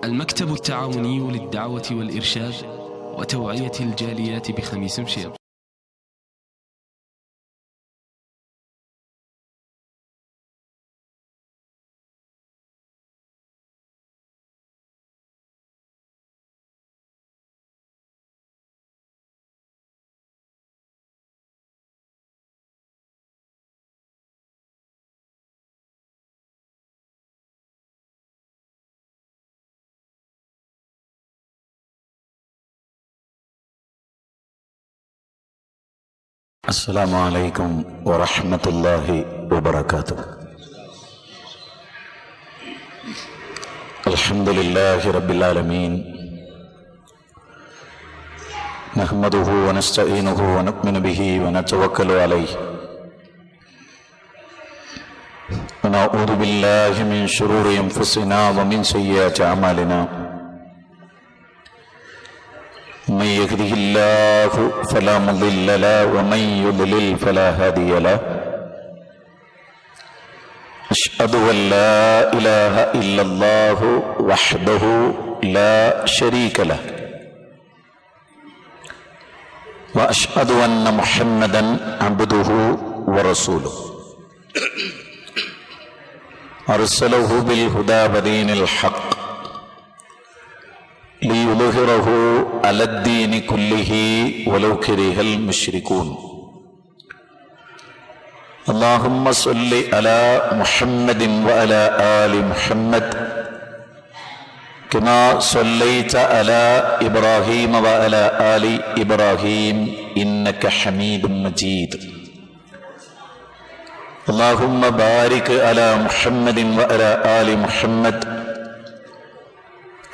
المكتب التعاوني للدعوة والإرشاد وتوعية الجاليات بخميس مشيط. السلام عليكم ورحمة الله وبركاته. الحمد لله رب العالمين، نحمده ونستعينه ونؤمن به ونتوكل عليه، ونعوذ بالله من شرور أنفسنا ومن سيئات أعمالنا. من يهده الله فلا مضل له ومن يضلل فلا هادي له. أشهد أن لا إله إلا الله وحده لا شريك له، وأشهد أن محمدا عبده ورسوله، أرسله بالهدى ودين الحق ليظهره على الدين كله ولو كره المشركون. اللهم صل على محمد وعلى آل محمد كما صليت على إبراهيم وعلى آل إبراهيم إنك حميد مجيد. اللهم بارك على محمد وعلى آل محمد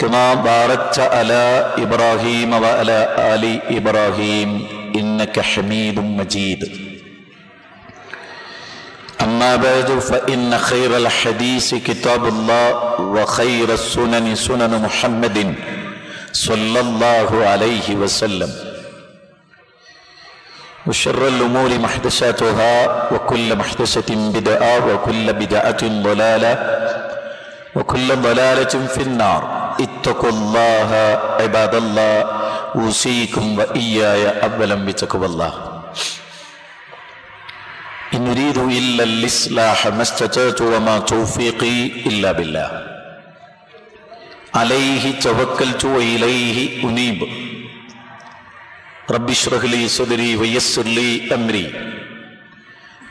كما باركت على إبراهيم وعلى آل إبراهيم إنك حميد مجيد. أما بعد، فإن خير الحديث كتاب الله، وخير السنن سنن محمد صلى الله عليه وسلم، وشر الأمور محدثاتها، وكل محدثة بدعة، وكل بدعة ضلالة، وكل ضلالة في النار. اتقوا الله عباد الله، أوصيكم وإياي أولا بتقوى الله. إن أريد إلا الإصلاح ما استطعت وما توفيقي إلا بالله، عليه توكلت وإليه أنيب. رب اشرح لي صدري ويسر لي أمري،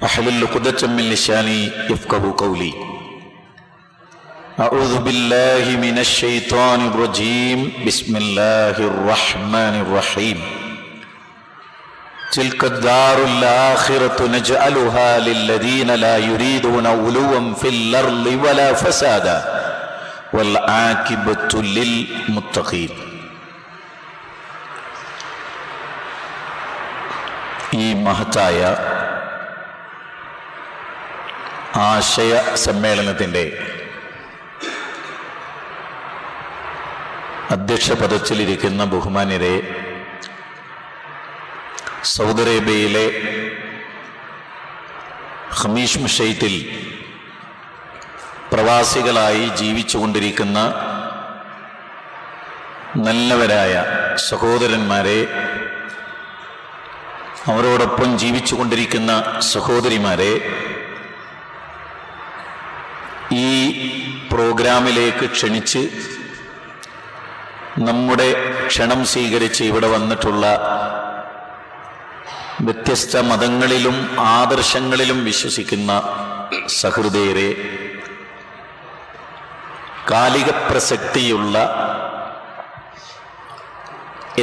واحلل عقدة من لساني يفقهوا قولي. أعوذ بالله من الشيطان الرجيم. بسم الله الرحمن الرحيم. تلك الدار الآخرة نجعلها للذين لا يريدون علوا في الأرض ولا فسادا والعاقبة للمتقين. ഈ മഹത്തായ ആശയ സമ്മേളനത്തിൻ്റെ അധ്യക്ഷ പദത്തിലിരിക്കുന്ന ബഹുമാന്യരെ, സൗദി അറേബ്യയിലെ ഖമീസ് മഷൈത്തിൽ പ്രവാസികളായി ജീവിച്ചുകൊണ്ടിരിക്കുന്ന നല്ലവരായ സഹോദരന്മാരെ, അവരോടൊപ്പം ജീവിച്ചുകൊണ്ടിരിക്കുന്ന സഹോദരിമാരെ, ഈ പ്രോഗ്രാമിലേക്ക് ക്ഷണിച്ച് നമ്മുടെ ക്ഷണം സ്വീകരിച്ച് ഇവിടെ വന്നിട്ടുള്ള വ്യത്യസ്ത മതങ്ങളിലും ആദർശങ്ങളിലും വിശ്വസിക്കുന്ന സഹൃദയരെ, കാലിക പ്രസക്തിയുള്ള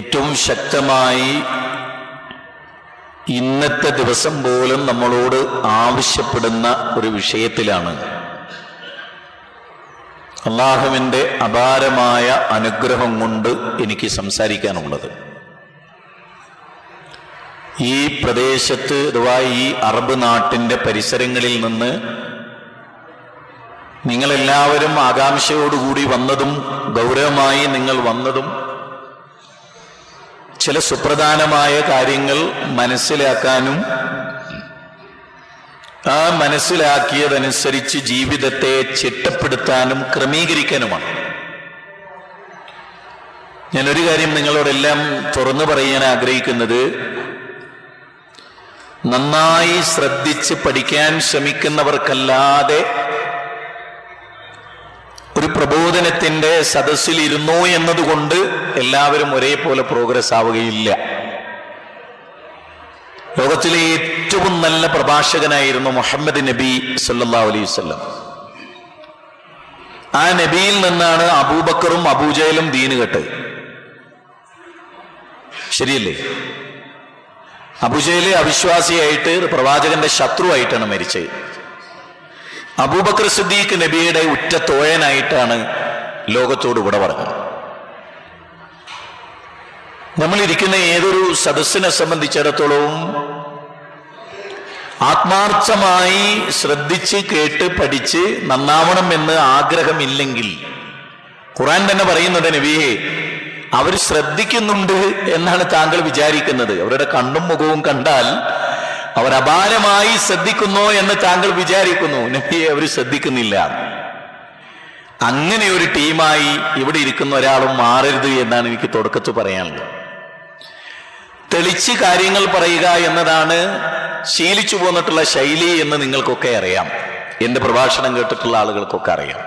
ഏറ്റവും ശക്തമായി ഇന്നത്തെ ദിവസം പോലും നമ്മളോട് ആവശ്യപ്പെടുന്ന ഒരു വിഷയത്തിലാണ് അല്ലാഹുവിൻ്റെ അപാരമായ അനുഗ്രഹം കൊണ്ട് എനിക്ക് സംസാരിക്കാനുള്ളത്. ഈ പ്രദേശത്ത് അഥവാ ഈ അറബ് നാട്ടിൻ്റെ പരിസരങ്ങളിൽ നിന്ന് നിങ്ങളെല്ലാവരും ആകാംക്ഷയോടുകൂടി വന്നതും ഗൗരവമായി നിങ്ങൾ വന്നതും ചില സുപ്രധാനമായ കാര്യങ്ങൾ മനസ്സിലാക്കാനും ആ മനസ്സിലാക്കിയതനുസരിച്ച് ജീവിതത്തെ ചിട്ടപ്പെടുത്താനും ക്രമീകരിക്കാനുമാണ്. ഞാനൊരു കാര്യം നിങ്ങളോടെല്ലാം തുറന്നു പറയാൻ ആഗ്രഹിക്കുന്നത്, നന്നായി ശ്രദ്ധിച്ച് പഠിക്കാൻ ശ്രമിക്കുന്നവർക്കല്ലാതെ ഒരു പ്രബോധനത്തിന്റെ സദസ്സിൽ ഇരുന്നു എന്നതുകൊണ്ട് എല്ലാവരും ഒരേപോലെ പ്രോഗ്രസ് ആവുകയില്ല. ലോകത്തിലെ ഏറ്റവും നല്ല പ്രഭാഷകനായിരുന്നു മുഹമ്മദ് നബി സല്ലല്ലാഹു അലൈഹി വസല്ലം. ആ നബിയിൽ നിന്നാണ് അബൂബക്കറും അബൂജഹലും ദീന് കേട്ടത്. ശരിയല്ലേ? അബൂജഹല് അവിശ്വാസിയായിട്ട് പ്രവാചകന്റെ ശത്രുവായിട്ടാണ് മരിച്ചത്. അബൂബക്കർ സിദ്ദീഖ് നബിയുടെ ഉറ്റ തോഴനായിട്ടാണ് ലോകത്തോട് വിട പറഞ്ഞത്. നമ്മളിരിക്കുന്ന ഏതൊരു സദസ്സിനെ സംബന്ധിച്ചിടത്തോളവും ആത്മാർത്ഥമായി ശ്രദ്ധിച്ച് കേട്ട് പഠിച്ച് നന്നാവണം എന്ന് ആഗ്രഹമില്ലെങ്കിൽ, ഖുർആൻ തന്നെ പറയുന്നുണ്ട്, നബിയെ അവർ ശ്രദ്ധിക്കുന്നുണ്ട് എന്നാണ് താങ്കൾ വിചാരിക്കുന്നത്. അവരുടെ കണ്ണും മുഖവും കണ്ടാൽ അവർ അപാരമായി ശ്രദ്ധിക്കുന്നു എന്ന് താങ്കൾ വിചാരിക്കുന്നു. നബിയെ അവർ ശ്രദ്ധിക്കുന്നില്ല. അങ്ങനെ ഒരു ടീമായി ഇവിടെ ഇരിക്കുന്ന ഒരാളും മാറരുത് എന്നാണ് എനിക്ക് തുടക്കത്തിൽ പറയാനുള്ളത്. തെളിച്ച് കാര്യങ്ങൾ പറയുക എന്നതാണ് ശീലിച്ചു പോന്നിട്ടുള്ള ശൈലി എന്ന് നിങ്ങൾക്കൊക്കെ അറിയാം. എന്റെ പ്രഭാഷണം കേട്ടിട്ടുള്ള ആളുകൾക്കൊക്കെ അറിയാം.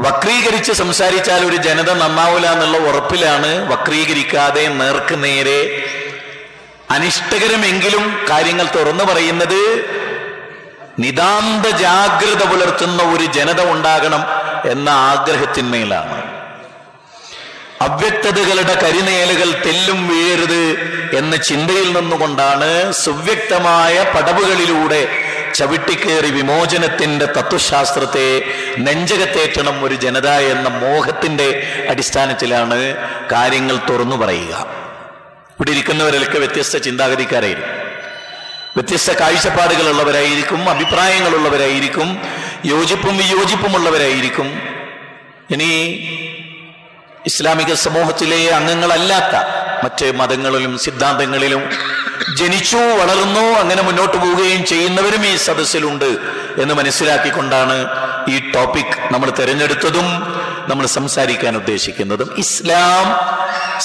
വക്രീകരിച്ച് സംസാരിച്ചാൽ ഒരു ജനത നന്നാവില്ല എന്നുള്ള ഉറപ്പിലാണ് വക്രീകരിക്കാതെ നേർക്ക് നേരെ അനിഷ്ടകരമെങ്കിലും കാര്യങ്ങൾ തുറന്നു പറയുന്നത്. നിതാന്ത ജാഗ്രത പുലർത്തുന്ന ഒരു ജനത ഉണ്ടാകണം എന്ന ആഗ്രഹത്തിന്മേലാണ്. അവ്യക്തതകളുടെ കരിനേലുകൾ തെല്ലും വീഴരുത് എന്ന ചിന്തയിൽ നിന്നുകൊണ്ടാണ് സുവ്യക്തമായ പടവുകളിലൂടെ ചവിട്ടിക്കേറി വിമോചനത്തിന്റെ തത്വശാസ്ത്രത്തെ നെഞ്ചകത്തേറ്റണം ഒരു ജനത എന്ന മോഹത്തിന്റെ അടിസ്ഥാനത്തിലാണ് കാര്യങ്ങൾ തുറന്നു പറയുക. ഇവിടെ ഇരിക്കുന്നവരൊക്കെ വ്യത്യസ്ത ചിന്താഗതിക്കാരായിരിക്കും, വ്യത്യസ്ത കാഴ്ചപ്പാടുകളുള്ളവരായിരിക്കും, അഭിപ്രായങ്ങളുള്ളവരായിരിക്കും, യോജിപ്പും വിയോജിപ്പുമുള്ളവരായിരിക്കും. ഇനി ഇസ്ലാമിക സമൂഹത്തിലെ അംഗങ്ങളല്ലാത്ത മറ്റ് മതങ്ങളിലും സിദ്ധാന്തങ്ങളിലും ജനിച്ചു വളർന്നു അങ്ങനെ മുന്നോട്ട് പോവുകയും ചെയ്യുന്നവരും ഈ സദസ്സിലുണ്ട് എന്ന് മനസ്സിലാക്കിക്കൊണ്ടാണ് ഈ ടോപ്പിക് നമ്മൾ തിരഞ്ഞെടുത്തതും നമ്മൾ സംസാരിക്കാൻ ഉദ്ദേശിക്കുന്നതും. ഇസ്ലാം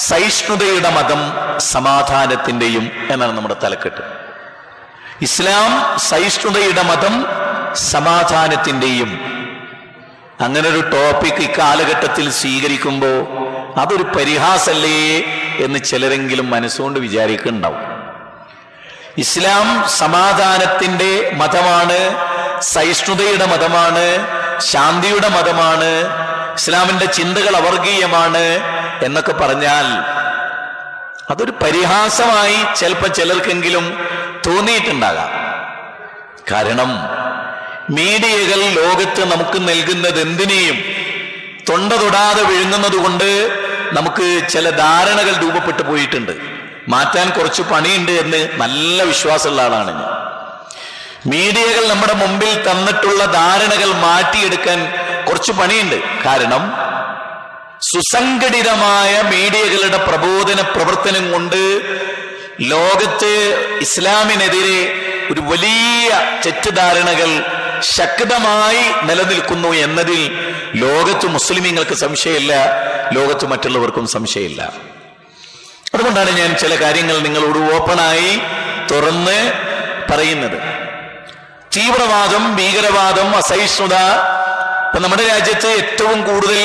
സഹിഷ്ണുതയുടെ മതം, സമാധാനത്തിന്റെയും എന്നാണ് നമ്മുടെ തലക്കെട്ട്. ഇസ്ലാം സഹിഷ്ണുതയുടെ മതം, സമാധാനത്തിന്റെയും. അങ്ങനെ ഒരു ടോപ്പിക് ഇക്കാലഘട്ടത്തിൽ സ്വീകരിക്കുമ്പോൾ അതൊരു പരിഹാസല്ലേ എന്ന് ചിലരെങ്കിലും മനസ്സുകൊണ്ട് വിചാരിക്കുന്നുണ്ടാവും. ഇസ്ലാം സമാധാനത്തിന്റെ മതമാണ്, സഹിഷ്ണുതയുടെ മതമാണ്, ശാന്തിയുടെ മതമാണ്, ഇസ്ലാമിന്റെ ചിന്തകൾ അവർഗീയമാണ് എന്നൊക്കെ പറഞ്ഞാൽ അതൊരു പരിഹാസമായി ചിലപ്പോൾ ചിലർക്കെങ്കിലും തോന്നിയിട്ടുണ്ടാകാം. കാരണം മീഡിയകൾ ലോകത്ത് നമുക്ക് നൽകുന്നത് എന്തിനേയും തൊണ്ട തൊടാതെ വിഴുങ്ങുന്നത് കൊണ്ട് നമുക്ക് ചില ധാരണകൾ രൂപപ്പെട്ടു പോയിട്ടുണ്ട്. മാറ്റാൻ കുറച്ച് പണിയുണ്ട് എന്ന് നല്ല വിശ്വാസമുള്ള ആളാണ് ഞാൻ. മീഡിയകൾ നമ്മുടെ മുമ്പിൽ തന്നിട്ടുള്ള ധാരണകൾ മാറ്റിയെടുക്കാൻ കുറച്ച് പണിയുണ്ട്. കാരണം സുസംഘടിതമായ മീഡിയകളുടെ പ്രബോധന പ്രവർത്തനം കൊണ്ട് ലോകത്ത് ഇസ്ലാമിനെതിരെ ഒരു വലിയ തെറ്റിദ്ധാരണകൾ ശക്തമായി നിലനിൽക്കുന്നു എന്നതിൽ ലോകത്ത് മുസ്ലിമീങ്ങൾക്ക് സംശയമില്ല, ലോകത്ത് മറ്റുള്ളവർക്കും സംശയമില്ല. അതുകൊണ്ടാണ് ഞാൻ ചില കാര്യങ്ങൾ നിങ്ങളോട് ഓപ്പണായി തുറന്ന് പറയുന്നത്. തീവ്രവാദം, ഭീകരവാദം, അസഹിഷ്ണുത. ഇപ്പൊ നമ്മുടെ രാജ്യത്ത് ഏറ്റവും കൂടുതൽ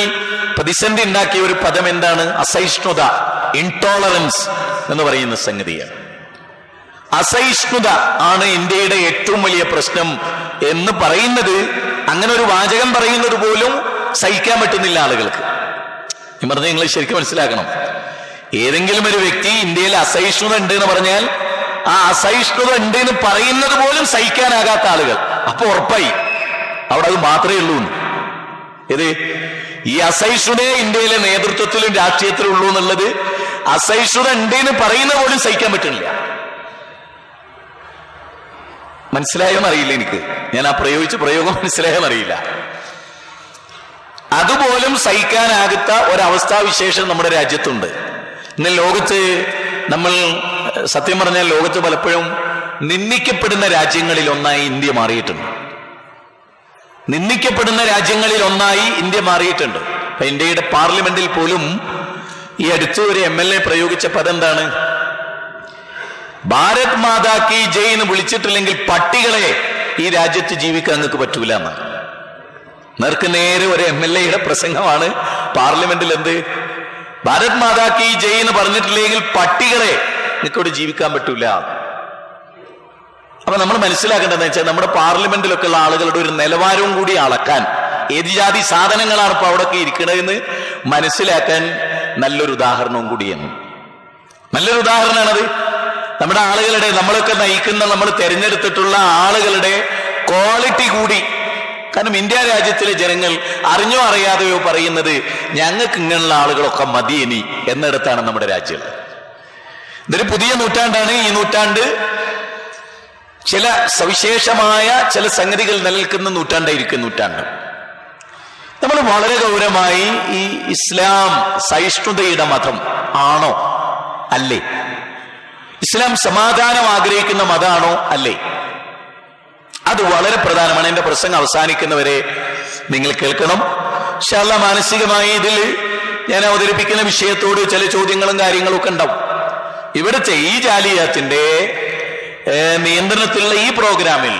പ്രതിസന്ധി ഉണ്ടാക്കിയ ഒരു പദം എന്താണ്? അസഹിഷ്ണുത, ഇൻടോളറൻസ് എന്ന് പറയുന്ന സംഗതിയാണ്. അസഹിഷ്ണുത ആണ് ഇന്ത്യയുടെ ഏറ്റവും വലിയ പ്രശ്നം എന്ന് പറയുന്നത്. അങ്ങനെ ഒരു വാചകം പറയുന്നത് പോലും സഹിക്കാൻ പറ്റുന്നില്ല ആളുകൾക്ക്. ഈ പറഞ്ഞ നിങ്ങൾ ശരിക്കും മനസ്സിലാക്കണം. ഏതെങ്കിലും ഒരു വ്യക്തി ഇന്ത്യയിൽ അസഹിഷ്ണുത ഉണ്ട് എന്ന് പറഞ്ഞാൽ ആ അസഹിഷ്ണുത ഉണ്ട് എന്ന് പറയുന്നത് പോലും സഹിക്കാനാകാത്ത ആളുകൾ. അപ്പൊ ഉറപ്പായി അവിടെ അത് മാത്രമേ ഉള്ളൂ. ഇത് ഈ അസഹിഷ്ണുതയെ ഇന്ത്യയിലെ നേതൃത്വത്തിലും രാഷ്ട്രീയത്തിലും ഉള്ളൂ എന്നുള്ളത്, അസഹിഷ്ണുത ഉണ്ട് എന്ന് പറയുന്ന പോലും സഹിക്കാൻ പറ്റുന്നില്ല. മനസ്സിലായോന്ന് അറിയില്ല എനിക്ക്. ഞാൻ ആ പ്രയോഗിച്ച പ്രയോഗം മനസ്സിലായോന്ന് അറിയില്ല. അതുപോലും സഹിക്കാനാകാത്ത ഒരവസ്ഥാവിശേഷം നമ്മുടെ രാജ്യത്തുണ്ട്. ഇന്ന് ലോകത്ത് നമ്മൾ സത്യം പറഞ്ഞാൽ ലോകത്ത് പലപ്പോഴും നിന്ദിക്കപ്പെടുന്ന രാജ്യങ്ങളിൽ ഒന്നായി ഇന്ത്യ മാറിയിട്ടുണ്ട്. നിന്ദിക്കപ്പെടുന്ന രാജ്യങ്ങളിൽ ഒന്നായി ഇന്ത്യ മാറിയിട്ടുണ്ട്. ഇന്ത്യയുടെ പാർലമെന്റിൽ പോലും ഈ അടുത്ത് ഒരു MLA പ്രയോഗിച്ച പദം എന്താണ്? ഭാരത് മാതാ കി ജയ് എന്ന് വിളിച്ചിട്ടില്ലെങ്കിൽ പട്ടികളെ ഈ രാജ്യത്ത് ജീവിക്കാൻ നിങ്ങൾക്ക് പറ്റൂല എന്നാണ്. നേർക്ക് നേരെ ഒരു MLAയുടെ പ്രസംഗമാണ് പാർലമെന്റിൽ. എന്ത്? ഭാരത് മാതാ കി ജയ് എന്ന് പറഞ്ഞിട്ടില്ലെങ്കിൽ പട്ടികളെ നിങ്ങൾക്ക് ഇവിടെ ജീവിക്കാൻ പറ്റൂല. അപ്പൊ നമ്മൾ മനസ്സിലാക്കേണ്ടതെന്ന് വെച്ചാൽ നമ്മുടെ പാർലമെന്റിലൊക്കെ ഉള്ള ആളുകളുടെ ഒരു നിലവാരവും കൂടി അളക്കാൻ, ഏത് ജാതി സാധനങ്ങളാണ് ഇപ്പൊ അവിടെയൊക്കെ ഇരിക്കണതെന്ന് മനസ്സിലാക്കാൻ നല്ലൊരു ഉദാഹരണവും കൂടിയാണ്. നല്ലൊരു ഉദാഹരണമാണത്. നമ്മുടെ ആളുകളുടെ, നമ്മളൊക്കെ നയിക്കുന്ന, നമ്മൾ തിരഞ്ഞെടുത്തിട്ടുള്ള ആളുകളുടെ ക്വാളിറ്റി കൂടി. കാരണം ഇന്ത്യ രാജ്യത്തിലെ ജനങ്ങൾ അറിഞ്ഞോ അറിയാതെയോ പറയുന്നത് ഞങ്ങൾക്ക് ഇങ്ങനെയുള്ള ആളുകളൊക്കെ മതിയനി എന്നിടത്താണ് നമ്മുടെ രാജ്യം. ഇതൊരു പുതിയ നൂറ്റാണ്ടാണ്. ഈ നൂറ്റാണ്ട് ചില സവിശേഷമായ ചില സംഗതികൾ നിലനിൽക്കുന്ന നൂറ്റാണ്ടായിരിക്കും നൂറ്റാണ്ട്. നമ്മൾ വളരെ ഗൗരവമായി ഈ ഇസ്ലാം സഹിഷ്ണുതയുടെ മതം ആണോ അല്ലേ? ഇസ്ലാം സമാധാനം ആഗ്രഹിക്കുന്ന മതമാണോ അല്ലേ? അത് വളരെ പ്രധാനമാണ്. എന്റെ പ്രസംഗം അവസാനിക്കുന്നവരെ നിങ്ങൾ കേൾക്കണം. ഇൻഷാ അല്ലാഹ് മാനസികമായി ഇതിൽ ഞാൻ അവതരിപ്പിക്കുന്ന വിഷയത്തോട് ചില ചോദ്യങ്ങളും കാര്യങ്ങളും ഒക്കെ ഉണ്ടാവും. ഇവിടുത്തെ ഈ ജാലിയാത്തിന്റെ നിയന്ത്രണത്തിലുള്ള ഈ പ്രോഗ്രാമിൽ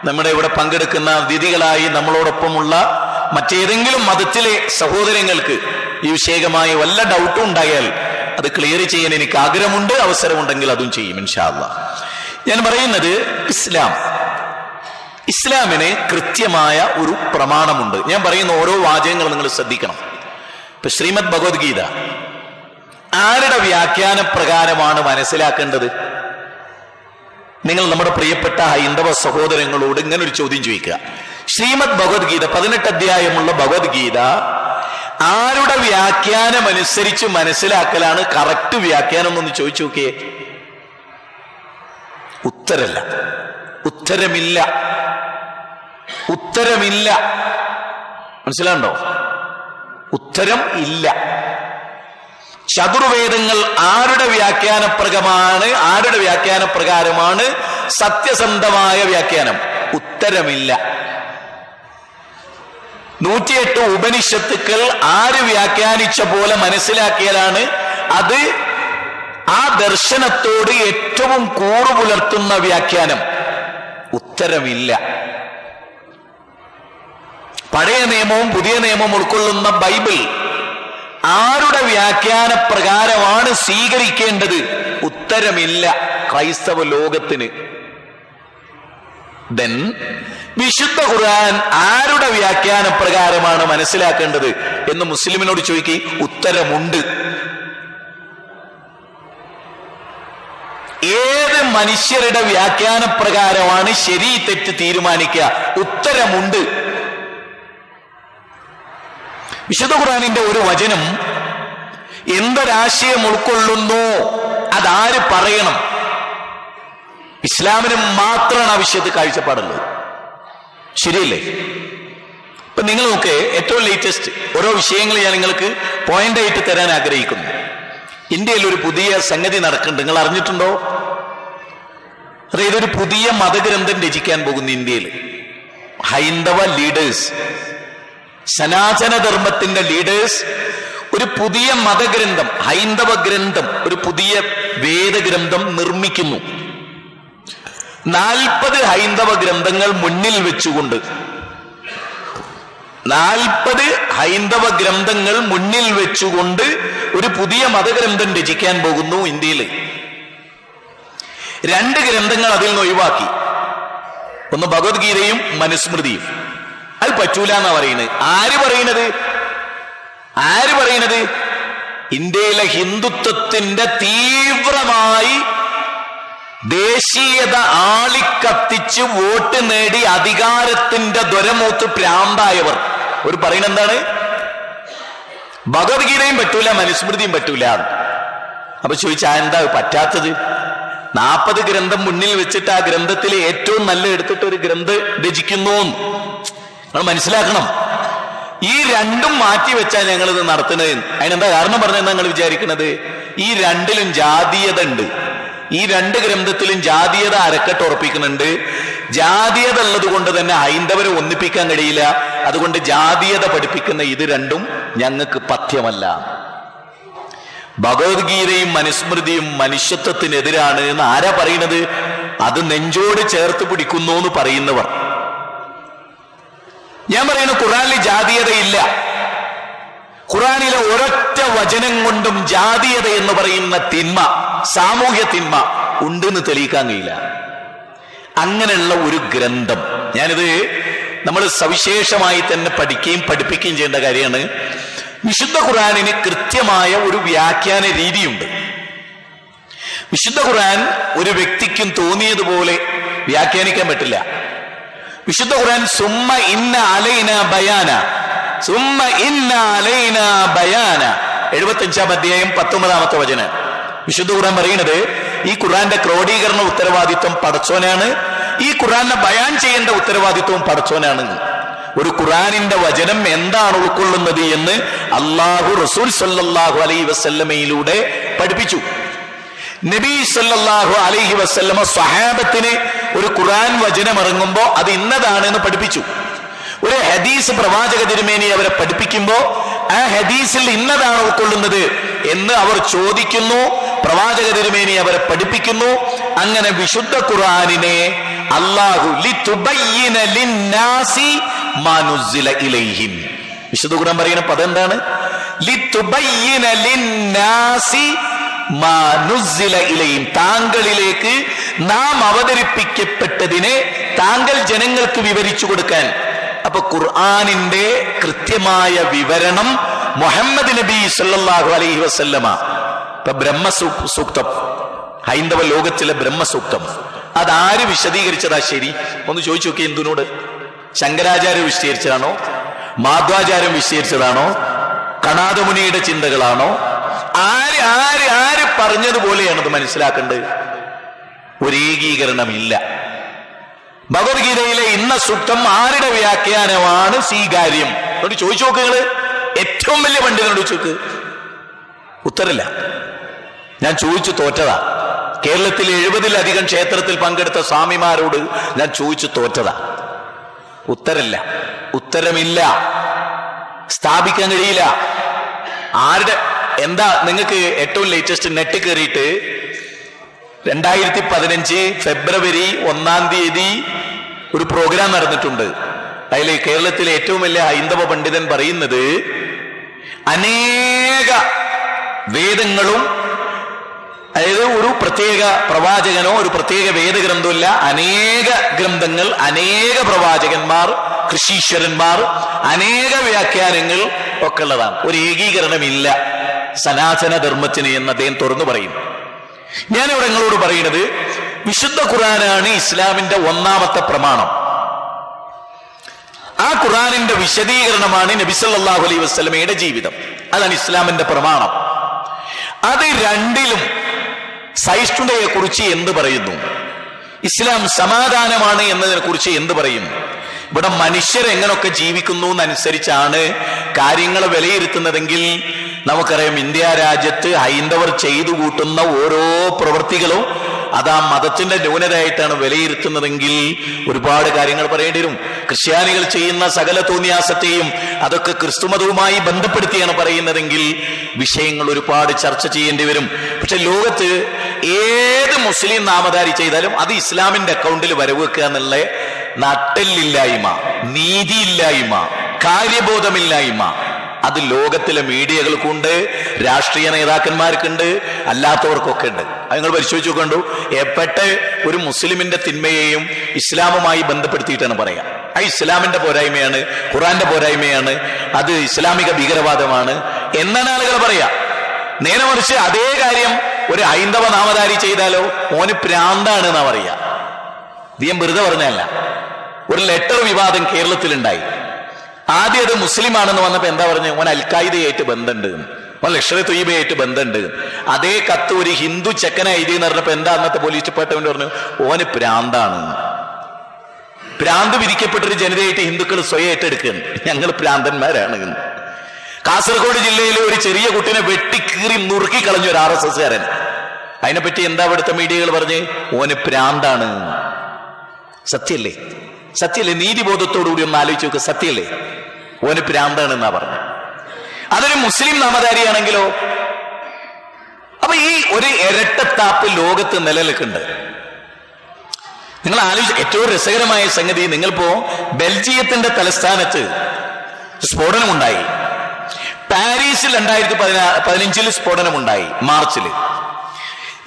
നമ്മുടെ ഇവിടെ പങ്കെടുക്കുന്ന അതിഥികളായി നമ്മളോടൊപ്പമുള്ള മറ്റേതെങ്കിലും മതത്തിലെ സഹോദരങ്ങൾക്ക് ഈ വിഷയകമായ വല്ല ഡൗട്ടും ഉണ്ടായാൽ അത് ക്ലിയർ ചെയ്യാൻ എനിക്ക് ആഗ്രഹമുണ്ട്. അവസരമുണ്ടെങ്കിൽ അതും ചെയ്യും ഇൻഷാ അല്ലാഹ്. ഞാൻ പറയുന്നത് ഇസ്ലാമിന് കൃത്യമായ ഒരു പ്രമാണമുണ്ട്. ഞാൻ പറയുന്ന ഓരോ വാചകങ്ങളും നിങ്ങൾ ശ്രദ്ധിക്കണം. ഇപ്പൊ ശ്രീമദ് ഭഗവത്ഗീത ആരുടെ വ്യാഖ്യാന പ്രകാരമാണ് മനസ്സിലാക്കേണ്ടത്? നിങ്ങൾ നമ്മുടെ പ്രിയപ്പെട്ട ഹൈന്ദവ സഹോദരങ്ങളോട് ഇങ്ങനെ ഒരു ചോദ്യം ചോദിക്കുക. ശ്രീമദ് ഭഗവത്ഗീത 18 അധ്യായമുള്ള ഭഗവത്ഗീത ആരുടെ വ്യാഖ്യാനം അനുസരിച്ച് മനസ്സിലാക്കലാണ് കറക്റ്റ് വ്യാഖ്യാനം എന്നൊന്ന് ചോദിച്ചു നോക്കിയേ. ഉത്തരമില്ല. മനസ്സിലാണ്ടോ? ഉത്തരം ഇല്ല. ചതുർവേദങ്ങൾ ആരുടെ വ്യാഖ്യാനപ്രകാരമാണ് സത്യസന്ധമായ വ്യാഖ്യാനം? ഉത്തരമില്ല. 108 ഉപനിഷത്തുക്കൾ ആര് വ്യാഖ്യാനിച്ച പോലെ മനസ്സിലാക്കിയാലാണ് അത് ആ ദർശനത്തോട് ഏറ്റവും കൂറു പുലർത്തുന്ന വ്യാഖ്യാനം? ഉത്തരമില്ല. പഴയ നിയമവും പുതിയ നിയമവും ഉൾക്കൊള്ളുന്ന ബൈബിൾ ആരുടെ വ്യാഖ്യാന പ്രകാരമാണ് സ്വീകരിക്കേണ്ടത്? ഉത്തരമില്ല ക്രൈസ്തവ ലോകത്തിന്. വിശുദ്ധ ഖുർആൻ ആരുടെ വ്യാഖ്യാന പ്രകാരമാണ് മനസ്സിലാക്കേണ്ടത് എന്ന് മുസ്ലിമിനോട് ചോദിക്കി. ഉത്തരമുണ്ട്. ഏത് മനുഷ്യരുടെ വ്യാഖ്യാന പ്രകാരമാണ് ശരി തെറ്റ് തീരുമാനിക്കുക? ഉത്തരമുണ്ട്. വിശുദ്ധ ഖുർആനിന്റെ ഒരു വചനം എന്തൊരാശയം ഉൾക്കൊള്ളുന്നു അതാര് പറയണം? ഇസ്ലാമിന് മാത്രമാണ് ആ വിഷയത്തിൽ കാഴ്ചപ്പാടുള്ളത്. ശരിയല്ലേ? ഇപ്പൊ നിങ്ങൾ നോക്ക്, ഏറ്റവും ലേറ്റസ്റ്റ് ഓരോ വിഷയങ്ങൾ ഞാൻ നിങ്ങൾക്ക് പോയിന്റ് ആയിട്ട് തരാൻ ആഗ്രഹിക്കുന്നു. ഇന്ത്യയിൽ ഒരു പുതിയ സംഗതി നടക്കുന്നുണ്ട്. നിങ്ങൾ അറിഞ്ഞിട്ടുണ്ടോ? അതായത് ഒരു പുതിയ മതഗ്രന്ഥം രചിക്കാൻ പോകുന്നു ഇന്ത്യയിൽ. ഹൈന്ദവ ലീഡേഴ്സ്, സനാതനധർമ്മത്തിന്റെ ലീഡേഴ്സ് ഒരു പുതിയ മതഗ്രന്ഥം, ഹൈന്ദവ ഗ്രന്ഥം, ഒരു പുതിയ വേദഗ്രന്ഥം നിർമ്മിക്കുന്നു. 40 ഹൈന്ദവ ഗ്രന്ഥങ്ങൾ മുന്നിൽ വെച്ചുകൊണ്ട് 40 ഹൈന്ദവ ഗ്രന്ഥങ്ങൾ മുന്നിൽ വെച്ചുകൊണ്ട് ഒരു പുതിയ മതഗ്രന്ഥം രചിക്കാൻ പോകുന്നു ഇന്ത്യയിൽ. 2 ഗ്രന്ഥങ്ങൾ അതിൽ നിന്ന് ഒഴിവാക്കി. ഒന്ന് ഭഗവത്ഗീതയും മനുസ്മൃതിയും. അത് പറ്റൂല എന്നാ പറയുന്നത്. ആര് പറയുന്നത്? ഇന്ത്യയിലെ ഹിന്ദുത്വത്തിന്റെ തീവ്രമായി ദേശീയത ആളിക്കത്തിച്ച് വോട്ട് നേടി അധികാരത്തിന്റെ ദ്വരമൂത്ത് പ്രാന്തായവർ ഒരു പറയുന്നത് എന്താണ്? ഭഗവത്ഗീതയും പറ്റൂല, മനുസ്മൃതിയും പറ്റൂല. അപ്പൊ ചോദിച്ചാ എന്താ പറ്റാത്തത്? 40 ഗ്രന്ഥം മുന്നിൽ വെച്ചിട്ട് ആ ഗ്രന്ഥത്തിൽ ഏറ്റവും നല്ല എടുത്തിട്ട് ഒരു ഗ്രന്ഥം രചിക്കുന്നു. നമ്മൾ മനസ്സിലാക്കണം. ഈ രണ്ടും മാറ്റി വെച്ചാൽ ഞങ്ങളിത് നടത്തുന്നത്. അതിനെന്താ കാരണം പറഞ്ഞെന്നാ നിങ്ങൾ വിചാരിക്കുന്നത്? ഈ രണ്ടിലും ജാതീയത ഉണ്ട്. ഈ 2 ഗ്രന്ഥത്തിലും ജാതീയത അരക്കെട്ട് ഉറപ്പിക്കുന്നുണ്ട്. ജാതീയത ഉള്ളത് കൊണ്ട് തന്നെ ഹൈന്ദവരെ ഒന്നിപ്പിക്കാൻ കഴിയില്ല. അതുകൊണ്ട് ജാതീയത പഠിപ്പിക്കുന്ന ഇത് രണ്ടും ഞങ്ങൾക്ക് പഥ്യമല്ല. ഭഗവത്ഗീതയും മനുസ്മൃതിയും മനുഷ്യത്വത്തിനെതിരാണ് എന്ന് ആരാ പറയുന്നത്? അത് നെഞ്ചോട് ചേർത്ത് പിടിക്കുന്നു എന്ന് പറയുന്നവർ. ഞാൻ പറയുന്നു, ഖുർആനിൽ ജാതീയതയില്ല. ഖുർആനിലെ ഒരൊറ്റ വചനം കൊണ്ടും ജാതീയത എന്ന് പറയുന്ന തിന്മ, സാമൂഹ്യ തിന്മ ഉണ്ടെന്ന് തെളിയിക്കാൻ കഴിയില്ല. അങ്ങനെയുള്ള ഒരു ഗ്രന്ഥം, ഞാനിത് നമ്മൾ സവിശേഷമായി തന്നെ പഠിക്കുകയും പഠിപ്പിക്കുകയും ചെയ്യേണ്ട കാര്യമാണ്. വിശുദ്ധ ഖുർആനിന് കൃത്യമായ ഒരു വ്യാഖ്യാന രീതിയുണ്ട്. വിശുദ്ധ ഖുർആൻ ഒരു വ്യക്തിക്കും തോന്നിയതുപോലെ വ്യാഖ്യാനിക്കാൻ പറ്റില്ല. വിശുദ്ധ ഖുർആൻ സുമ്മ ഇന്ന അലൈന ബയാന, സുമ്മ ഇന്ന അലൈന ബയാന, 75-ാം അധ്യായം 19-ാമത്തെ വചനം. വിശുദ്ധ ഖുർആൻ പറയുന്നത് ഈ ഖുർആന്റെ ക്രോഡീകരണ ഉത്തരവാദിത്വം പടച്ചോനാണ്, ഈ ഖുർആനെ ബയാൻ ചെയ്യേണ്ട ഉത്തരവാദിത്വവും പടച്ചോനാണ്. ഒരു ഖുർആനിന്റെ വചനം എന്താണ് ഉൾക്കൊള്ളുന്നത് എന്ന് അല്ലാഹു റസൂൽ സല്ലല്ലാഹു അലൈഹി വസല്ലമയിലൂടെ പഠിപ്പിച്ചു. നബി സല്ലല്ലാഹു അലൈഹി വസല്ലമ സ്വഹാബത്തിന് ഒരു ഖുർആൻ വചനം ഇറങ്ങുമ്പോ അത് ഇന്നതാണെന്ന് പഠിപ്പിച്ചു. ഒരു ഹദീസ് പ്രവാചക തിരുമേനി അവരെ പഠിപ്പിക്കുമ്പോ ആ ഹദീസിൽ ഇന്നതാണ് ഉൾക്കൊള്ളുന്നത് എന്ന് അവർ ചോദിക്കുന്നു. പ്രവാചക തിരുമേനി അവരെ പഠിപ്പിക്കുന്നു. അങ്ങനെ വിശുദ്ധ ഖുർആനിനെ അല്ലാഹു ലിതുബയ്യിന ലിന്നാസി മാ നുസ്സില ഇലൈഹിം, വിശുദ്ധ ഖുർആൻ പറയുന്ന പദം എന്താണ്? ലിതുബയ്യിന ലിന്നാസി മാ നുസ്സില ഇലൈഹിം, താങ്കളിലേക്ക് നാം അവതരിപ്പിക്കപ്പെട്ടതിനെ താങ്കൾ ജനങ്ങൾക്ക് വിവരിച്ചു കൊടുക്കാൻ. അപ്പൊ ഖുർആനിന്റെ കൃത്യമായ വിവരണം മുഹമ്മദ് നബി സല്ലല്ലാഹു അലൈഹി വസല്ലമ. ഇപ്പൊ ബ്രഹ്മസൂക്തം, ഹൈന്ദവ ലോകത്തിലെ ബ്രഹ്മസൂക്തം, അതാര് വിശദീകരിച്ചതാ ശരി? ഒന്ന് ചോദിച്ചു നോക്കി. എന്തിനോട്? ശങ്കരാചാര്യ വിശദീകരിച്ചതാണോ? മാധ്വാചാര്യം വിശദീകരിച്ചതാണോ? കണാദമുനിയുടെ ചിന്തകളാണോ? ആര് ആര് ആര് പറഞ്ഞതുപോലെയാണ് ഇത് മനസ്സിലാക്കേണ്ടത്? ഒരു ഏകീകരണമില്ല. ഭഗവത്ഗീതയിലെ ഇന്ന സൂക്തം ആരുടെ വ്യാഖ്യാനമാണ് സ്വീകാര്യം? എന്നോട് ചോദിച്ചു നോക്ക്. നിങ്ങള് ഏറ്റവും വലിയ പണ്ഡിതനോട് ചോദിച്ചു, ഉത്തരമില്ല. ഞാൻ ചോദിച്ചു തോറ്റതാ. കേരളത്തിൽ 70-ലധികം ക്ഷേത്രത്തിൽ പങ്കെടുത്ത സ്വാമിമാരോട് ഞാൻ ചോദിച്ചു തോറ്റതാ. ഉത്തരമില്ല, ഉത്തരമില്ല, സ്ഥാപിക്കാൻ കഴിയില്ല. ആരുടെ എന്താ? നിങ്ങൾക്ക് ഏറ്റവും ലേറ്റസ്റ്റ് നെറ്റ് കയറിയിട്ട് 2015 ഫെബ്രുവരി 1-ാം തീയതി ഒരു പ്രോഗ്രാം നടന്നിട്ടുണ്ട്. അതിൽ കേരളത്തിലെ ഏറ്റവും വലിയ ഹൈന്ദവ പണ്ഡിതൻ പറയുന്നത് അനേക വേദങ്ങളും, അതായത് ഒരു പ്രത്യേക പ്രവാചകനോ ഒരു പ്രത്യേക വേദഗ്രന്ഥമില്ല, അനേക ഗ്രന്ഥങ്ങൾ, അനേക പ്രവാചകന്മാർ, ഋഷീശ്വരന്മാർ, അനേക വ്യാഖ്യാനങ്ങൾ ഒക്കെ ഉള്ളതാണ്. ഒരു ഏകീകരണമില്ല സനാതന ധർമ്മത്തിന് എന്ന് അദ്ദേഹം തുറന്നു പറയും. ഞാനിവിടെ നിങ്ങളോട് പറയുന്നത് വിശുദ്ധ ഖുർആനാണ് ഇസ്ലാമിന്റെ ഒന്നാമത്തെ പ്രമാണം. ആ ഖുർആനിന്റെ വിശദീകരണമാണ് നബി സല്ലല്ലാഹു അലൈഹി വസല്ലമയുടെ ജീവിതം. അതാണ് ഇസ്ലാമിന്റെ പ്രമാണം. അത് രണ്ടിലും സഹിഷ്ണുതയെ കുറിച്ച് എന്ത് പറയുന്നു? ഇസ്ലാം സമാധാനമാണ് എന്നതിനെ കുറിച്ച് എന്ത് പറയും? ഇവിടെ മനുഷ്യർ എങ്ങനെയൊക്കെ ജീവിക്കുന്നു എന്നനുസരിച്ചാണ് കാര്യങ്ങൾ വിലയിരുത്തുന്നതെങ്കിൽ നമുക്കറിയാം, ഇന്ത്യ രാജ്യത്ത് ഹൈന്ദവർ ചെയ്തു കൂട്ടുന്ന ഓരോ പ്രവൃത്തികളും അത് ആ മതത്തിന്റെ ന്യൂനതയായിട്ടാണ് വിലയിരുത്തുന്നതെങ്കിൽ ഒരുപാട് കാര്യങ്ങൾ പറയേണ്ടി വരും. ക്രിസ്ത്യാനികൾ ചെയ്യുന്ന സകല തോന്നിയാസത്തെയും അതൊക്കെ ക്രിസ്തുമതവുമായി ബന്ധപ്പെടുത്തിയാണ് പറയുന്നതെങ്കിൽ വിഷയങ്ങൾ ഒരുപാട് ചർച്ച ചെയ്യേണ്ടി വരും. പക്ഷെ ലോകത്ത് ഏത് മുസ്ലിം നാമധാരി ചെയ്താലും അത് ഇസ്ലാമിന്റെ അക്കൗണ്ടിൽ വരവെക്കുക എന്നുള്ള നട്ടെല്ലില്ലായ്മ, നീതിയില്ലായ്മ, കാര്യബോധമില്ലായ്മ അത് ലോകത്തിലെ മീഡിയകൾക്കുണ്ട്, രാഷ്ട്രീയ നേതാക്കന്മാർക്കുണ്ട്, അല്ലാത്തവർക്കൊക്കെ ഉണ്ട്. അത് നിങ്ങൾ പരിശോധിച്ചു കണ്ടു. എപ്പോഴത്തെ ഒരു മുസ്ലിമിന്റെ തിന്മയെയും ഇസ്ലാമുമായി ബന്ധപ്പെടുത്തിയിട്ടാണ് പറയാം. ആ ഇസ്ലാമിന്റെ പോരായ്മയാണ്, ഖുർആന്റെ പോരായ്മയാണ്, അത് ഇസ്ലാമിക ഭീകരവാദമാണ് എന്നാണ് ആളുകൾ പറയാ. നേരെ മറിച്ച് അതേ കാര്യം ഒരു ഹൈന്ദവ നാമധാരി ചെയ്താലോ ഓന് പ്രാന്താണ് എന്നാ പറയാ. ഇത് വെറുതെ പറഞ്ഞല്ല. ഒരു ലെറ്റർ വിവാദം കേരളത്തിലുണ്ടായി. ആദ്യം അത് മുസ്ലിം ആണെന്ന് വന്നപ്പോ എന്താ പറഞ്ഞു? ഓൻ അൽഖായിദയായിട്ട് ബന്ധമുണ്ട്, ഓൻ ലഷ്കർ തൊയ്ബയായിട്ട് ബന്ധമുണ്ട്. അതേ കത്ത് ഒരു ഹിന്ദു ചെക്കനെ എഴുതി എന്ന് പറഞ്ഞപ്പോ എന്താ അന്നത്തെ പോലീസ് ഡിപ്പാർട്ട്മെന്റ് പറഞ്ഞു? ഓന് പ്രാന്താണ്. പ്രാന്ത് വിധിക്കപ്പെട്ടൊരു ജനതയായിട്ട് ഹിന്ദുക്കൾ സ്വയം ഏറ്റെടുക്കുകയാണ്, ഞങ്ങൾ പ്രാന്തന്മാരാണ്. കാസർഗോഡ് ജില്ലയിലെ ഒരു ചെറിയ കുട്ടിനെ വെട്ടിക്കീറി നുറുക്കി കളഞ്ഞു ഒരു RSSകാരൻ. അതിനെപ്പറ്റി എന്താ ഇവിടുത്തെ മീഡിയകൾ പറഞ്ഞ്? ഓന് പ്രാന്താണ്. സത്യല്ലേ? സത്യല്ലേ? നീതിബോധത്തോടുകൂടി ഒന്ന് ആലോചിച്ച് നോക്ക്. സത്യല്ലേ? ഓന് പ്രാന്താണ് എന്നാ പറഞ്ഞു. അതൊരു മുസ്ലിം നാമധാരിയാണെങ്കിലോ? അപ്പൊ ഈ ഒരു ഇരട്ടത്താപ്പ് ലോകത്ത് നിലനിൽക്കുന്നുണ്ട്. നിങ്ങൾ ആലോചിച്ച്, ഏറ്റവും രസകരമായ സംഗതി, നിങ്ങളിപ്പോ ബെൽജിയത്തിന്റെ തലസ്ഥാനത്ത് സ്ഫോടനമുണ്ടായി. പാരീസിൽ 2015 സ്ഫോടനമുണ്ടായി, മാർച്ചിൽ.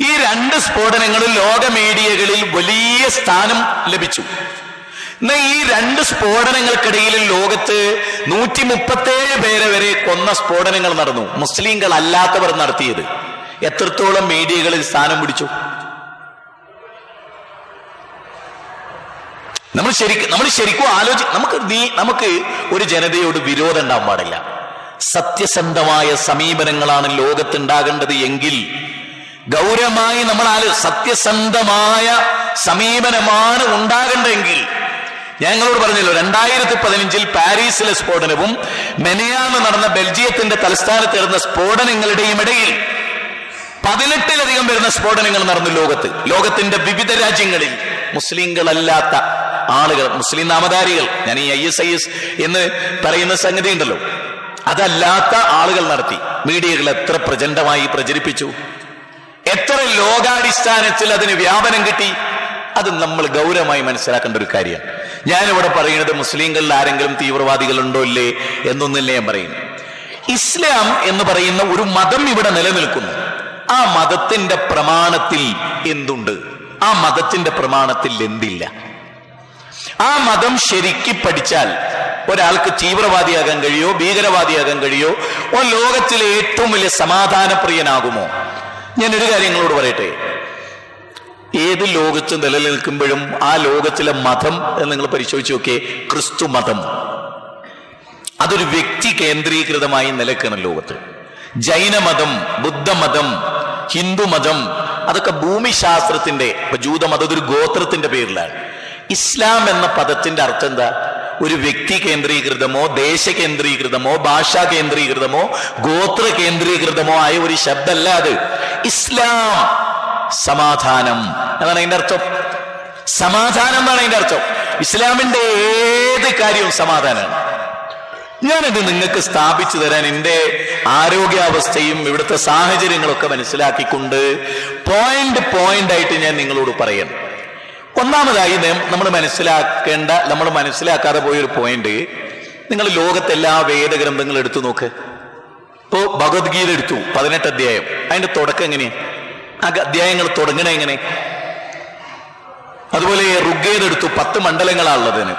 ഈ 2 സ്ഫോടനങ്ങളും ലോക മീഡിയകളിൽ വലിയ സ്ഥാനം ലഭിച്ചു. എന്നാൽ ഈ 2 സ്ഫോടനങ്ങൾക്കിടയിൽ ലോകത്ത് 137 പേരെ വരെ കൊന്ന സ്ഫോടനങ്ങൾ നടന്നു. മുസ്ലിങ്ങൾ അല്ലാത്തവർ നടത്തിയത്. എത്രത്തോളം മീഡിയകളിൽ സ്ഥാനം പിടിച്ചു? നമ്മൾ ശരിക്കും നമുക്ക് ഒരു ജനതയോട് വിരോധം ഉണ്ടാവാൻ പാടില്ല. സത്യസന്ധമായ സമീപനങ്ങളാണ് ലോകത്തുണ്ടാകേണ്ടത് എങ്കിൽ, ഗൗരവമായി നമ്മൾ സത്യസന്ധമായ സമീപനമാണ് ഉണ്ടാകേണ്ടതെങ്കിൽ, ഞങ്ങളോട് പറഞ്ഞല്ലോ 2015 പാരീസിലെ സ്ഫോടനവും മെനയാന്ന് നടന്ന ബെൽജിയത്തിന്റെ തലസ്ഥാനത്ത് നടന്ന സ്ഫോടനങ്ങളുടെയും ഇടയിൽ 18ലധികം വരുന്ന സ്ഫോടനങ്ങൾ നടന്നു ലോകത്തിന്റെ വിവിധ രാജ്യങ്ങളിൽ. മുസ്ലിങ്ങളല്ലാത്ത ആളുകൾ, മുസ്ലിം നാമധാരികൾ, ഞാൻ ഈ ISIS എന്ന് പറയുന്ന സംഗതി ഉണ്ടല്ലോ, അതല്ലാത്ത ആളുകൾ നടത്തി. മീഡിയകൾ എത്ര പ്രചണ്ഡമായി പ്രചരിപ്പിച്ചു, എത്ര ലോകാടിസ്ഥാനത്തിൽ അതിന് വ്യാപനം കിട്ടി. അത് നമ്മൾ ഗൗരവമായി മനസ്സിലാക്കേണ്ട ഒരു കാര്യമാണ്. ഞാനിവിടെ പറയുന്നത് മുസ്ലിങ്ങളിൽ ആരെങ്കിലും തീവ്രവാദികളുണ്ടോ ഇല്ലേ എന്നൊന്നില്ല ഞാൻ പറയുന്നു. ഇസ്ലാം എന്ന് പറയുന്ന ഒരു മതം ഇവിടെ നിലനിൽക്കുന്നു. ആ മതത്തിന്റെ പ്രമാണത്തിൽ എന്തുണ്ട്? ആ മതത്തിന്റെ പ്രമാണത്തിൽ എന്തില്ല? ആ മതം ശരിക്ക് പഠിച്ചാൽ ഒരാൾക്ക് തീവ്രവാദിയാകാൻ കഴിയോ, ഭീകരവാദിയാകാൻ കഴിയോ, ലോകത്തിലെ ഏറ്റവും വലിയ സമാധാനപ്രിയനാകുമോ? ഞാനൊരു കാര്യങ്ങളോട് പറയട്ടെ, ഏത് ലോകത്ത് നിലനിൽക്കുമ്പോഴും ആ ലോകത്തിലെ മതം നിങ്ങൾ പരിശോധിച്ച് നോക്കിയേ, ക്രിസ്തു മതം അതൊരു വ്യക്തി കേന്ദ്രീകൃതമായി നിലനിൽക്കണം ലോകത്ത്. ജൈനമതം, ബുദ്ധമതം, ഹിന്ദുമതം അതൊക്കെ ഭൂമിശാസ്ത്രത്തിന്റെ, ഇപ്പൊ ജൂതമതം അതൊരു ഗോത്രത്തിന്റെ പേരിലാണ്. ഇസ്ലാം എന്ന പദത്തിന്റെ അർത്ഥം എന്താ? ഒരു വ്യക്തി കേന്ദ്രീകൃതമോ, ദേശ കേന്ദ്രീകൃതമോ, ഭാഷാ കേന്ദ്രീകൃതമോ, ഗോത്ര കേന്ദ്രീകൃതമോ ആയ ഒരു ശബ്ദമല്ല അത്. ഇസ്ലാം സമാധാനം എന്നാണ് അതിന്റെ അർത്ഥം. സമാധാനം എന്നാണ് അതിന്റെ അർത്ഥം. ഇസ്ലാമിന്റെ ഏത് കാര്യവും സമാധാനമാണ്. ഞാനിത് നിങ്ങൾക്ക് സ്ഥാപിച്ചു തരാൻ എൻ്റെ ആരോഗ്യാവസ്ഥയും ഇവിടുത്തെ സാഹചര്യങ്ങളൊക്കെ മനസ്സിലാക്കിക്കൊണ്ട് പോയിന്റ് ആയിട്ട് ഞാൻ നിങ്ങളോട് പറയുന്നു. ഒന്നാമതായി നമ്മൾ മനസ്സിലാക്കാതെ പോയൊരു പോയിന്റ്, നിങ്ങൾ ലോകത്തെല്ലാ വേദഗ്രന്ഥങ്ങൾ എടുത്തു നോക്ക്. ഇപ്പോ ഭഗവത്ഗീത എടുത്തു, 18 അധ്യായം. അതിന്റെ തുടക്കം എങ്ങനെയാ? ആ അധ്യായങ്ങൾ തുടങ്ങണ എങ്ങനെ? അതുപോലെ ഋഗ്വേദം എടുത്തു, 10 മണ്ഡലങ്ങളാണുള്ളതിന്.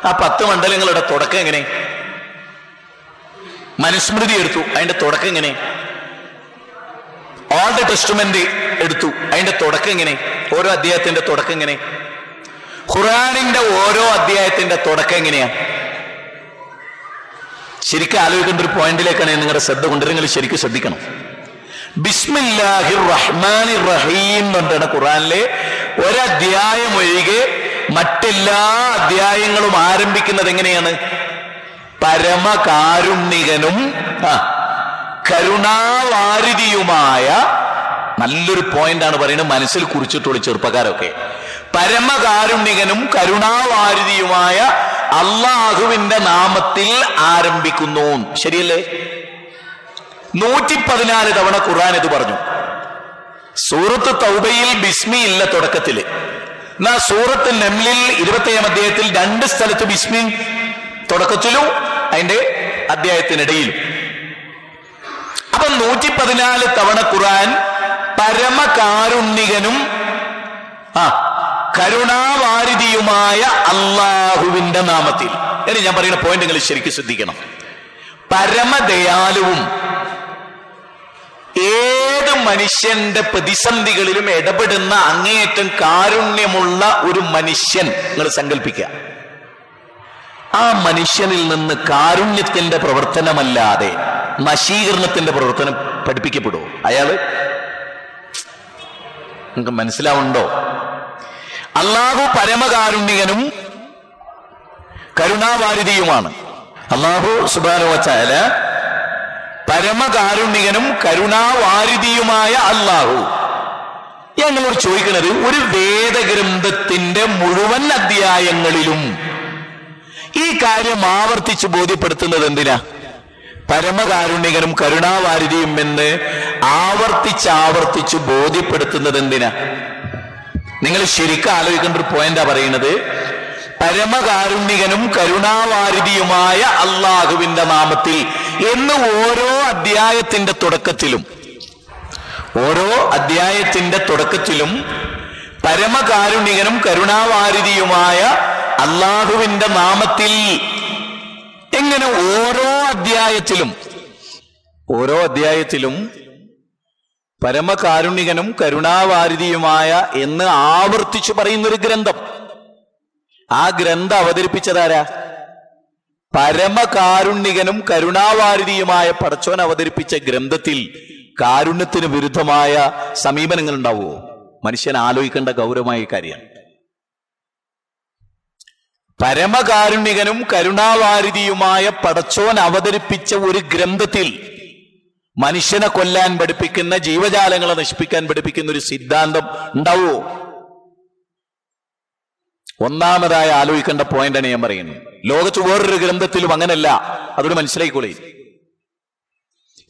ആ 10 മണ്ഡലങ്ങളുടെ തുടക്കം എങ്ങനെ? മനുസ്മൃതി എടുത്തു, അതിന്റെ തുടക്കം എങ്ങനെ? ഓൾഡ് ടെസ്റ്റ്മെന്റ് എടുത്തു, അതിന്റെ തുടക്കം എങ്ങനെ? ഓരോ അധ്യായത്തിന്റെ തുടക്കം എങ്ങനെ? ഖുർആനിന്റെ ഓരോ അധ്യായത്തിന്റെ തുടക്കം എങ്ങനെയാ? ശരിക്കും ആലോചിക്കേണ്ട ഒരു പോയിന്റിലേക്കാണ് നിങ്ങളുടെ ശ്രദ്ധ കൊണ്ടുവരുന്നത്. നിങ്ങൾ ശരിക്കും ശ്രദ്ധിക്കണം. ബിസ്മില്ലാഹിർ റഹ്മാനിർ റഹീം എന്നാണ് ഖുർആനിലെ ഒരധ്യായം ഒഴികെ മറ്റെല്ലാ അധ്യായങ്ങളും ആരംഭിക്കുന്നത് എങ്ങനെയാണ്? പരമകാരുണ്യകനും കരുണാവാരിധിയുമായ, നല്ലൊരു പോയിന്റാണ് പറയുന്നത്, മനസ്സിൽ കുറിച്ചിട്ടുള്ള ചെറുപ്പക്കാരൊക്കെ. പരമകാരുണ്യകനും കരുണാവാരിധിയുമായ അള്ളാഹുവിന്റെ നാമത്തിൽ ആരംഭിക്കുന്നു. ശരിയല്ലേ? 114 തവണ ഖുർആൻ ഇത് പറഞ്ഞു. സൂറത്ത് തൗബയിൽ ബിസ്മി ഇല്ല തുടക്കത്തില്. എന്നാ സൂറത്ത് നംലിൽ 27 അധ്യായത്തിൽ 2 സ്ഥലത്ത് ബിസ്മി തുടക്കത്തിലും അതിന്റെ അധ്യായത്തിനിടയിലും. അപ്പൊ 114 തവണ ഖുർആൻ പരമകാരുണ്യകനും കരുണാവാരിധിയുമായ അള്ളാഹുവിന്റെ നാമത്തിൽ. ഇനി ഞാൻ പറയുന്ന പോയിന്റ് നിങ്ങൾ ശരിക്കും ശ്രദ്ധിക്കണം. പരമദയാലുവും ഏത് മനുഷ്യന്റെ പ്രതിസന്ധികളിലും ഇടപെടുന്ന അങ്ങേയറ്റം കാരുണ്യമുള്ള ഒരു മനുഷ്യൻ നിങ്ങൾ സങ്കല്പിക്കുക. ആ മനുഷ്യനിൽ നിന്ന് കാരുണ്യത്തിന്റെ പ്രവർത്തനമല്ലാതെ നശീകരണത്തിന്റെ പ്രവർത്തനം പഠിപ്പിക്കപ്പെടുമോ? അയാള് നിങ്ങൾക്ക് മനസ്സിലാവുണ്ടോ? അള്ളാഹു പരമകാരുണ്യകനും കരുണാവാരിധിയുമാണ്. അള്ളാഹു സുബ്ഹാനഹു വ തആല പരമകാരുണ്യകനും കരുണാവാരിധിയുമായ അള്ളാഹു. ഞങ്ങളോട് ചോദിക്കുന്നത്, ഒരു വേദഗ്രന്ഥത്തിന്റെ മുഴുവൻ അധ്യായങ്ങളിലും ഈ കാര്യം ആവർത്തിച്ച് ബോധ്യപ്പെടുത്തുന്നത് എന്തിനാ? പരമകാരുണ്യകനും കരുണാവാരിധിയും എന്ന് ആവർത്തിച്ച് ബോധ്യപ്പെടുത്തുന്നത് എന്തിനാ? നിങ്ങൾ ശരിക്കും ആലോചിക്കേണ്ട ഒരു പോയിന്റാ പറയുന്നത്. പരമകാരുണ്യകനും കരുണാവാരിധിയുമായ അള്ളാഹുവിന്റെ നാമത്തിൽ എന്ന് ഓരോ അധ്യായത്തിന്റെ തുടക്കത്തിലും പരമകാരുണ്യകനും കരുണാവാരിധിയുമായ അള്ളാഹുവിന്റെ നാമത്തിൽ എങ്ങനെ ഓരോ അധ്യായത്തിലും പരമകാരുണ്യകനും കരുണാവാരിധിയുമായ എന്ന് ആവർത്തിച്ചു പറയുന്നൊരു ഗ്രന്ഥം. ആ ഗ്രന്ഥം അവതരിപ്പിച്ചതാരാ? പരമകാരുണ്യകനും കരുണാവാരിധിയുമായ പടച്ചോൻ അവതരിപ്പിച്ച ഗ്രന്ഥത്തിൽ കാരുണ്യത്തിന് വിരുദ്ധമായ സമീപനങ്ങൾ ഉണ്ടാവുമോ? മനുഷ്യൻ ആലോചിക്കേണ്ട ഗൗരവമായ കാര്യമാണ്. പരമകാരുണ്യകനും കരുണാവാരിധിയുമായ പടച്ചോൻ അവതരിപ്പിച്ച ഒരു ഗ്രന്ഥത്തിൽ മനുഷ്യനെ കൊല്ലാൻ പഠിപ്പിക്കുന്ന, ജീവജാലങ്ങളെ നശിപ്പിക്കാൻ പഠിപ്പിക്കുന്ന ഒരു സിദ്ധാന്തം ഉണ്ടാവുമോ? ഒന്നാമതായി ആലോചിക്കേണ്ട പോയിന്റാണ് ഞാൻ പറയുന്നത്. ലോകത്ത് വേറൊരു ഗ്രന്ഥത്തിലും അങ്ങനല്ല. അതൊരു മനസ്സിലായിക്കോളെ.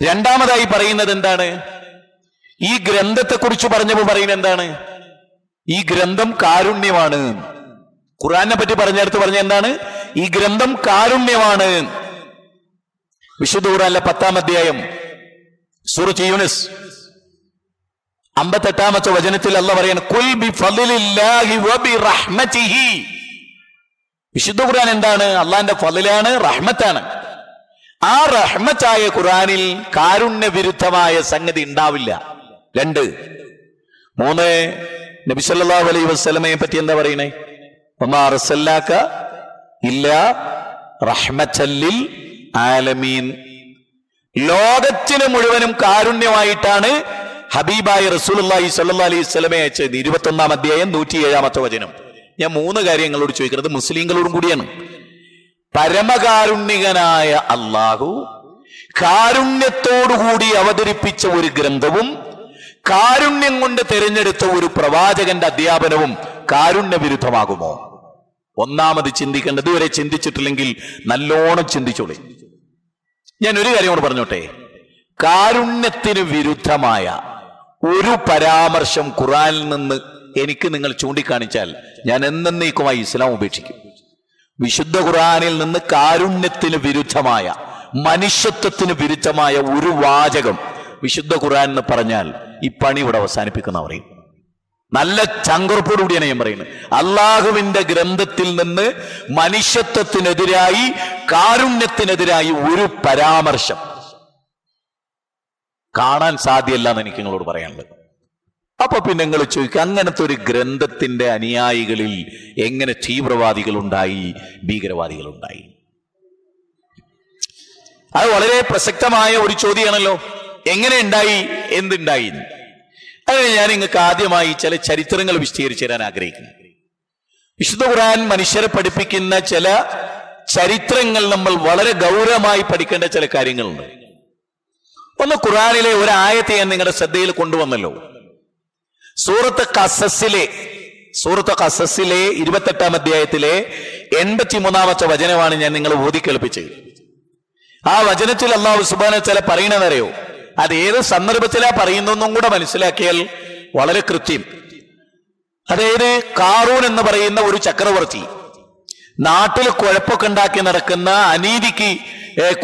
രണ്ടാമതായി പറയുന്നത് എന്താണ്? ഈ ഗ്രന്ഥത്തെക്കുറിച്ച് പറഞ്ഞപ്പോൾ പറയുന്നത് എന്താണ്? ഈ ഗ്രന്ഥം കാരുണ്യമാണ്. ഖുർആനെ പറ്റി പറഞ്ഞെടുത്ത് പറഞ്ഞ എന്താണ്? ഈ ഗ്രന്ഥം കാരുണ്യമാണ്. വിശുദ്ധ ഖുർആനിലെ 10-ാം അധ്യായം സൂറത്ത് യൂനുസ് 58-ാമത്തെ വചനത്തിൽ അല്ലാഹു പറയുന്നു, ഖുൽ ബിഫളില്ലാഹി വബിറഹ്മതിഹി. വിശുദ്ധ ഖുർആൻ എന്താണ്? അള്ളാന്റെ ഫളിലാണ്, റഹ്മത്താണ്. ആ റഹ്മത്തായ ഖുർആനിൽ കാരുണ്യ വിരുദ്ധമായ സംഗതി ഉണ്ടാവില്ല. 2. 3, നബി സല്ലല്ലാഹു അലൈഹി വസല്ലമയെ പറ്റി എന്താ പറയണേ? വമാ അർസൽനാക ഇല്ലാ റഹ്മത്തൽ ലിൽ ആലമീൻ. ലോകത്തിന് മുഴുവനും കാരുണ്യമായിട്ടാണ് ഹബീബായ റസൂലുള്ളാഹി സ്വല്ലല്ലാഹു അലൈഹി വസല്ലമയെ അയച്ചത്. 21-ാം അധ്യായം 107-ാമത്തെ വചനം. ഞാൻ 3 കാര്യങ്ങളോട് ചോദിക്കുന്നത് മുസ്ലിങ്ങളോടും കൂടിയാണ്. പരമകാരുണ്യകനായ അള്ളാഹു കാരുണ്യത്തോടുകൂടി അവതരിപ്പിച്ച ഒരു ഗ്രന്ഥവും കാരുണ്യം കൊണ്ട് തിരഞ്ഞെടുത്ത ഒരു പ്രവാചകന്റെ അധ്യാപനവും കാരുണ്യ വിരുദ്ധമാകുമോ? ഒന്നാമത് ചിന്തിക്കേണ്ടത്, ഇതുവരെ ചിന്തിച്ചിട്ടില്ലെങ്കിൽ നല്ലോണം ചിന്തിച്ചോളെ. ഞാൻ ഒരു കാര്യം കൂടെ പറഞ്ഞോട്ടെ. കാരുണ്യത്തിന് വിരുദ്ധമായ ഒരു പരാമർശം ഖുർആനിൽ നിന്ന് എനിക്ക് നിങ്ങൾ ചൂണ്ടിക്കാണിച്ചാൽ ഞാൻ എന്നേക്കുമായി ഇസ്ലാം ഉപേക്ഷിക്കും. വിശുദ്ധ ഖുർആനിൽ നിന്ന് കാരുണ്യത്തിന് വിരുദ്ധമായ, മനുഷ്യത്വത്തിന് വിരുദ്ധമായ ഒരു വാചകം വിശുദ്ധ ഖുർആൻ എന്ന് പറഞ്ഞാൽ ഈ പണി ഇവിടെ അവസാനിപ്പിക്കുന്ന പറയും. നല്ല ചങ്കുറപ്പോടുകൂടിയാണ് ഞാൻ പറയുന്നത്. അള്ളാഹുവിന്റെ ഗ്രന്ഥത്തിൽ നിന്ന് മനുഷ്യത്വത്തിനെതിരായി, കാരുണ്യത്തിനെതിരായി ഒരു പരാമർശം കാണാൻ സാധ്യമല്ല എന്ന് എനിക്ക് നിങ്ങളോട് പറയാനുള്ളത്. അപ്പൊ പിന്നെ നിങ്ങൾ ചോദിക്കുക, അങ്ങനത്തെ ഒരു ഗ്രന്ഥത്തിന്റെ അനുയായികളിൽ എങ്ങനെ തീവ്രവാദികളുണ്ടായി, ഭീകരവാദികളുണ്ടായി? അത് വളരെ പ്രസക്തമായ ഒരു ചോദ്യമാണല്ലോ. എങ്ങനെ ഉണ്ടായി, എന്തുണ്ടായി? അതിന് ഞാൻ നിങ്ങൾക്ക് ആദ്യമായി ചില ചരിത്രങ്ങൾ വിശദീകരിച്ചു തരാൻ ആഗ്രഹിക്കുന്നു. വിശുദ്ധ ഖുർആൻ മനുഷ്യരെ പഠിപ്പിക്കുന്ന ചില ചരിത്രങ്ങൾ നമ്മൾ വളരെ ഗൗരവമായി പഠിക്കേണ്ട ചില കാര്യങ്ങളുണ്ട്. ഒന്ന്, ഖുർആനിലെ ഒരു ആയത്തെ ഞാൻ നിങ്ങളുടെ ശ്രദ്ധയിൽ കൊണ്ടുവന്നല്ലോ. സൂറത്ത് ഖസസിലെ 28-ാം അധ്യായത്തിലെ 83-ാമത്തെ വചനമാണ് ഞാൻ നിങ്ങൾ ഓതി കേൾപ്പിച്ചത്. ആ വചനത്തിൽ അല്ലാഹു സുബ്ഹാനഹു വ തആല പറയുന്നതറിയോ? അത് ഏത് സന്ദർഭത്തിലാ പറയുന്നതെന്നും കൂടെ മനസ്സിലാക്കിയാൽ വളരെ കൃത്യം. അതായത് ഖാറൂൻ എന്ന് പറയുന്ന ഒരു ചക്രവർത്തി, നാട്ടിൽ കുഴപ്പമൊക്കെ ഉണ്ടാക്കി നടക്കുന്ന, അനീതിക്ക്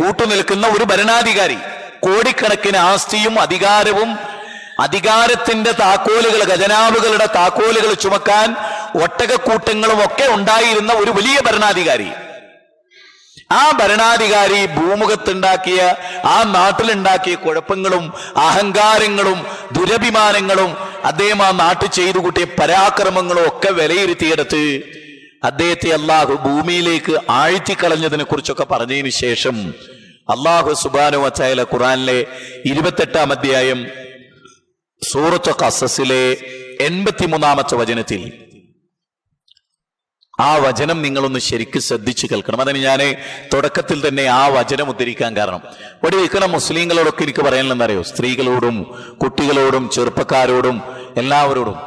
കൂട്ടുനിൽക്കുന്ന ഒരു ഭരണാധികാരി, കോടിക്കണക്കിന് ആസ്തിയും അധികാരവും, അധികാരത്തിന്റെ താക്കോലുകൾ, ഖജനാവുകളുടെ താക്കോലുകൾ ചുമക്കാൻ ഒട്ടകക്കൂട്ടങ്ങളും ഒക്കെ ഉണ്ടായിരുന്ന ഒരു വലിയ ഭരണാധികാരി. ആ ഭരണാധികാരി ഭൂമുഖത്തുണ്ടാക്കിയ, ആ നാട്ടിലുണ്ടാക്കിയ കുഴപ്പങ്ങളും അഹങ്കാരങ്ങളും ദുരഭിമാനങ്ങളും അദ്ദേഹം ആ നാട്ടിൽ ചെയ്തു കൂട്ടിയ പരാക്രമങ്ങളും ഒക്കെ വിലയിരുത്തിയെടുത്ത് അദ്ദേഹത്തെ അള്ളാഹു ഭൂമിയിലേക്ക് ആഴ്ത്തിക്കളഞ്ഞതിനെ കുറിച്ചൊക്കെ പറഞ്ഞതിന് ശേഷം അള്ളാഹു സുബ്ഹാനഹു വ തആല ഖുർആനിലെ 28-ാം അധ്യായം സൂറത്ത് ഖസസിലെ 83-ാമത്തെ വചനത്തിൽ, ആ വചനം നിങ്ങളൊന്ന് ശരിക്കും ശ്രദ്ധിച്ചു കേൾക്കണം. അതിന് ഞാൻ തുടക്കത്തിൽ തന്നെ ആ വചനം ഉദ്ധരിക്കാൻ കാരണം, ഇവിടെ ഇരിക്കുന്ന മുസ്ലിങ്ങളോടൊക്കെ എനിക്ക് പറയാനുള്ളതെന്നറിയോ? സ്ത്രീകളോടും കുട്ടികളോടും ചെറുപ്പക്കാരോടും എല്ലാവരോടും,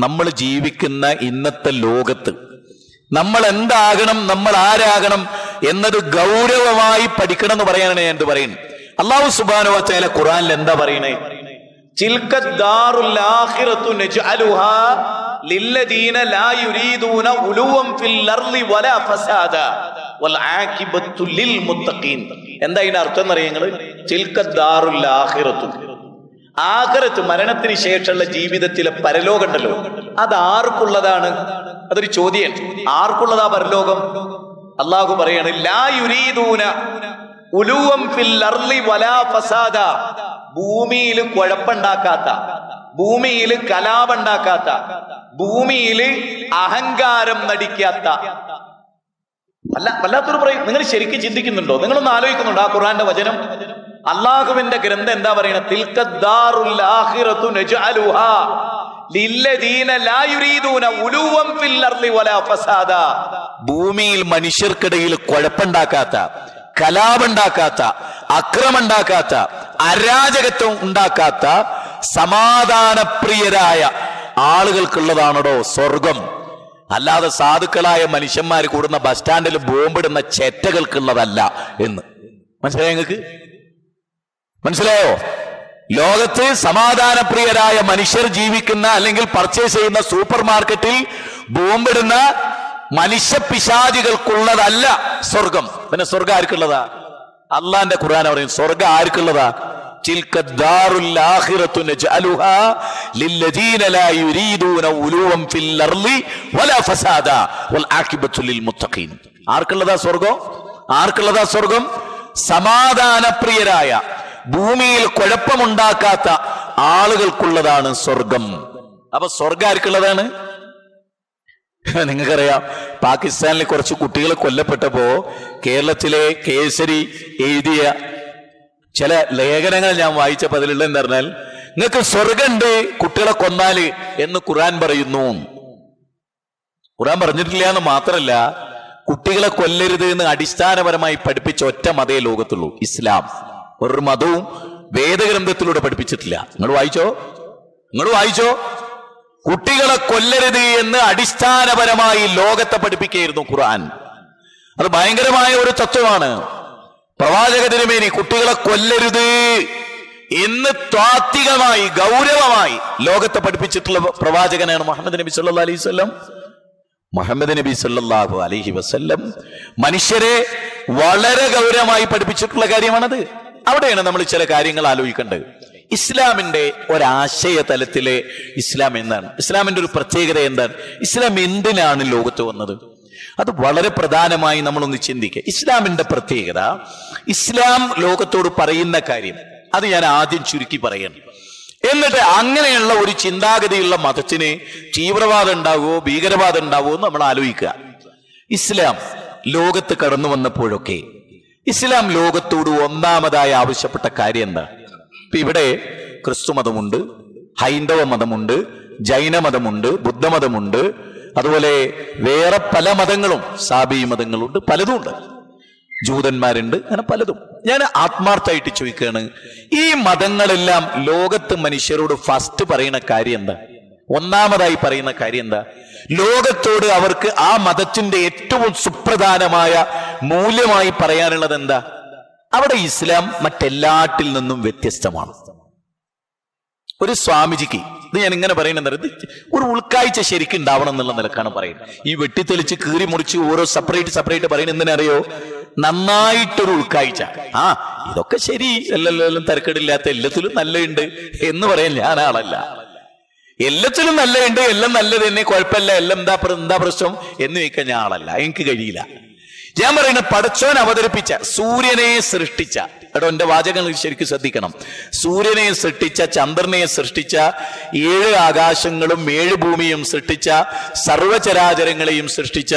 നമ്മൾ ജീവിക്കുന്ന ഇന്നത്തെ ലോകത്ത് നമ്മൾ എന്താകണം, നമ്മൾ ആരാകണം എന്നത് ഗൗരവമായി പഠിക്കണം എന്ന് പറയാനാണ് ഞാൻ ഇത് പറയുന്നത്. അല്ലാഹു സുബ്ഹാനഹു വ തആല ഖുർആനിൽ എന്താ പറയണേ? ചിൽക്കദ്ദാറുൽ ആഖിറതു നജ്അലുഹാ ലില്ലദീന ലാ യുരീദൂന ഉലുവൻ ഫിൽ അർളി വലാ ഫസാദ വൽ ആഖിബത്തു ലിൽ മുത്തഖീൻ. എന്താ ഇതിന്റെ അർത്ഥം എന്നറിയോ നിങ്ങൾ? ചിൽക്കദ്ദാറുൽ ആഖിറതു, ആഖിറത്ത് മരണത്തിന് ശേഷമുള്ള ജീവിതത്തിലെ പരലോകം ഉണ്ടല്ലോ, അത് ആർക്കുള്ളതാണ്? അതൊരു ചോദ്യം. ആർക്കുള്ളതാ പരലോകം? അള്ളാഹു പറയാണ് ലാ യുരീദൂന ഉലുവൻ ഫിൽ അർളി വലാ ഫസാദ, ഭൂമിയിൽ കുഴപ്പമുണ്ടാക്കാത്ത, ഭൂമിയിൽ കലാപുണ്ടാക്കാത്ത, ഭൂമിയിൽ അഹങ്കാരം നടിക്കാത്ത. വല്ലാത്തൊരു പറയും. നിങ്ങൾ ശരിക്കും ചിന്തിക്കുന്നുണ്ടോ? നിങ്ങളൊന്ന് ആലോചിക്കുന്നുണ്ടോ ആ ഖുർആന്റെ വചനം? അള്ളാഹുവിന്റെ ഗ്രന്ഥം എന്താ പറയുന്നത്? തിൽക്കദ്ദാറുൽ ആഖിറതു നജ്അലുഹാ ലില്ലദീന ലാ യുരീദൂന ഉലുവൻ ഫിൽ അർളി വലാ ഫസാദ. ഭൂമിയിൽ മനുഷ്യർക്കിടയിൽ കുഴപ്പമുണ്ടാക്കാത്ത, കലാപുണ്ടാക്കാത്ത, അക്രമുണ്ടാക്കാത്ത, അരാജകത്വം ഉണ്ടാക്കാത്ത സമാധാനപ്രിയരായ ആളുകൾക്കുള്ളതാണോ സ്വർഗം? അല്ലാതെ സാധുക്കളായ മനുഷ്യന്മാർ കൂടുന്ന ബസ് സ്റ്റാൻഡിൽ ബോംബിടുന്ന ചെറ്റകൾക്കുള്ളതല്ല എന്ന്. മനസ്സിലായോ നിങ്ങൾക്ക്? മനസ്സിലായോ? ലോകത്ത് സമാധാനപ്രിയരായ മനുഷ്യർ ജീവിക്കുന്ന അല്ലെങ്കിൽ പർച്ചേസ് ചെയ്യുന്ന സൂപ്പർ മാർക്കറ്റിൽ ബോംബിടുന്ന മനുഷ്യ പിശാചികൾക്കുള്ളതല്ല സ്വർഗം. പിന്നെ സ്വർഗം ആർക്കുള്ളതാ? അള്ളാന്റെ ഖുർആൻ പറയും സ്വർഗം ആർക്കുള്ളതാ? ചിൽക്കദ്ദാറുൽ ആഖിറതു നജ്അലുഹാ ലില്ലദീന ലാ യുരീദൂന ഉലുവൻ ഫിൽ അർളി വലാ ഫസാദ വൽ ആഖിബത്തു ലിൽ മുത്തഖീൻ. ആർക്കുള്ളതാ സ്വർഗം? ആർക്കുള്ളതാ സ്വർഗം? സമാധാനപ്രിയരായ, ഭൂമിയിൽ കുഴപ്പമുണ്ടാക്കാത്ത ആളുകൾക്കുള്ളതാണ് സ്വർഗം. അപ്പൊ സ്വർഗം ആർക്കുള്ളതാണ്? നിങ്ങൾക്കറിയാം, പാകിസ്ഥാനിൽ കുറച്ച് കുട്ടികൾ കൊല്ലപ്പെട്ടപ്പോ കേരളത്തിലെ കേസരി എഴുതിയ ചില ലേഖനങ്ങൾ ഞാൻ വായിച്ചപ്പോൾ അതിലുള്ള എന്താ പറഞ്ഞാൽ, നിങ്ങൾക്ക് സ്വർഗമുണ്ട് കുട്ടികളെ കൊന്നാല് എന്ന് ഖുർആൻ പറയുന്നു. ഖുർആൻ പറഞ്ഞിട്ടില്ല എന്ന് മാത്രമല്ല, കുട്ടികളെ കൊല്ലരുത് എന്ന് അടിസ്ഥാനപരമായി പഠിപ്പിച്ച ഒറ്റ മതേ ലോകത്തുള്ളൂ, ഇസ്ലാം. ഒരു മതവും വേദഗ്രന്ഥത്തിലൂടെ പഠിപ്പിച്ചിട്ടില്ല. നിങ്ങൾ വായിച്ചോ? കുട്ടികളെ കൊല്ലരുത് എന്ന് അടിസ്ഥാനപരമായി ലോകത്തെ പഠിപ്പിക്കുകയായിരുന്നു ഖുർആൻ. അത് ഭയങ്കരമായ ഒരു തത്വമാണ്. പ്രവാചക തിരുമേനി കുട്ടികളെ കൊല്ലരുത് എന്ന് താത്വികമായി ഗൗരവമായി ലോകത്തെ പഠിപ്പിച്ചിട്ടുള്ള പ്രവാചകനാണ് മുഹമ്മദ് നബി സല്ലല്ലാഹു അലൈഹി വസല്ലം. മുഹമ്മദ് നബി സല്ലല്ലാഹു അലൈഹി വസല്ലം മനുഷ്യരെ വളരെ ഗൗരവമായി പഠിപ്പിച്ചിട്ടുള്ള കാര്യമാണത്. അവിടെയാണ് നമ്മൾ ചില കാര്യങ്ങൾ ആലോചിക്കേണ്ടത്. ഇസ്ലാമിന്റെ ഒരാശയ തലത്തിലെ ഇസ്ലാം എന്താണ്? ഇസ്ലാമിന്റെ ഒരു പ്രത്യേകത എന്താണ്? ഇസ്ലാം എന്തിനാണ് ലോകത്ത് വന്നത്? അത് വളരെ പ്രധാനമായി നമ്മളൊന്ന് ചിന്തിക്കുക. ഇസ്ലാമിന്റെ പ്രത്യേകത, ഇസ്ലാം ലോകത്തോട് പറയുന്ന കാര്യം അത് ഞാൻ ആദ്യം ചുരുക്കി പറയണം. എന്നിട്ട് അങ്ങനെയുള്ള ഒരു ചിന്താഗതിയുള്ള മതത്തിന് തീവ്രവാദം ഉണ്ടാവുമോ ഭീകരവാദം ഉണ്ടാവുമോ എന്ന് നമ്മൾ ആലോചിക്കുക. ഇസ്ലാം ലോകത്ത് കടന്നു വന്നപ്പോഴൊക്കെ ഇസ്ലാം ലോകത്തോട് ഒന്നാമതായി ആവശ്യപ്പെട്ട കാര്യം എന്താ? ഇപ്പൊ ഇവിടെ ക്രിസ്തു മതമുണ്ട്, ഹൈന്ദവ മതമുണ്ട്, ജൈനമതമുണ്ട്, ബുദ്ധമതമുണ്ട്, അതുപോലെ വേറെ പല മതങ്ങളും, സാബി മതങ്ങളുണ്ട്, പലതും ഉണ്ട്, ജൂതന്മാരുണ്ട്, അങ്ങനെ പലതും. ഞാൻ ആത്മാർത്ഥമായിട്ട് ചോദിക്കുകയാണ്, ഈ മതങ്ങളെല്ലാം ലോകത്ത് മനുഷ്യരോട് ഫസ്റ്റ് പറയുന്ന കാര്യം എന്താ? ഒന്നാമതായി പറയുന്ന കാര്യം എന്താ? ലോകത്തോട് അവർക്ക് ആ മതത്തിന്റെ ഏറ്റവും സുപ്രധാനമായ മൂല്യമായി പറയാനുള്ളത് എന്താ? അവിടെ ഇസ്ലാം മറ്റെല്ലാറ്റിൽ നിന്നും വ്യത്യസ്തമാണ്. ഒരു സ്വാമിജിക്ക് ഇത് ഞാൻ ഇങ്ങനെ പറയുന്നത്, ഒരു ഉൾക്കാഴ്ച ശരിക്കും ഉണ്ടാവണം എന്നുള്ള നിലക്കാണ് പറയുന്നത്. ഈ വെട്ടിത്തെളിച്ച് കീറി മുറിച്ച് ഓരോ സെപ്പറേറ്റ് പറയുന്നത് എന്തിനറിയോ? നന്നായിട്ടൊരു ഉൾക്കാഴ്ച. ഇതൊക്കെ ശരി, എല്ലാം തരക്കേടില്ലാത്ത, എല്ലാത്തിലും നല്ലതുണ്ട് എന്ന് പറയാൻ ഞാൻ ആളല്ല. എല്ലാത്തിലും നല്ലതുണ്ട്, എല്ലാം നല്ലത് തന്നെ, കുഴപ്പമില്ല, എല്ലാം എന്താ പ്രശ്നം എന്ന് ചോദിക്കാൻ ഞാൻ ആളല്ല, എനിക്ക് കഴിയില്ല. ഞാൻ പറയുന്ന പടച്ചോൻ അവതരിപ്പിച്ച, സൂര്യനെ സൃഷ്ടിച്ച, കേട്ടോ എന്റെ വാചകങ്ങൾ ശരിക്കും ശ്രദ്ധിക്കണം, സൂര്യനെ സൃഷ്ടിച്ച, ചന്ദ്രനെ സൃഷ്ടിച്ച, 7 ആകാശങ്ങളും 7 ഭൂമിയും സൃഷ്ടിച്ച, സർവചരാചരങ്ങളെയും സൃഷ്ടിച്ച,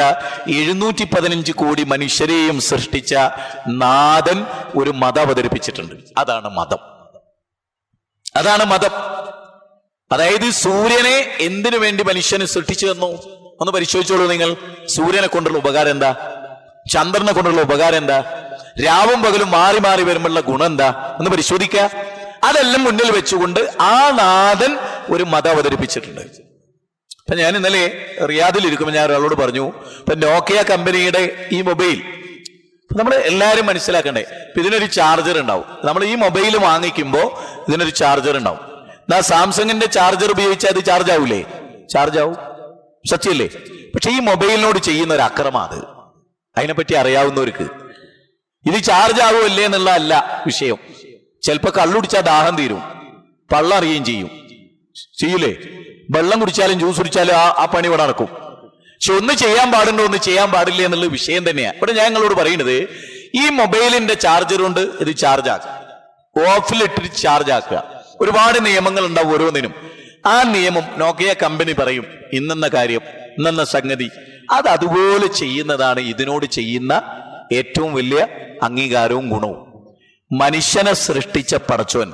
715 കോടി മനുഷ്യരെയും സൃഷ്ടിച്ച നാഥൻ ഒരു മതം അവതരിപ്പിച്ചിട്ടുണ്ട്. അതാണ് മതം. അതായത് സൂര്യനെ എന്തിനു വേണ്ടി മനുഷ്യന് സൃഷ്ടിച്ചു തന്നു ഒന്ന് പരിശോധിച്ചോളൂ നിങ്ങൾ. സൂര്യനെ കൊണ്ടുള്ള ഉപകാരം എന്താ? ചന്ദ്രനെ കൊണ്ടുള്ള ഉപകാരം എന്താ? രാവും പകലും മാറി മാറി വരുമ്പോഴുള്ള ഗുണം എന്താ എന്ന് പരിശോധിക്കുക. അതെല്ലാം മുന്നിൽ വെച്ചുകൊണ്ട് ആ നാഥൻ ഒരു മതം അവതരിപ്പിച്ചിട്ടുണ്ട്. ഇപ്പൊ ഞാൻ ഇന്നലെ റിയാദിൽ ഇരിക്കുമ്പോൾ ഞാൻ ഒരാളോട് പറഞ്ഞു, ഇപ്പൊ നോക്കിയ കമ്പനിയുടെ ഈ മൊബൈൽ നമ്മൾ എല്ലാവരും മനസ്സിലാക്കണ്ടേ. ഇതിനൊരു ചാർജർ ഉണ്ടാവും. നമ്മൾ ഈ മൊബൈൽ വാങ്ങിക്കുമ്പോൾ ഇതിനൊരു ചാർജർ ഉണ്ടാവും. സാംസങ്ങിന്റെ ചാർജർ ഉപയോഗിച്ചാൽ അത് ചാർജ് ആവൂലേ? ചാർജ് ആവും, സത്യല്ലേ? പക്ഷെ ഈ മൊബൈലിനോട് ചെയ്യുന്ന ഒരു അക്രമം അത്. അതിനെപ്പറ്റി അറിയാവുന്നവർക്ക് ഇത് ചാർജ് ആവുമല്ലേ എന്നുള്ളതല്ല വിഷയം. ചിലപ്പോൾ കള്ളുടിച്ചാൽ ദാഹം തീരും, പള്ളം അറിയുകയും ചെയ്യൂലേ? വെള്ളം കുടിച്ചാലും ജ്യൂസ് കുടിച്ചാലും ആ പണി ഇവിടെ നടക്കും. പക്ഷെ ഒന്ന് ചെയ്യാൻ പാടുണ്ടോ, ഒന്ന് ചെയ്യാൻ പാടില്ല എന്നുള്ള വിഷയം തന്നെയാണ് ഇവിടെ ഞാൻ നിങ്ങളോട് പറയുന്നത്. ഈ മൊബൈലിന്റെ ചാർജർ കൊണ്ട് ഇത് ചാർജ് ആക്കുക, ഓഫിലിട്ടിട്ട് ചാർജ് ആക്കുക. ഒരുപാട് നിയമങ്ങൾ ഉണ്ടാവും ഓരോന്നിനും. ആ നിയമം നോക്കിയ കമ്പനി പറയും ഇന്നെന്ന കാര്യം, ഇന്നെന്ന സംഗതി, അത് അതുപോലെ ചെയ്യുന്നതാണ് ഇതിനോട് ചെയ്യുന്ന ഏറ്റവും വലിയ അംഗീകാരവും ഗുണവും. മനുഷ്യനെ സൃഷ്ടിച്ച പടച്ചോൻ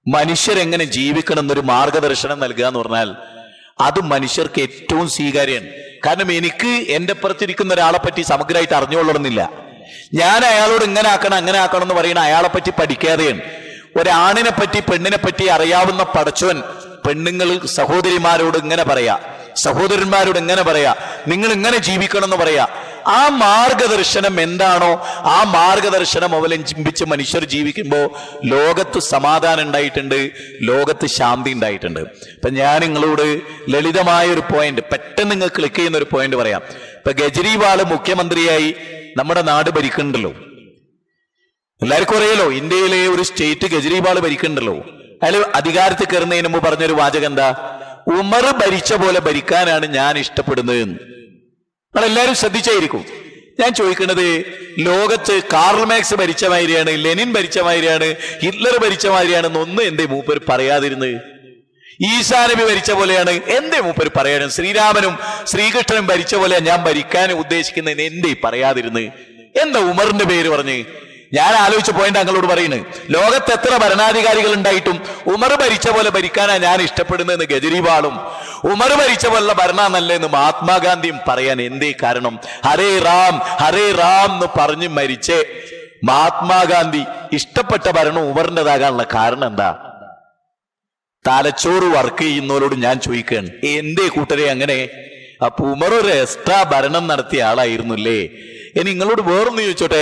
മനുഷ്യരെങ്ങനെ ജീവിക്കണം എന്നൊരു മാർഗദർശനം നൽകുക എന്ന് പറഞ്ഞാൽ അത് മനുഷ്യർക്ക് ഏറ്റവും സ്വീകാര്യമാണ്. കാരണം എനിക്ക് എന്റെ പുറത്തിരിക്കുന്ന ഒരാളെ പറ്റി സമഗ്രമായിട്ട് അറിഞ്ഞുകൊള്ളണമെന്നില്ല. ഞാൻ അയാളോട് ഇങ്ങനെ ആക്കണം അങ്ങനെ ആക്കണം എന്ന് പറയുന്ന അയാളെ പറ്റി പഠിക്കാതെയാണ്. ഒരാണിനെ പറ്റി പെണ്ണിനെ പറ്റി അറിയാവുന്ന പടച്ചോൻ പെണ്ണുങ്ങൾ സഹോദരിമാരോട് ഇങ്ങനെ പറയാ, സഹോദരന്മാരോട് ഇങ്ങനെ പറയാ, നിങ്ങൾ ഇങ്ങനെ ജീവിക്കണം എന്ന് പറയാ. ആ മാർഗദർശനം എന്താണോ ആ മാർഗദർശനം അവലംബിച്ച് മനുഷ്യർ ജീവിക്കുമ്പോൾ ലോകത്ത് സമാധാനം ഉണ്ടായിട്ടുണ്ട്, ലോകത്ത് ശാന്തി ഉണ്ടായിട്ടുണ്ട്. ഇപ്പൊ ഞാൻ നിങ്ങളോട് ലളിതമായ ഒരു പോയിന്റ്, പെട്ടെന്ന് നിങ്ങൾ ക്ലിക്ക് ചെയ്യുന്ന ഒരു പോയിന്റ് പറയാം. ഇപ്പൊ കെജ്രിവാൾ മുഖ്യമന്ത്രിയായി നമ്മുടെ നാട് ഭരിക്കുന്നുണ്ടല്ലോ. എല്ലാവർക്കും അറിയാലോ, ഇന്ത്യയിലെ ഒരു സ്റ്റേറ്റ് കെജ്രിവാൾ ഭരിക്കുന്നുണ്ടല്ലോ. അയാൾ അധികാരത്തിൽ കയറുന്നതിന് മുമ്പ് പറഞ്ഞൊരു വാചകം എന്താ? ഉമർ ഭരിച്ച പോലെ ഭരിക്കാനാണ് ഞാൻ ഇഷ്ടപ്പെടുന്നത്. നമ്മളെല്ലാവരും ശ്രദ്ധിച്ചായിരിക്കും. ഞാൻ ചോദിക്കുന്നത്, ലോകത്ത് കാർൽ മാർക്സ് ഭരിച്ച മാതിരിയാണ്, ലെനിൻ ഭരിച്ച മാതിരിയാണ്, ഹിറ്റ്ലർ ഭരിച്ച മാതിരിയാണെന്ന് ഒന്ന് എന്തേ മൂപ്പർ പറയാതിരുന്നത്? ഈസാ നബി ഭരിച്ച പോലെയാണ് എന്തേ മൂപ്പർ പറയാനും? ശ്രീരാമനും ശ്രീകൃഷ്ണനും ഭരിച്ച പോലെയാണ് ഞാൻ ഭരിക്കാൻ ഉദ്ദേശിക്കുന്നതിന് എന്തേ പറയാതിരുന്നത്? എന്താ ഉമറിന്റെ പേര് പറഞ്ഞ്? ഞാൻ ആലോചിച്ച പോയിന്റ് ഞങ്ങളോട് പറയുന്നത്, ലോകത്ത് എത്ര ഭരണാധികാരികൾ ഉണ്ടായിട്ടും ഉമർ ഭരിച്ച പോലെ ഭരിക്കാനാണ് ഞാൻ ഇഷ്ടപ്പെടുന്നതെന്ന് കെജ്രിവാളും ഉമർ ഭരിച്ച പോലുള്ള ഭരണം നല്ലെന്ന് മഹാത്മാഗാന്ധിയും പറയാൻ എന്തേ കാരണം? ഹരേ റാം എന്ന് പറഞ്ഞ് മരിച്ചേ മഹാത്മാഗാന്ധി ഇഷ്ടപ്പെട്ട ഭരണം ഉമറിൻ്റെതാകാനുള്ള കാരണം എന്താ? തലച്ചോറ് വർക്ക് ചെയ്യുന്നവരോട് ഞാൻ ചോദിക്കുകയാണ്, എന്തേ കൂട്ടരെ അങ്ങനെ? അപ്പൊ ഉമർ ഒരു എക്സ്ട്രാ ഭരണം നടത്തിയ ആളായിരുന്നില്ലേ? ഇനി നിങ്ങളോട് വേറൊന്ന് ചോദിച്ചോട്ടെ,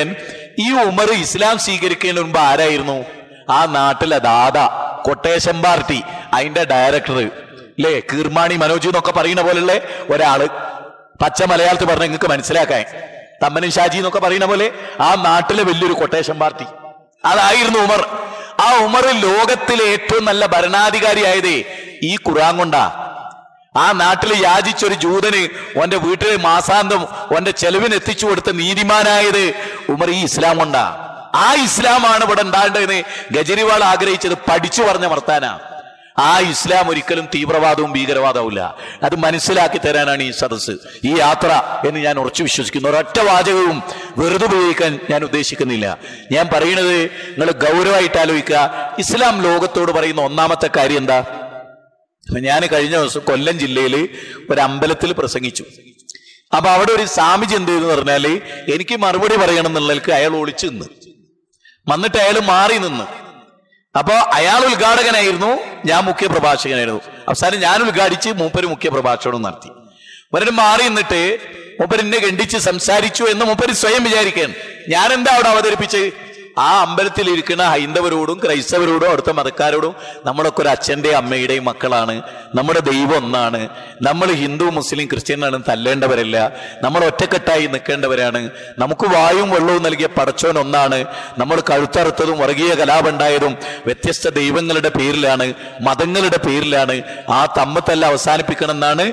ഈ ഉമർ ഇസ്ലാം സ്വീകരിക്കുന്നതിന് മുമ്പ് ആരായിരുന്നു? ആ നാട്ടിലെ ദാദാ, കൊട്ടേഷൻ പാർട്ടി അതിന്റെ ഡയറക്ടർ അല്ലേ, കീർമാണി മനോജ് എന്നൊക്കെ പറയുന്ന പോലുള്ള ഒരാള്. പച്ച മലയാളത്തിൽ പറഞ്ഞ നിങ്ങൾക്ക് മനസ്സിലാക്കാൻ, തമ്മനും ഷാജി എന്നൊക്കെ പറയുന്ന പോലെ ആ നാട്ടിലെ വലിയൊരു കൊട്ടേഷൻ പാർട്ടി അതായിരുന്നു ഉമർ. ആ ഉമർ ലോകത്തിലെ ഏറ്റവും നല്ല ഭരണാധികാരി ആയതേ ഈ ഖുർആൻ കൊണ്ടാ. ആ നാട്ടിൽ യാചിച്ചൊരു ജൂതന് ഓന്റെ വീട്ടിലെ മാസാന്തം ഓന്റെ ചെലവിന് എത്തിച്ചു കൊടുത്ത നീതിമാനായത് ഉമർ ഈ ഇസ്ലാം കൊണ്ടാ. ആ ഇസ്ലാമാണ് ഇവിടെ ഉണ്ടാകേണ്ടതെന്ന് കെജ്രിവാൾ ആഗ്രഹിച്ചത് പഠിച്ചു പറഞ്ഞ വർത്താന. ആ ഇസ്ലാം ഒരിക്കലും തീവ്രവാദവും ഭീകരവാദവുമില്ല. അത് മനസ്സിലാക്കി തരാനാണ് ഈ സദസ്സ്, ഈ യാത്ര എന്ന് ഞാൻ ഉറച്ചു വിശ്വസിക്കുന്നു. ഒരൊറ്റ വാചകവും വെറുതെ ഉപയോഗിക്കാൻ ഞാൻ ഉദ്ദേശിക്കുന്നില്ല. ഞാൻ പറയുന്നത് നിങ്ങൾ ഗൗരവമായിട്ട് ആലോചിക്കുക. ഇസ്ലാം ലോകത്തോട് പറയുന്ന ഒന്നാമത്തെ കാര്യം എന്താ? ഞാൻ കഴിഞ്ഞ ദിവസം കൊല്ലം ജില്ലയിൽ ഒരു അമ്പലത്തിൽ പ്രസംഗിച്ചു. അപ്പൊ അവിടെ ഒരു സ്വാമിജി എന്ത് ചെയ്തെന്ന് പറഞ്ഞാല്, എനിക്ക് മറുപടി പറയണം എന്നുള്ളവർക്ക് അയാൾ ഒളിച്ചു നിന്ന് വന്നിട്ട് അയാൾ മാറി നിന്ന്. അപ്പൊ അയാൾ ഉദ്ഘാടകനായിരുന്നു, ഞാൻ മുഖ്യ പ്രഭാഷകനായിരുന്നു. അവസാനം ഞാൻ ഉദ്ഘാടിച്ച് മൂപ്പര് മുഖ്യ പ്രഭാഷണം നടത്തി. ഒരേ മാറി നിന്നിട്ട് മൂപ്പരിനെ ഖണ്ഡിച്ച് സംസാരിച്ചു എന്ന് മൂപ്പര് സ്വയം വിചാരിക്കാൻ. ഞാൻ എന്താ അവിടെ അവതരിപ്പിച്ച്? ആ അമ്പലത്തിൽ ഇരിക്കുന്ന ഹൈന്ദവരോടും ക്രൈസ്തവരോടും അവിടുത്തെ മതക്കാരോടും നമ്മളൊക്കെ ഒരു അച്ഛൻ്റെയും അമ്മയുടെയും മക്കളാണ്, നമ്മുടെ ദൈവം ഒന്നാണ്, നമ്മൾ ഹിന്ദു മുസ്ലിം ക്രിസ്ത്യനാണ് തല്ലേണ്ടവരല്ല, നമ്മൾ ഒറ്റക്കെട്ടായി നിൽക്കേണ്ടവരാണ്, നമുക്ക് വായും വെള്ളവും നൽകിയ പടച്ചോൻ ഒന്നാണ്, നമ്മൾ കഴുത്തറുത്തതും വർഗീയ കലാപുണ്ടായതും വ്യത്യസ്ത ദൈവങ്ങളുടെ പേരിലാണ്, മതങ്ങളുടെ പേരിലാണ്, ആ തമ്മത്തല്ല അവസാനിപ്പിക്കണം എന്നാണ്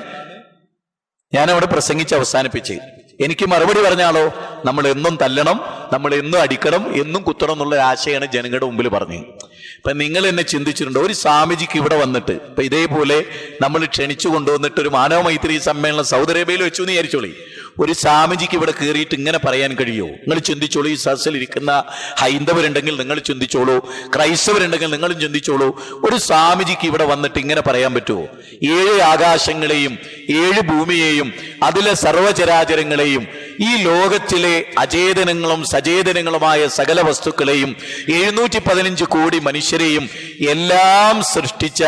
ഞാനവിടെ പ്രസംഗിച്ച് അവസാനിപ്പിച്ച്. എനിക്ക് മറുപടി പറഞ്ഞാലോ, നമ്മൾ എന്നും തല്ലണം, നമ്മൾ എന്നും അടിക്കണം, എന്നും കുത്തണം എന്നുള്ള ആശയാണ് ജനങ്ങളുടെ മുമ്പിൽ പറഞ്ഞത്. ഇപ്പൊ നിങ്ങൾ എന്നെ ചിന്തിച്ചിട്ടുണ്ടോ, ഒരു സ്വാമിജിക്ക് ഇവിടെ വന്നിട്ട് ഇപ്പൊ ഇതേപോലെ നമ്മൾ ക്ഷണിച്ചു കൊണ്ടുവന്നിട്ട് ഒരു മാനവ മൈത്രി സമ്മേളനം സൗദി അറേബ്യയിൽ വെച്ചു എന്ന് വിചാരിച്ചോളി, ഒരു സ്വാമിജിക്ക് ഇവിടെ കയറിയിട്ട് ഇങ്ങനെ പറയാൻ കഴിയുമോ? നിങ്ങൾ ചിന്തിച്ചോളൂ. ഈ സദസ്സിൽ ഇരിക്കുന്ന ഹൈന്ദവരുണ്ടെങ്കിൽ നിങ്ങൾ ചിന്തിച്ചോളൂ, ക്രൈസ്തവരുണ്ടെങ്കിൽ നിങ്ങളും ചിന്തിച്ചോളൂ. ഒരു സ്വാമിജിക്ക് ഇവിടെ വന്നിട്ട് ഇങ്ങനെ പറയാൻ പറ്റുമോ? 7 ആകാശങ്ങളെയും 7 ഭൂമിയെയും അതിലെ സർവചരാചരങ്ങളെയും ഈ ലോകത്തിലെ അചേതനങ്ങളും സചേതനങ്ങളുമായ സകല വസ്തുക്കളെയും 715 കോടി മനുഷ്യരെയും എല്ലാം സൃഷ്ടിച്ച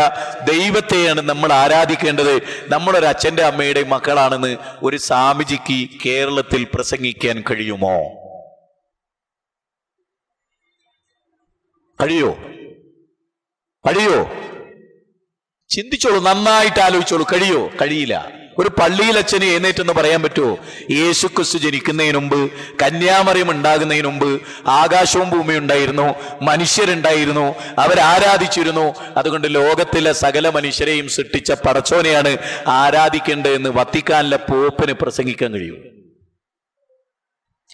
ദൈവത്തെയാണ് നമ്മൾ ആരാധിക്കേണ്ടത്, നമ്മളൊരു അച്ഛൻ്റെ അമ്മയുടെ മക്കളാണെന്ന് ഒരു സ്വാമിജിക്ക് കേരളത്തിൽ പ്രസംഗിക്കാൻ കഴിയുമോ? കഴിയോ? ചിന്തിച്ചോളൂ, നന്നായിട്ട് ആലോചിച്ചോളൂ. കഴിയോ? കഴിയില്ല. ഒരു പള്ളിയിലച്ഛന് എഴുന്നേറ്റെന്ന് പറയാൻ പറ്റുമോ? യേശുക്രിസ്തു ജനിക്കുന്നതിന് മുമ്പ്, കന്യാമറിയം ഉണ്ടാകുന്നതിന് മുമ്പ് ആകാശവും ഭൂമിയും ഉണ്ടായിരുന്നു, മനുഷ്യരുണ്ടായിരുന്നു, അവരാരാധിച്ചിരുന്നു. അതുകൊണ്ട് ലോകത്തിലെ സകല മനുഷ്യരെയും സൃഷ്ടിച്ച പടച്ചോനെയാണ് ആരാധിക്കേണ്ടതെന്ന് വത്തിക്കാനിലെ പോപ്പിന് പ്രസംഗിക്കാൻ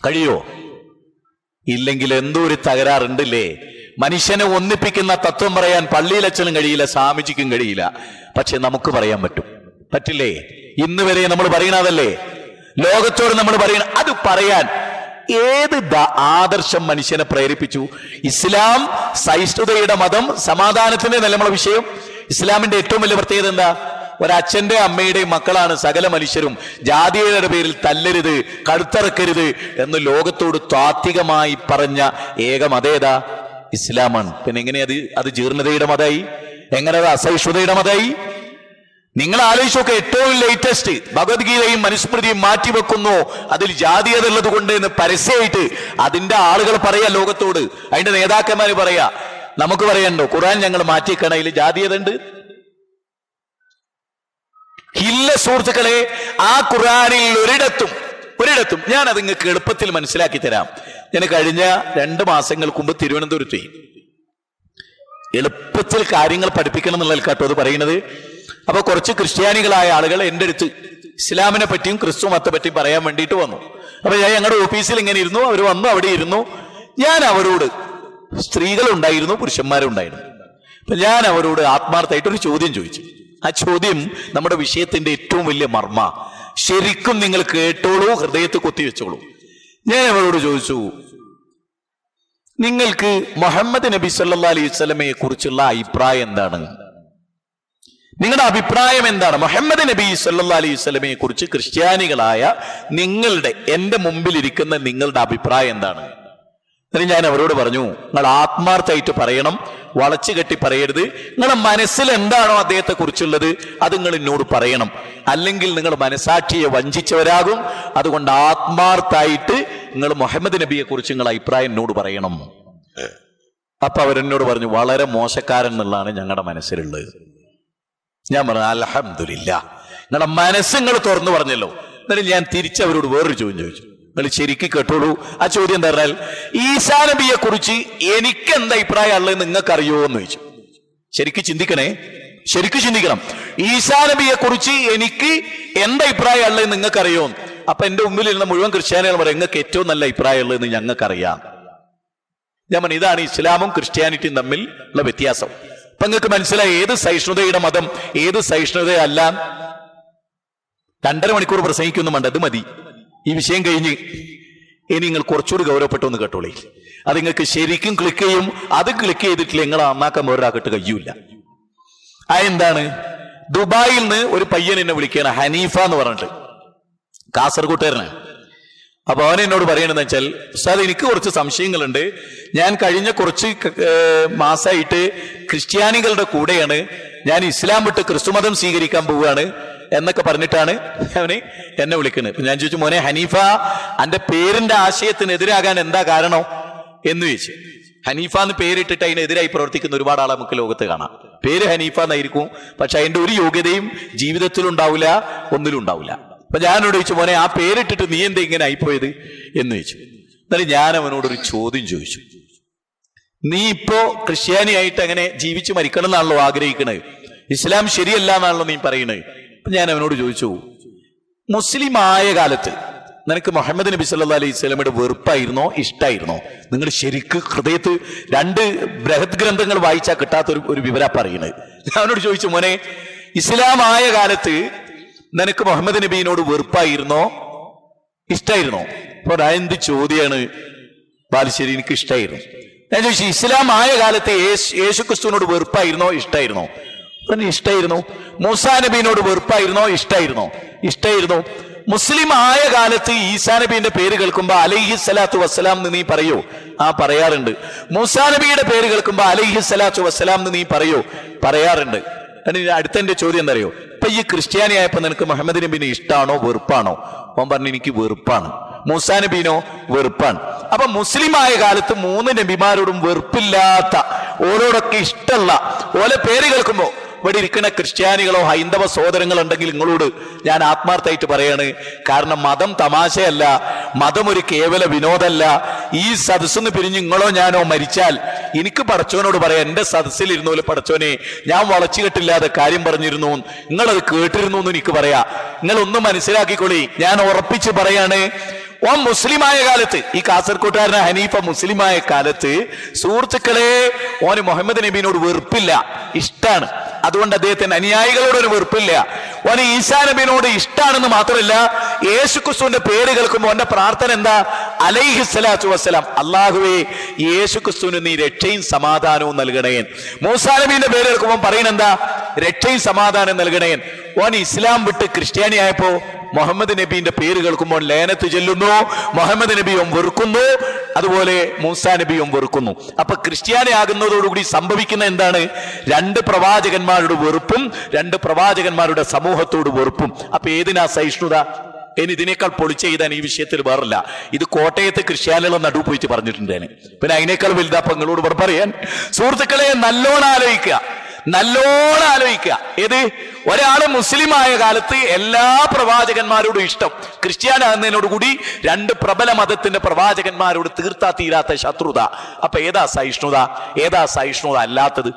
കഴിയോ? ഇല്ലെങ്കിൽ എന്തോ ഒരു തകരാറുണ്ടല്ലേ? മനുഷ്യനെ ഒന്നിപ്പിക്കുന്ന തത്വം പറയാൻ പള്ളിയിലച്ഛനും കഴിയില്ല, സ്വാമിജിക്കും കഴിയില്ല. പക്ഷെ നമുക്ക് പറയാൻ പറ്റില്ലേ? ഇന്ന് വരെ നമ്മൾ പറയണതല്ലേ, ലോകത്തോട് നമ്മൾ പറയണ. അത് പറയാൻ ഏത് ആദർശം മനുഷ്യനെ പ്രേരിപ്പിച്ചു? ഇസ്ലാം സഹിഷ്ണുതയുടെ മതം, സമാധാനത്തിന്റെ നിലമുള്ള വിഷയം. ഇസ്ലാമിന്റെ ഏറ്റവും വലിയ പ്രത്യേകത എന്താ? ഒരച്ഛന്റെ അമ്മയുടെയും മക്കളാണ് സകല മനുഷ്യരും. ജാതിയുടെ പേരിൽ തല്ലരുത്, കഴുത്തറക്കരുത് എന്ന് ലോകത്തോട് താത്വികമായി പറഞ്ഞ ഏക മതേതാ? ഇസ്ലാമാണ്. പിന്നെ എങ്ങനെ അത് ജീർണതയുടെ മതമായി? എങ്ങനെ അത് അസഹിഷ്ണുതയുടെ മതമായി? നിങ്ങൾ ആലോചിച്ചൊക്കെ, ഏറ്റവും ലേറ്റസ്റ്റ് ഭഗവത്ഗീതയും മനുസ്മൃതിയും മാറ്റിവെക്കുന്നു, അതിൽ ജാതീയത ഉള്ളത് കൊണ്ട് എന്ന് പരസ്യമായിട്ട് അതിന്റെ ആളുകൾ പറയാ ലോകത്തോട്, അതിന്റെ നേതാക്കന്മാര് പറയാ. നമുക്ക് പറയണ്ടോ ഖുർആൻ ഞങ്ങൾ മാറ്റിക്കണ, അതിൽ ജാതീയത ഉണ്ട്? ഇല്ല സുഹൃത്തുക്കളെ, ആ ഖുർആനിൽ ഒരിടത്തും ഞാൻ അത് നിങ്ങൾക്ക് എളുപ്പത്തിൽ മനസ്സിലാക്കി തരാം. ഞാൻ കഴിഞ്ഞ 2 മാസങ്ങൾക്ക് മുമ്പ് തിരുവനന്തപുരത്ത് എളുപ്പത്തിൽ കാര്യങ്ങൾ പഠിപ്പിക്കണം എന്നുള്ള കേട്ടോ അത് പറയുന്നത്. അപ്പൊ കുറച്ച് ക്രിസ്ത്യാനികളായ ആളുകൾ എൻ്റെ അടുത്ത് ഇസ്ലാമിനെ പറ്റിയും ക്രിസ്തു മതത്തെ പറ്റിയും പറയാൻ വേണ്ടിയിട്ട് വന്നു. അപ്പൊ ഞാൻ ഞങ്ങളുടെ ഓഫീസിൽ ഇങ്ങനെ ഇരുന്നു, അവർ വന്നു, അവിടെ ഇരുന്നു. ഞാൻ അവരോട്, സ്ത്രീകളുണ്ടായിരുന്നു, പുരുഷന്മാരുണ്ടായിരുന്നു, അപ്പൊ ഞാൻ അവരോട് ആത്മാർത്ഥമായിട്ടൊരു ചോദ്യം ചോദിച്ചു. ആ ചോദ്യം നമ്മുടെ വിഷയത്തിന്റെ ഏറ്റവും വലിയ മർമ്മ. ശരിക്കും നിങ്ങൾ കേട്ടോളൂ, ഹൃദയത്തിൽ കുത്തിവെച്ചോളൂ. ഞാൻ അവരോട് ചോദിച്ചു, നിങ്ങൾക്ക് മുഹമ്മദ് നബി സല്ലല്ലാഹു അലൈഹി വസല്ലമയെ കുറിച്ചുള്ള അഭിപ്രായം എന്താണ്? നിങ്ങളുടെ അഭിപ്രായം എന്താണ്? മുഹമ്മദ് നബി സല്ലല്ലാഹു അലൈഹി വസല്ലമയെ കുറിച്ച് ക്രിസ്ത്യാനികളായ എൻ്റെ മുമ്പിലിരിക്കുന്ന നിങ്ങളുടെ അഭിപ്രായം എന്താണ്? എന്നിട്ട് ഞാൻ അവരോട് പറഞ്ഞു, നിങ്ങൾ ആത്മാർത്ഥമായിട്ട് പറയണം, വളച്ചു കെട്ടി പറയരുത്. നിങ്ങളുടെ മനസ്സിൽ എന്താണോ അദ്ദേഹത്തെ കുറിച്ചുള്ളത് അത് നിങ്ങൾ എന്നോട് പറയണം. അല്ലെങ്കിൽ നിങ്ങൾ മനസാക്ഷിയെ വഞ്ചിച്ചവരാകും. അതുകൊണ്ട് ആത്മാർത്ഥമായിട്ട് നിങ്ങൾ മുഹമ്മദ് നബിയെ കുറിച്ച് നിങ്ങൾ അഭിപ്രായം എന്നോട് പറയണം. അപ്പൊ അവരെന്നോട് പറഞ്ഞു, വളരെ മോശക്കാരൻ എന്നുള്ളതാണ് ഞങ്ങളുടെ മനസ്സിലുള്ളത്. ഞാൻ പറഞ്ഞു, അൽഹംദുലില്ലാ, നിങ്ങളുടെ മനസ്സ് നിങ്ങൾ തുറന്നു പറഞ്ഞല്ലോ. എന്നിട്ട് ഞാൻ തിരിച്ചവരോട് വേറൊരു ചോദ്യം ചോദിച്ചു. നിങ്ങൾ ശരിക്കും കേട്ടോളൂ. ആ ചോദ്യം എന്താ പറഞ്ഞാൽ, ഈസാ നബിയെ കുറിച്ച് എനിക്ക് എന്താ അഭിപ്രായം ഉള്ളത് നിങ്ങൾക്കറിയോ എന്ന് ചോദിച്ചു. ശരിക്കും ചിന്തിക്കണം. ഈസാ നബിയെ കുറിച്ച് എനിക്ക് എന്താ അഭിപ്രായം ഉള്ളത് നിങ്ങൾക്കറിയോ? അപ്പൊ എന്റെ മുമ്പിൽ ഇരുന്ന മുഴുവൻ ക്രിസ്ത്യാനികൾ പറയും, നിങ്ങൾക്ക് ഏറ്റവും നല്ല അഭിപ്രായം ഉള്ളതെന്ന് ഞങ്ങൾക്കറിയാം. ഞാൻ പറഞ്ഞു, ഇതാണ് ഇസ്ലാമും ക്രിസ്ത്യാനിറ്റിയും തമ്മിൽ ഉള്ള വ്യത്യാസം. അപ്പൊ നിങ്ങൾക്ക് മനസ്സിലായി ഏത് സഹിഷ്ണുതയുടെ മതം, ഏത് സഹിഷ്ണുതയല്ല. 2.5 മണിക്കൂർ പ്രസംഗിക്കൊന്നും വേണ്ട, അത് മതി. ഈ വിഷയം കഴിഞ്ഞ് ഇനി നിങ്ങൾ കുറച്ചുകൂടി ഗൗരവപ്പെട്ടു ഒന്ന് കേട്ടോളേ. അത് നിങ്ങൾക്ക് ശരിക്കും ക്ലിക്ക് ചെയ്യും. അത് ക്ലിക്ക് ചെയ്തിട്ടില്ല നിങ്ങൾ നന്നാക്കാൻ വേറൊരാക്കിട്ട് കഴിയൂല. എന്താണ്? ദുബായിൽ നിന്ന് ഒരു പയ്യൻ എന്നെ വിളിക്കുകയാണ്, ഹനീഫ എന്ന് പറഞ്ഞിട്ട്, കാസർഗോട്ടുകാരനാണ്. അപ്പൊ അവൻ എന്നോട് പറയണെന്ന് വെച്ചാൽ, ഉസ്താദ് എനിക്ക് കുറച്ച് സംശയങ്ങളുണ്ട്. ഞാൻ കഴിഞ്ഞ കുറച്ച് മാസമായിട്ട് ക്രിസ്ത്യാനികളുടെ കൂടെയാണ്, ഞാൻ ഇസ്ലാം വിട്ട് ക്രിസ്തുമതം സ്വീകരിക്കാൻ പോവുകയാണ് എന്നൊക്കെ പറഞ്ഞിട്ടാണ് അവന് എന്നെ വിളിക്കുന്നത്. ഞാൻ ചോദിച്ചു, മോനെ ഹനീഫ, അന്റെ പേരിന്റെ ആശയത്തിനെതിരാകാൻ എന്താ കാരണം എന്ന് ചോദിച്ചു. ഹനീഫ എന്ന് പേരിട്ടിട്ട് അതിനെതിരായി പ്രവർത്തിക്കുന്ന ഒരുപാട് ആളെ നമുക്ക് ലോകത്ത് കാണാം. പേര് ഹനീഫ എന്നായിരിക്കും, പക്ഷെ അതിന്റെ ഒരു യോഗ്യതയും ജീവിതത്തിലുണ്ടാവില്ല, ഒന്നിലും ഉണ്ടാവില്ല. അപ്പൊ ഞാനോട് ചോദിച്ചു, മോനെ ആ പേരിട്ടിട്ട് നീ എന്താ ഇങ്ങനെ ആയിപ്പോയത് എന്ന് ചോദിച്ചു. എന്നാലും ഞാൻ അവനോടൊരു ചോദ്യം ചോദിച്ചു, നീ ഇപ്പോ ക്രിസ്ത്യാനിയായിട്ട് അങ്ങനെ ജീവിച്ചു മരിക്കണം എന്നാണല്ലോ ആഗ്രഹിക്കണത്, ഇസ്ലാം ശരിയല്ല എന്നാണല്ലോ നീ പറയണത്. അപ്പൊ ഞാൻ അവനോട് ചോദിച്ചു, മുസ്ലിം ആയ കാലത്ത് നിനക്ക് മുഹമ്മദ് നബി സല്ലല്ലാഹു അലൈഹി വസല്ലമയുടെ വെറുപ്പായിരുന്നോ ഇഷ്ടായിരുന്നോ? നിങ്ങൾ ശരിക്ക് ഹൃദയത്ത് 2 ബൃഹത് ഗ്രന്ഥങ്ങൾ വായിച്ചാൽ കിട്ടാത്ത ഒരു വിവര പറയുന്നത്. ഞാൻ അവനോട് ചോദിച്ചു, മോനെ ഇസ്ലാം ആയ കാലത്ത് നിനക്ക് മുഹമ്മദ് നബീനോട് വെറുപ്പായിരുന്നോ ഇഷ്ടായിരുന്നോ? അപ്പൊ എന്ത് ചോദ്യാണ് ബാലുശ്ശേരി, എനിക്ക് ഇഷ്ടായിരുന്നു. ഞാൻ ചോദിച്ചു, ഇസ്ലാം ആയ കാലത്ത് യേശു ക്രിസ്തുവിനോട് വെറുപ്പായിരുന്നോ ഇഷ്ടായിരുന്നോ? ഇഷ്ടായിരുന്നു. മൂസാ നബീനോട് വെറുപ്പായിരുന്നോ ഇഷ്ടായിരുന്നോ? മുസ്ലിം ആയ കാലത്ത് ഈസാ നബീന്റെ പേര് കേൾക്കുമ്പോ അലൈഹി സ്വലാത്തു വസ്സലാം എന്ന് നീ പറയോ? പറയാറുണ്ട്. മൂസാ നബിയുടെ പേര് കേൾക്കുമ്പോ അലൈഹി സ്വലാത്തു വസ്സലാം എന്ന് നീ പറയോ? പറയാറുണ്ട്. അടുത്ത എന്റെ ചോദ്യം എന്താ അറിയോ? ഇപ്പൊ ഈ ക്രിസ്ത്യാനി ആയപ്പോ നിനക്ക് മുഹമ്മദ് നബീനെ ഇഷ്ടാണോ വെറുപ്പാണോ? അവൻ പറഞ്ഞു, എനിക്ക് വെറുപ്പാണ്. മൂസാ നബീനോ വെറുപ്പാണ്. അപ്പൊ മുസ്ലിമായ കാലത്ത് 3 നബിമാരോടും വെറുപ്പില്ലാത്ത, ഓരോടൊക്കെ ഇഷ്ടമുള്ള, ഓരോ പേര് കേൾക്കുമ്പോ ഇവിടെ ഇരിക്കുന്ന ക്രിസ്ത്യാനികളോ ഹൈന്ദവ സഹോദരങ്ങളോ ഉണ്ടെങ്കിൽ നിങ്ങളോട് ഞാൻ ആത്മാർത്ഥമായിട്ട് പറയാണ്. കാരണം മതം തമാശയല്ല, മതം ഒരു കേവല വിനോദമല്ല. ഈ സദസ്സിന്ന് പിരിഞ്ഞ് നിങ്ങളോ ഞാനോ മരിച്ചാൽ എനിക്ക് പടച്ചോനോട് പറയാം, എന്റെ സദസ്സിൽ ഇരുന്നോലെ പടച്ചോനെ ഞാൻ വളച്ചുകെട്ടില്ലാതെ കാര്യം പറഞ്ഞിരുന്നു, നിങ്ങളത് കേട്ടിരുന്നു എന്ന് എനിക്ക് പറയാ. നിങ്ങളൊന്നും മനസ്സിലാക്കിക്കൊള്ളി, ഞാൻ ഉറപ്പിച്ച് പറയാണ്. ഓൻ മുസ്ലിമായ കാലത്ത്, ഈ കാസർകോട്ടുകാരനെ ഹനീഫ മുസ്ലിമായ കാലത്ത് സുഹൃത്തുക്കളെ ഓന് മുഹമ്മദ് നബീനോട് വെറുപ്പില്ല, ഇഷ്ടാണ്. അതുകൊണ്ട് അദ്ദേഹത്തിന്റെ അനുയായികളോട് ഒരു വെറുപ്പില്ല. ഓന് ഈസാ നബീനോട് ഇഷ്ടാണെന്ന് മാത്രമല്ല, യേശു ക്രിസ്തുവിന്റെ പേര് കേൾക്കുമ്പോൾ ഓന്റെ പ്രാർത്ഥന എന്താ? അലൈഹിസ്സലാത്തു വസ്സലാം, അല്ലാഹുവേ യേശു ക്രിസ്തുവിന് നീ രക്ഷയും സമാധാനവും നൽകണേ. മൂസാ നബീന്റെ പേര് കേൾക്കുമ്പോൾ പറയുന്നെന്താ? രക്ഷയും സമാധാനം നൽകണേ. ഓൻ ഇസ്ലാം വിട്ട് ക്രിസ്ത്യാനിയായപ്പോ മുഹമ്മദ് നബീന്റെ പേര് കേൾക്കുമ്പോൾ ലേനത്ത് ചെല്ലുന്നു, മുഹമ്മദ് നബിയും വെറുക്കുന്നു, അതുപോലെ മൂസാ നബിയും വെറുക്കുന്നു. അപ്പൊ ക്രിസ്ത്യാനി ആകുന്നതോടുകൂടി സംഭവിക്കുന്ന എന്താണ്? 2 പ്രവാചകന്മാരുടെ വെറുപ്പും 2 പ്രവാചകന്മാരുടെ സമൂഹത്തോട് വെറുപ്പും. അപ്പൊ ഏതിനാ സഹിഷ്ണുത? ഇനി ഇതിനേക്കാൾ പൊളിച്ച് ചെയ്താൻ ഈ വിഷയത്തിൽ വേറില്ല. ഇത് കോട്ടയത്ത് ക്രിസ്ത്യാനികളെ നടുവ് പോയിട്ട് പറഞ്ഞിട്ടുണ്ടേനെ. പിന്നെ അതിനേക്കാൾ വലുതാ അപ്പൊ നിങ്ങളോട് പറയാൻ. സുഹൃത്തുക്കളെ, നല്ലോണം ആലോചിക്കുക, നല്ലോണം ആലോചിക്കുക. ഏത്? ഒരാള് മുസ്ലിമായ കാലത്ത് എല്ലാ പ്രവാചകന്മാരോടും ഇഷ്ടം, ക്രിസ്ത്യാനാകുന്നതിനോടുകൂടി 2 പ്രബല മതത്തിന്റെ പ്രവാചകന്മാരോട് തീർത്താ തീരാത്ത ശത്രുത. അപ്പൊ ഏതാ സഹിഷ്ണുത? ഏതാ സഹിഷ്ണുത അല്ലാത്തത്?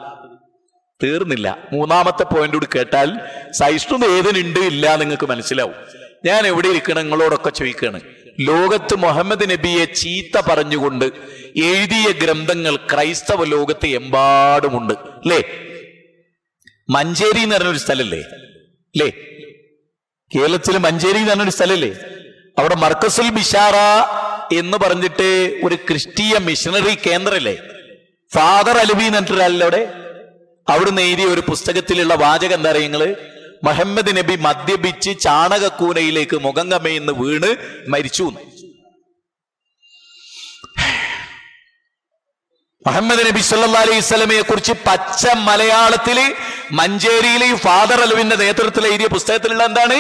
തീർന്നില്ല. 3ാമത്തെ പോയിന്റ് കൂടി കേട്ടാൽ സഹിഷ്ണുത ഏതിനുണ്ട് ഇല്ല നിങ്ങൾക്ക് മനസ്സിലാവും. ഞാൻ എവിടെ ഇരിക്കണം നിങ്ങളോടൊക്കെ ചോദിക്കുകയാണ്. ലോകത്ത് മുഹമ്മദ് നബിയെ ചീത്ത പറഞ്ഞുകൊണ്ട് എഴുതിയ ഗ്രന്ഥങ്ങൾ ക്രൈസ്തവ ലോകത്ത് എമ്പാടുമുണ്ട്, അല്ലേ? മഞ്ചേരി എന്ന് പറഞ്ഞൊരു സ്ഥലല്ലേ, അല്ലേ? കേരളത്തിൽ മഞ്ചേരി എന്ന് പറഞ്ഞൊരു സ്ഥലല്ലേ? അവിടെ മർക്കസുൽ ബിഷാറ എന്ന് പറഞ്ഞിട്ട് ഒരു ക്രിസ്തീയ മിഷണറി കേന്ദ്രല്ലേ? ഫാദർ അലവി എന്ന് പറഞ്ഞിട്ടൊരാളല്ലേ അവിടുന്ന് എഴുതിയ ഒരു പുസ്തകത്തിലുള്ള വാചകം എന്താ അറിയങ്ങള്? മുഹമ്മദ് നബി മദ്യപിച്ച് ചാണകക്കൂനയിലേക്ക് മുഖം കമയുന്ന് വീണ് മരിച്ചു. മുഹമ്മദ് നബി സല്ലല്ലാഹു അലൈഹി വസല്ലമയെ കുറിച്ച് പച്ച മലയാളത്തില് മഞ്ചേരിയിലെ ഫാദർ അലുവിന്റെ നേതൃത്വത്തിൽ എഴുതിയ പുസ്തകത്തിലുള്ള എന്താണ്?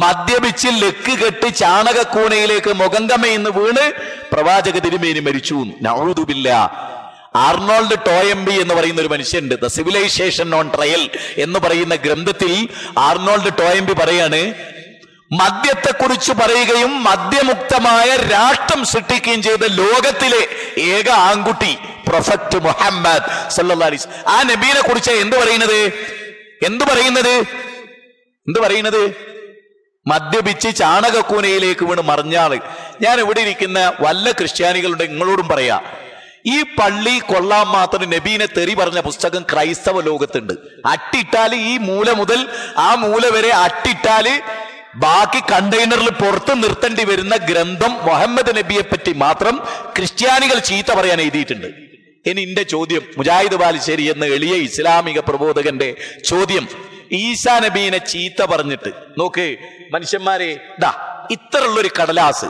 മദ്യപിച്ച് ലക്ക് കെട്ട് ചാണകക്കൂനയിലേക്ക് മുഖം കമയുന്ന് വീണ് പ്രവാചക തിരുമേനി മരിച്ചു. നഊദു ബില്ലാഹ്. ആർണോൾഡ് ടോയംബി എന്ന് പറയുന്ന ഒരു മനുഷ്യനുണ്ട്. ദ സിവിലൈസേഷൻ ഓൺ ട്രയൽ എന്ന് പറയുന്ന ഗ്രന്ഥത്തിൽ ആർണോൾഡ് ടോയംബി പറയാണ്, മദ്യത്തെക്കുറിച്ച് പറയുകയും മദ്യമുക്തമായ രാഷ്ട്രം സൃഷ്ടിക്കുകയും ചെയ്ത ലോകത്തിലെ ഏക ആൺകുട്ടി പ്രൊഫറ്റ് മുഹമ്മദ് സല്ലല്ലാഹു അലൈഹി വസല്ലം. ആ നബീനെ കുറിച്ച് എന്ത് പറയുന്നത്? മദ്യപിച്ച് ചാണകക്കൂനയിലേക്ക് വീണ് മറിഞ്ഞാള്. ഞാൻ ഇവിടെ ഇരിക്കുന്ന വല്ല ക്രിസ്ത്യാനികളുടെ നിങ്ങളോടും പറയാ, ഈ പള്ളി കൊള്ളാൻ മാത്രം നബീനെ തെറി പറഞ്ഞ പുസ്തകം ക്രൈസ്തവ ലോകത്തുണ്ട്. അട്ടിട്ടാല് ഈ മൂല മുതൽ ആ മൂല വരെ അട്ടിട്ടാല് ബാക്കി കണ്ടെയ്നറിൽ പുറത്ത് നിർത്തേണ്ടി വരുന്ന ഗ്രന്ഥം മുഹമ്മദ് നബിയെ പറ്റി മാത്രം ക്രിസ്ത്യാനികൾ ചീത്ത പറയാൻ എഴുതിയിട്ടുണ്ട്. ഇനി എന്റെ ചോദ്യം, മുജാഹിദ് ബാലുശ്ശേരി എന്ന എളിയ ഇസ്ലാമിക പ്രബോധകന്റെ ചോദ്യം, ഈസാ നബീനെ ചീത്ത പറഞ്ഞിട്ട് നോക്ക് മനുഷ്യന്മാരെ, ഇത്രയുള്ളൊരു കടലാസ്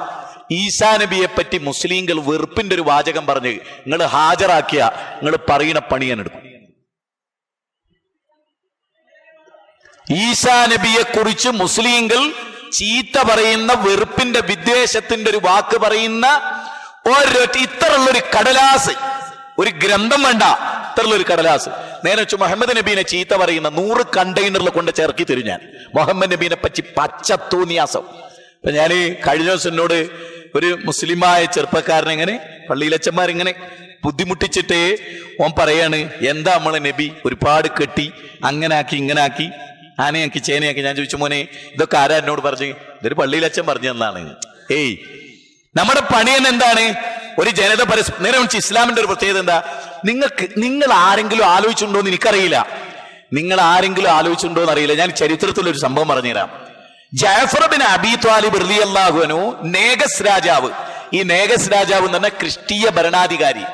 ഈസാ നബിയെ പറ്റി മുസ്ലിങ്ങൾ വെറുപ്പിന്റെ ഒരു വാചകം പറഞ്ഞ് നിങ്ങൾ ഹാജരാക്കിയ നിങ്ങൾ പറയുന്ന പണി ഞാൻ എടുക്കും. ഈസാ നബിയെ കുറിച്ച് മുസ്ലിങ്ങൾ ചീത്ത പറയുന്ന വെറുപ്പിന്റെ വിദ്വേഷത്തിന്റെ ഒരു വാക്ക് പറയുന്ന ഇത്രയുള്ളൊരു കടലാസ്, ഒരു ഗ്രന്ഥം വേണ്ട, ഇത്രയുള്ളൊരു കടലാസ്. നേരെ വെച്ച് മുഹമ്മദ് നബീനെ ചീത്ത പറയുന്ന 100 കണ്ടെയ്നറിൽ കൊണ്ട് ചേർക്കി തരും ഞാൻ. മുഹമ്മദ് നബീനെ പറ്റി പച്ച തോന്നിയാസം. അപ്പൊ ഞാൻ കഴിഞ്ഞ ദിവസം എന്നോട് ഒരു മുസ്ലിമായ ചെറുപ്പക്കാരനെങ്ങനെ പള്ളിയിലച്ചന്മാരിങ്ങനെ ബുദ്ധിമുട്ടിച്ചിട്ട് ഓൻ പറയാണ്, എന്താ നമ്മളെ നബി ഒരുപാട് കെട്ടി അങ്ങനാക്കി ഇങ്ങനാക്കി ആനയാക്കി ചേനയാക്കി. ഞാൻ ചോദിച്ചു, മോനെ ഇതൊക്കെ ആരാ എന്നോട് പറഞ്ഞു? ഇതൊരു പള്ളിയിലച്ചൻ പറഞ്ഞു തന്നാണ്. ഏയ്, നമ്മുടെ പണിയൻ എന്താണ്? ഒരു ജനത നേരെ വിളിച്ച് ഇസ്ലാമിന്റെ ഒരു പ്രത്യേകത എന്താ? നിങ്ങൾ ആരെങ്കിലും ആലോചിച്ചിട്ടുണ്ടോ എന്ന് എനിക്കറിയില്ല. നിങ്ങൾ ആരെങ്കിലും ആലോചിച്ചിട്ടുണ്ടോ എന്ന് അറിയില്ല. ഞാൻ ചരിത്രത്തിൽ ഒരു സംഭവം പറഞ്ഞുതരാം. ജഅഫർ ബിൻ അബീ ത്വാലിബ് റളിയല്ലാഹു അൻഹു, നേഗസ് രാജാവ്. ഈ നേഗസ് രാജാവ് എന്ന് പറഞ്ഞാൽ ക്രിസ്തീയ ഭരണാധികാരി.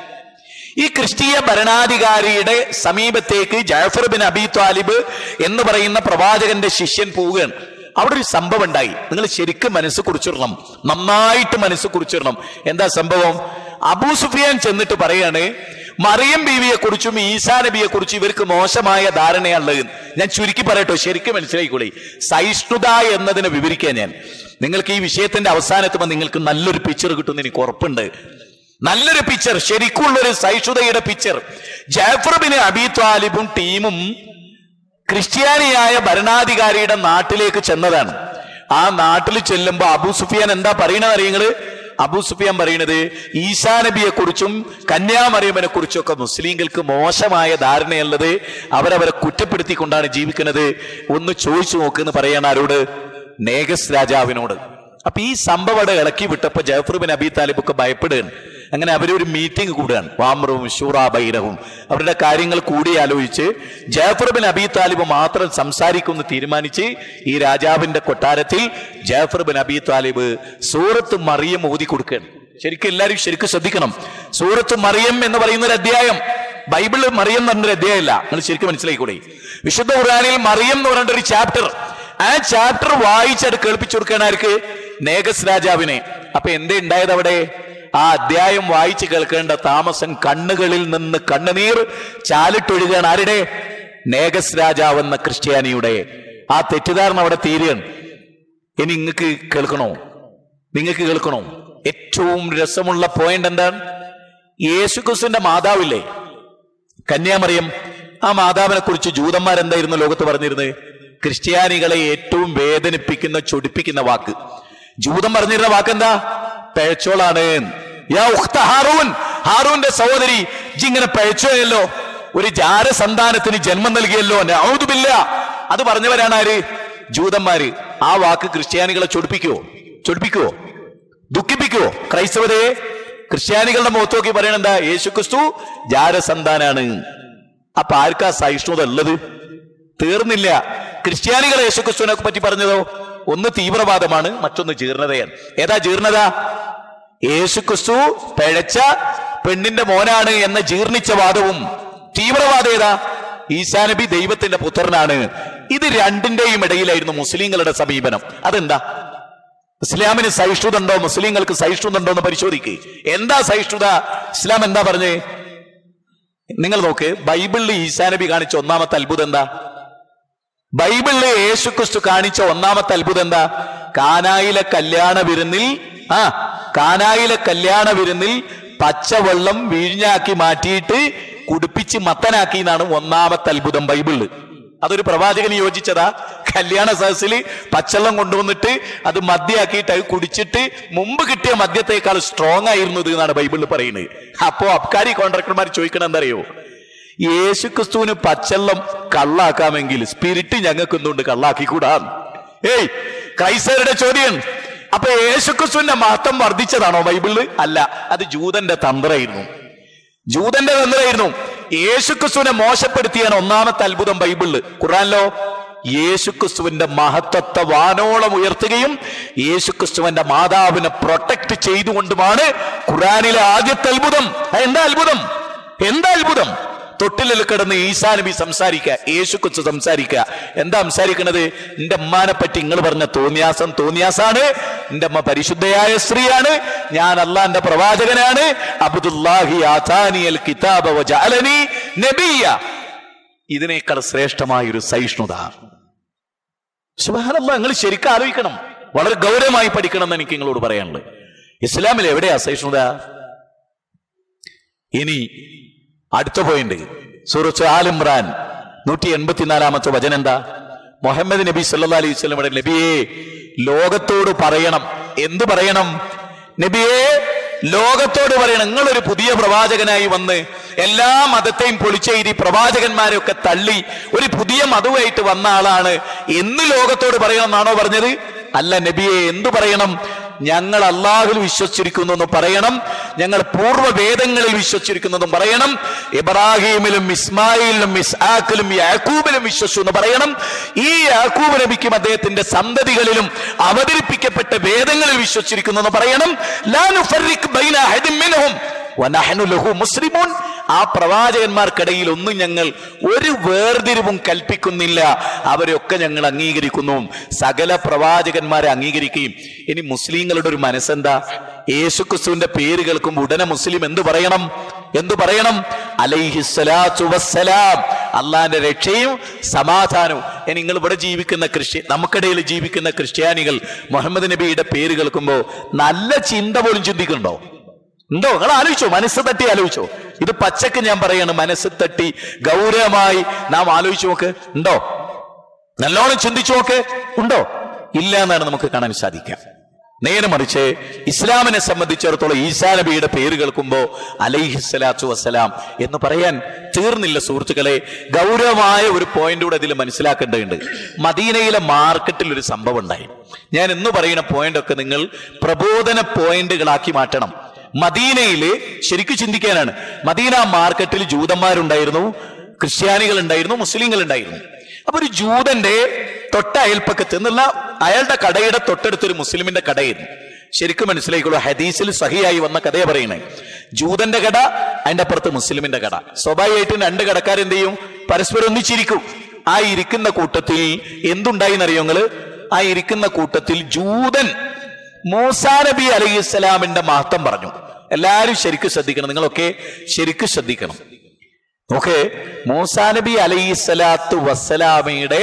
ഈ ക്രിസ്തീയ ഭരണാധികാരിയുടെ സമീപത്തേക്ക് ജഅഫർ ബിൻ അബീ ത്വാലിബ് എന്ന് പറയുന്ന പ്രവാചകന്റെ ശിഷ്യൻ പോവുകയാണ്. അവിടെ ഒരു സംഭവം ഉണ്ടായി. നിങ്ങൾ ശരിക്കും മനസ്സ് കുറിച്ചിടണം, നന്നായിട്ട് മനസ്സ് കുറിച്ചിടണം. എന്താ സംഭവം? അബൂ സുഫിയാൻ ചെന്നിട്ട് പറയാണ്, മറിയം ബീവിയെ കുറിച്ചും ഈസാ നബിയെ കുറിച്ചും ഇവർക്ക് മോശമായ ധാരണയുള്ളത്. ഞാൻ ചുരുക്കി പറയട്ടോ, ശരിക്കും മനസ്സിലായിക്കോളി. സഹിഷ്ണുത എന്നതിനെ വിവരിക്കാൻ നിങ്ങൾക്ക് ഈ വിഷയത്തിന്റെ അവസാനത്തുമ്പോൾ നിങ്ങൾക്ക് നല്ലൊരു പിക്ചർ കിട്ടുമെന്ന് എനിക്ക് ഉറപ്പുണ്ട്. നല്ലൊരു പിക്ചർ, ശരിക്കുള്ളൊരു സഹിഷ്ണുതയുടെ പിക്ചർ. ജഅഫർ ബിൻ അബീ ത്വാലിബും ടീമും ക്രിസ്ത്യാനിയായ ഭരണാധികാരിയുടെ നാട്ടിലേക്ക് ചെന്നതാണ്. ആ നാട്ടിൽ ചെല്ലുമ്പോ അബൂ സുഫിയാൻ എന്താ പറയണത് അറിയങ്ങള്? അബൂ സുഫിയാൻ പറയുന്നത് ഈസാ നബിയെ കുറിച്ചും കന്യാമറിയമ്മനെ കുറിച്ചും ഒക്കെ മുസ്ലിങ്ങൾക്ക് മോശമായ ധാരണയുള്ളത്, അവരവരെ കുറ്റപ്പെടുത്തിക്കൊണ്ടാണ് ജീവിക്കുന്നത്. ഒന്ന് ചോദിച്ചു നോക്കുന്ന് പറയണ ആരോട്? നേഗസ് രാജാവിനോട്. അപ്പൊ ഈ സംഭവം ഇളക്കി വിട്ടപ്പോ ജഅഫർ ബിൻ അബീ താലിബ് ഒക്കെ ഭയപ്പെടുകയാണ്. അങ്ങനെ അവരൊരു മീറ്റിംഗ് കൂടുകയാണ്. വാമ്രവും ഷൂറാ ബൈനഹും. അവരുടെ കാര്യങ്ങൾ കൂടി ആലോചിച്ച് ജഅഫർ ബിൻ അബീ താലിബ് മാത്രം സംസാരിക്കുമെന്ന് തീരുമാനിച്ച് ഈ രാജാവിന്റെ കൊട്ടാരത്തിൽ ജഅഫർ ബിൻ അബീ താലിബ് സൂറത്ത് മറിയം ഓതി കൊടുക്കുകയാണ്. ശരിക്കും എല്ലാവരും ശരിക്കും ശ്രദ്ധിക്കണം. സൂറത്ത് മറിയം എന്ന് പറയുന്ന ഒരു അധ്യായം, ബൈബിളിൽ മറിയം എന്ന് പറഞ്ഞൊരു അധ്യായമല്ല, നിങ്ങൾ ശരിക്കും മനസ്സിലായിക്കൂടെ? വിശുദ്ധ ഖുർആനിൽ മറിയം എന്ന് പറഞ്ഞ ഒരു ചാപ്റ്റർ, ആ ചാപ്റ്റർ വായിച്ചത് കേൾപ്പിച്ചു കൊടുക്കുകയാണ് ആർക്ക്? നേഗസ് രാജാവിനെ. അപ്പൊ എന്തേ ഉണ്ടായത് അവിടെ? ആ അധ്യായം വായിച്ച് കേൾക്കേണ്ട താമസം കണ്ണുകളിൽ നിന്ന് കണ്ണുനീർ ചാലിട്ടൊഴുകാണ്. ആരുടെ? നേഗസ് രാജാവ് എന്ന ക്രിസ്ത്യാനിയുടെ. ആ തെറ്റിദ്ധാരണ അവിടെ തീരുകയാണ്. ഇനി നിങ്ങൾക്ക് കേൾക്കണോ? ഏറ്റവും രസമുള്ള പോയിന്റ് എന്താണ്? യേശുക്രിസ്തുവിന്റെ മാതാവില്ലേ കന്യാമറിയം, ആ മാതാവിനെ കുറിച്ച് ജൂതന്മാരെന്തായിരുന്നു ലോകത്ത് പറഞ്ഞിരുന്നത്? ക്രിസ്ത്യാനികളെ ഏറ്റവും വേദനിപ്പിക്കുന്ന ചൊടിപ്പിക്കുന്ന വാക്ക്. ജൂതം പറഞ്ഞിരുന്ന വാക്കെന്താ? പിഴച്ചോളാണ്. യാ ഉഖ്ത ഹാറൂൻ, ഹാറൂന്റെ സഹോദരി, ഇങ്ങനെ പിഴച്ചോയല്ലോ, ഒരു ജാരസന്താനത്തിന് ജന്മം നൽകിയല്ലോ, നഊദു ബില്ലാ. അത് പറഞ്ഞവരാണ് ആര്? ജൂതന്മാര്. ആ വാക്ക് ക്രിസ്ത്യാനികളെ ചൊടിപ്പിക്കുവോ? ദുഃഖിപ്പിക്കുവോ? ക്രൈസ്തവരെ ക്രിസ്ത്യാനികളുടെ മുഖത്ത് നോക്കി പറയണെന്താ? യേശുക്രിസ്തു ജാരസന്താനാണ്. അപ്പൊ ആർക്കാ സഹിഷ്ണുത ഉള്ളത്? തീർന്നില്ല. ക്രിസ്ത്യാനികളെ യേശുക്രിസ്തുവിനെ പറ്റി പറഞ്ഞതോ ഒന്ന് തീവ്രവാദമാണ്, മറ്റൊന്ന് ജീർണതയാണ്. ഏതാ ജീർണത? യേശുക്രിസ്തു പിഴച്ച പെണ്ണിന്റെ മോനാണ് എന്ന ജീർണിച്ച വാദവും. തീവ്രവാദം ഏതാ? ഈസാ നബി ദൈവത്തിന്റെ പുത്രനാണ്. ഇത് രണ്ടിന്റെയും ഇടയിലായിരുന്നു മുസ്ലിങ്ങളുടെ സമീപനം. അതെന്താ? ഇസ്ലാമിന് സഹിഷ്ണുത ഉണ്ടോ, മുസ്ലിങ്ങൾക്ക് സഹിഷ്ണുത ഉണ്ടോ എന്ന് പരിശോധിക്കുക. എന്താ സഹിഷ്ണുത? ഇസ്ലാം എന്താ പറഞ്ഞേ? നിങ്ങൾ നോക്ക്, ബൈബിളിൽ ഈസാ നബി കാണിച്ച ഒന്നാമത്തെ അത്ഭുതം എന്താ? ബൈബിളിൽ യേശുക്രിസ്തു കാണിച്ച ഒന്നാമത്തെ അത്ഭുതം എന്താ? കാനായിലെ കല്യാണ വിരുന്നിൽ പച്ചവെള്ളം വീഞ്ഞാക്കി മാറ്റിയിട്ട് കുടിപ്പിച്ച് മത്തനാക്കി എന്നാണ് ഒന്നാമത്തെ അത്ഭുതം ബൈബിളിൽ. അതൊരു പ്രവാചകന് യോജിച്ചതാ. കല്യാണ സദസ്സിൽ പച്ചവെള്ളം കൊണ്ടുവന്നിട്ട് അത് മദ്യമാക്കിയിട്ട് അത് കുടിച്ചിട്ട് മുമ്പ് കിട്ടിയ മദ്യത്തെക്കാൾ സ്ട്രോങ് ആയിരുന്നു ഇത് എന്നാണ് ബൈബിളിൽ പറയുന്നത്. അപ്പോ അബ്കാരി കോൺട്രാക്ടർമാർ ചോദിക്കണം എന്തറിയോ? യേശുക്രിസ്തുവിന് പച്ചവെള്ളം കള്ളാക്കാമെങ്കിൽ സ്പിരിറ്റ് ഞങ്ങൾക്ക് എന്തുകൊണ്ട് കള്ളാക്കിക്കൂടാ? ക്രൈസ്തവരുടെ ചോദ്യം. അപ്പൊ യേശുക്രിസ്തുവിന്റെ മഹത്വം വർദ്ധിച്ചതാണോ ബൈബിളിൽ? അല്ല, അത് ജൂതന്റെ തന്ത്രമായിരുന്നു. യേശുക്രിസ്തുവിനെ മോശപ്പെടുത്തിയാണ് ഒന്നാമത്തെ അത്ഭുതം ബൈബിളിൽ. ഖുർആനിലോ യേശുക്രിസ്തുവിന്റെ മഹത്വത്തെ വാനോളം ഉയർത്തുകയും യേശുക്രിസ്തുവിന്റെ മാതാവിനെ പ്രൊട്ടക്ട് ചെയ്തുകൊണ്ടുമാണ് ഖുർആനിലെ ആദ്യത്തെ അത്ഭുതം. എന്താ അത്ഭുതം? തൊട്ടിലിൽ കിടന്ന് ഈസാ നബി സംസാരിക്കുക, യേശുക്രിസ്തു സംസാരിക്കുക. എന്താ സംസാരിക്കണത്? എന്റെ അമ്മാനെ പറ്റി നിങ്ങൾ പറഞ്ഞ തോന്നിയാസാണ്. എന്റെ അമ്മ പരിശുദ്ധയായ സ്ത്രീയാണ്. ഞാൻ അല്ലാഹുവിന്റെ പ്രവാചകനാണ്. അബ്ദുല്ലാഹി ആതാനിയൽ കിതാബ വജഅലനി നബിയ. ഇതിനേക്കാൾ ശ്രേഷ്ഠമായൊരു സഹിഷ്ണുത. സുബ്ഹാനല്ലാഹ്, നിങ്ങൾ ശരിക്കും ആലോചിക്കണം, വളരെ ഗൗരവമായി പഠിക്കണം എന്ന് എനിക്ക് നിങ്ങളോട് പറയാനുള്ളത്. ഇസ്ലാമിൽ എവിടെയാ സഹിഷ്ണുത? ഇനി അടുത്ത പോയിന്റ്, സൂറത്ത് ആൽ ഇംറാൻ 184 വചനം എന്താ? മുഹമ്മദ് നബി സല്ലല്ലാഹു അലൈഹി വസല്ലം നബിയെ ലോകത്തോട് പറയണം. എന്ത് പറയണം? നബിയെ ലോകത്തോട് പറയണം, നിങ്ങളൊരു പുതിയ പ്രവാചകനായി വന്ന് എല്ലാ മതത്തെയും പൊളിച്ചെഴുതി പ്രവാചകന്മാരെയൊക്കെ തള്ളി ഒരു പുതിയ മതവുമായിട്ട് വന്ന ആളാണ് എന്ന് ലോകത്തോട് പറയണം എന്നാണോ പറഞ്ഞത്? അല്ല നബിയെ, എന്തു പറയണം? ഞങ്ങൾ അല്ലാഹുവിൽ വിശ്വസിച്ചിരിക്കുന്നു എന്ന് പറയണം. ഞങ്ങൾ പൂർവ്വ വേദങ്ങളിൽ വിശ്വസിച്ചിരിക്കുന്നതും പറയണം. ഇബ്രാഹിമിലും ഇസ്മായിലിലും ഇസ്ഹാക്കിലും യാക്കൂബിലും വിശ്വസിച്ചു എന്ന് പറയണം. ഈ യാക്കൂബ് നബിക്കും അദ്ദേഹത്തിന്റെ സന്തതികളിലും അവതരിപ്പിക്കപ്പെട്ട വേദങ്ങളിൽ വിശ്വസിച്ചിരിക്കുന്നു എന്ന് പറയണം. ലാ നുഫർരിഖ് ബൈന അഹദിൻ മിൻഹും വനഹ്നു ലഹു മുസ്ലിമൂൻ. ആ പ്രവാചകന്മാർക്കിടയിൽ ഒന്നും ഞങ്ങൾ ഒരു വേർതിരിവും കൽപ്പിക്കുന്നില്ല, അവരെയൊക്കെ ഞങ്ങൾ അംഗീകരിക്കുന്നു. സകല പ്രവാചകന്മാരെ അംഗീകരിക്കുകയും. ഇനി മുസ്ലിങ്ങളുടെ ഒരു മനസ്സെന്താ? യേശുക്രിസ്തുവിന്റെ പേര് കേൾക്കുമ്പോൾ ഉടനെ മുസ്ലിം എന്തു പറയണം? അലൈഹിസ്സലാത്തു വസ്സലാം, അള്ളാന്റെ രക്ഷയും സമാധാനവും. നിങ്ങൾ ഇവിടെ ജീവിക്കുന്ന നമുക്കിടയിൽ ജീവിക്കുന്ന ക്രിസ്ത്യാനികൾ മുഹമ്മദ് നബിയുടെ പേര് കേൾക്കുമ്പോൾ നല്ല ചിന്ത പോലും ചിന്തിക്കുന്നുണ്ടോ? ഉണ്ടോ? നിങ്ങൾ ആലോചിച്ചോ, മനസ്സ് തട്ടി ആലോചിച്ചോ. ഇത് പച്ചക്ക് ഞാൻ പറയാണ്, മനസ്സ് തട്ടി ഗൗരവമായി നാം ആലോചിച്ചു നോക്ക്. ഉണ്ടോ? നല്ലോണം ചിന്തിച്ചു നോക്ക്. ഉണ്ടോ? ഇല്ല എന്നാണ് നമുക്ക് കാണാൻ സാധിക്കുക. നേരെ മറിച്ച് ഇസ്ലാമിനെ സംബന്ധിച്ചിടത്തോളം ഈസാ നബിയുടെ പേര് കേൾക്കുമ്പോ അലൈഹിസ്സലാത്തു വസ്സലാം എന്ന് പറയാൻ തീർന്നില്ല. സുഹൃത്തുക്കളെ, ഗൗരവമായ ഒരു പോയിന്റ് കൂടെ ഇതിൽ മനസ്സിലാക്കേണ്ടതുണ്ട്. മദീനയിലെ മാർക്കറ്റിൽ ഒരു സംഭവം ഉണ്ടായി. ഞാൻ എന്ന് പറയുന്ന പോയിന്റ് ഒക്കെ നിങ്ങൾ പ്രബോധന പോയിന്റുകളാക്കി മാറ്റണം. മദീനയില് ശരിക്കും ചിന്തിക്കാനാണ്. മദീന മാർക്കറ്റിൽ ജൂതന്മാരുണ്ടായിരുന്നു, ക്രിസ്ത്യാനികൾ ഉണ്ടായിരുന്നു, മുസ്ലിങ്ങൾ ഉണ്ടായിരുന്നു. അപ്പൊ ഒരു ജൂതന്റെ തൊട്ട അയൽപ്പക്കത്ത് എന്നുള്ള അയാളുടെ കടയുടെ തൊട്ടടുത്തൊരു മുസ്ലിമിന്റെ കടയായിരുന്നു. ശരിക്കും മനസ്സിലായിക്കോളൂ, ഹദീസിൽ സഹിയായി വന്ന കഥയെ പറയണേ. ജൂതന്റെ കട, അതിന്റെ അപ്പുറത്ത് മുസ്ലിമിന്റെ കട. സ്വാഭാവികമായിട്ടും രണ്ട് കടക്കാരെന്ത് ചെയ്യും? പരസ്പരം ഒന്നിച്ചിരിക്കും. ആ ഇരിക്കുന്ന കൂട്ടത്തിൽ എന്തുണ്ടായി എന്നറിയോ നിങ്ങള്? ആ ഇരിക്കുന്ന കൂട്ടത്തിൽ ജൂതൻ മൂസാ നബി അലൈഹിസ്സലാമിന്റെ മഹത്വം പറഞ്ഞു. എല്ലാവരും ശരിക്കും ശ്രദ്ധിക്കണം, നിങ്ങളൊക്കെ ശരിക്കും ശ്രദ്ധിക്കണം. ഓക്കെ, മൂസാ നബി അലൈഹിസ്സലാത്തു വസ്സലാമയുടെ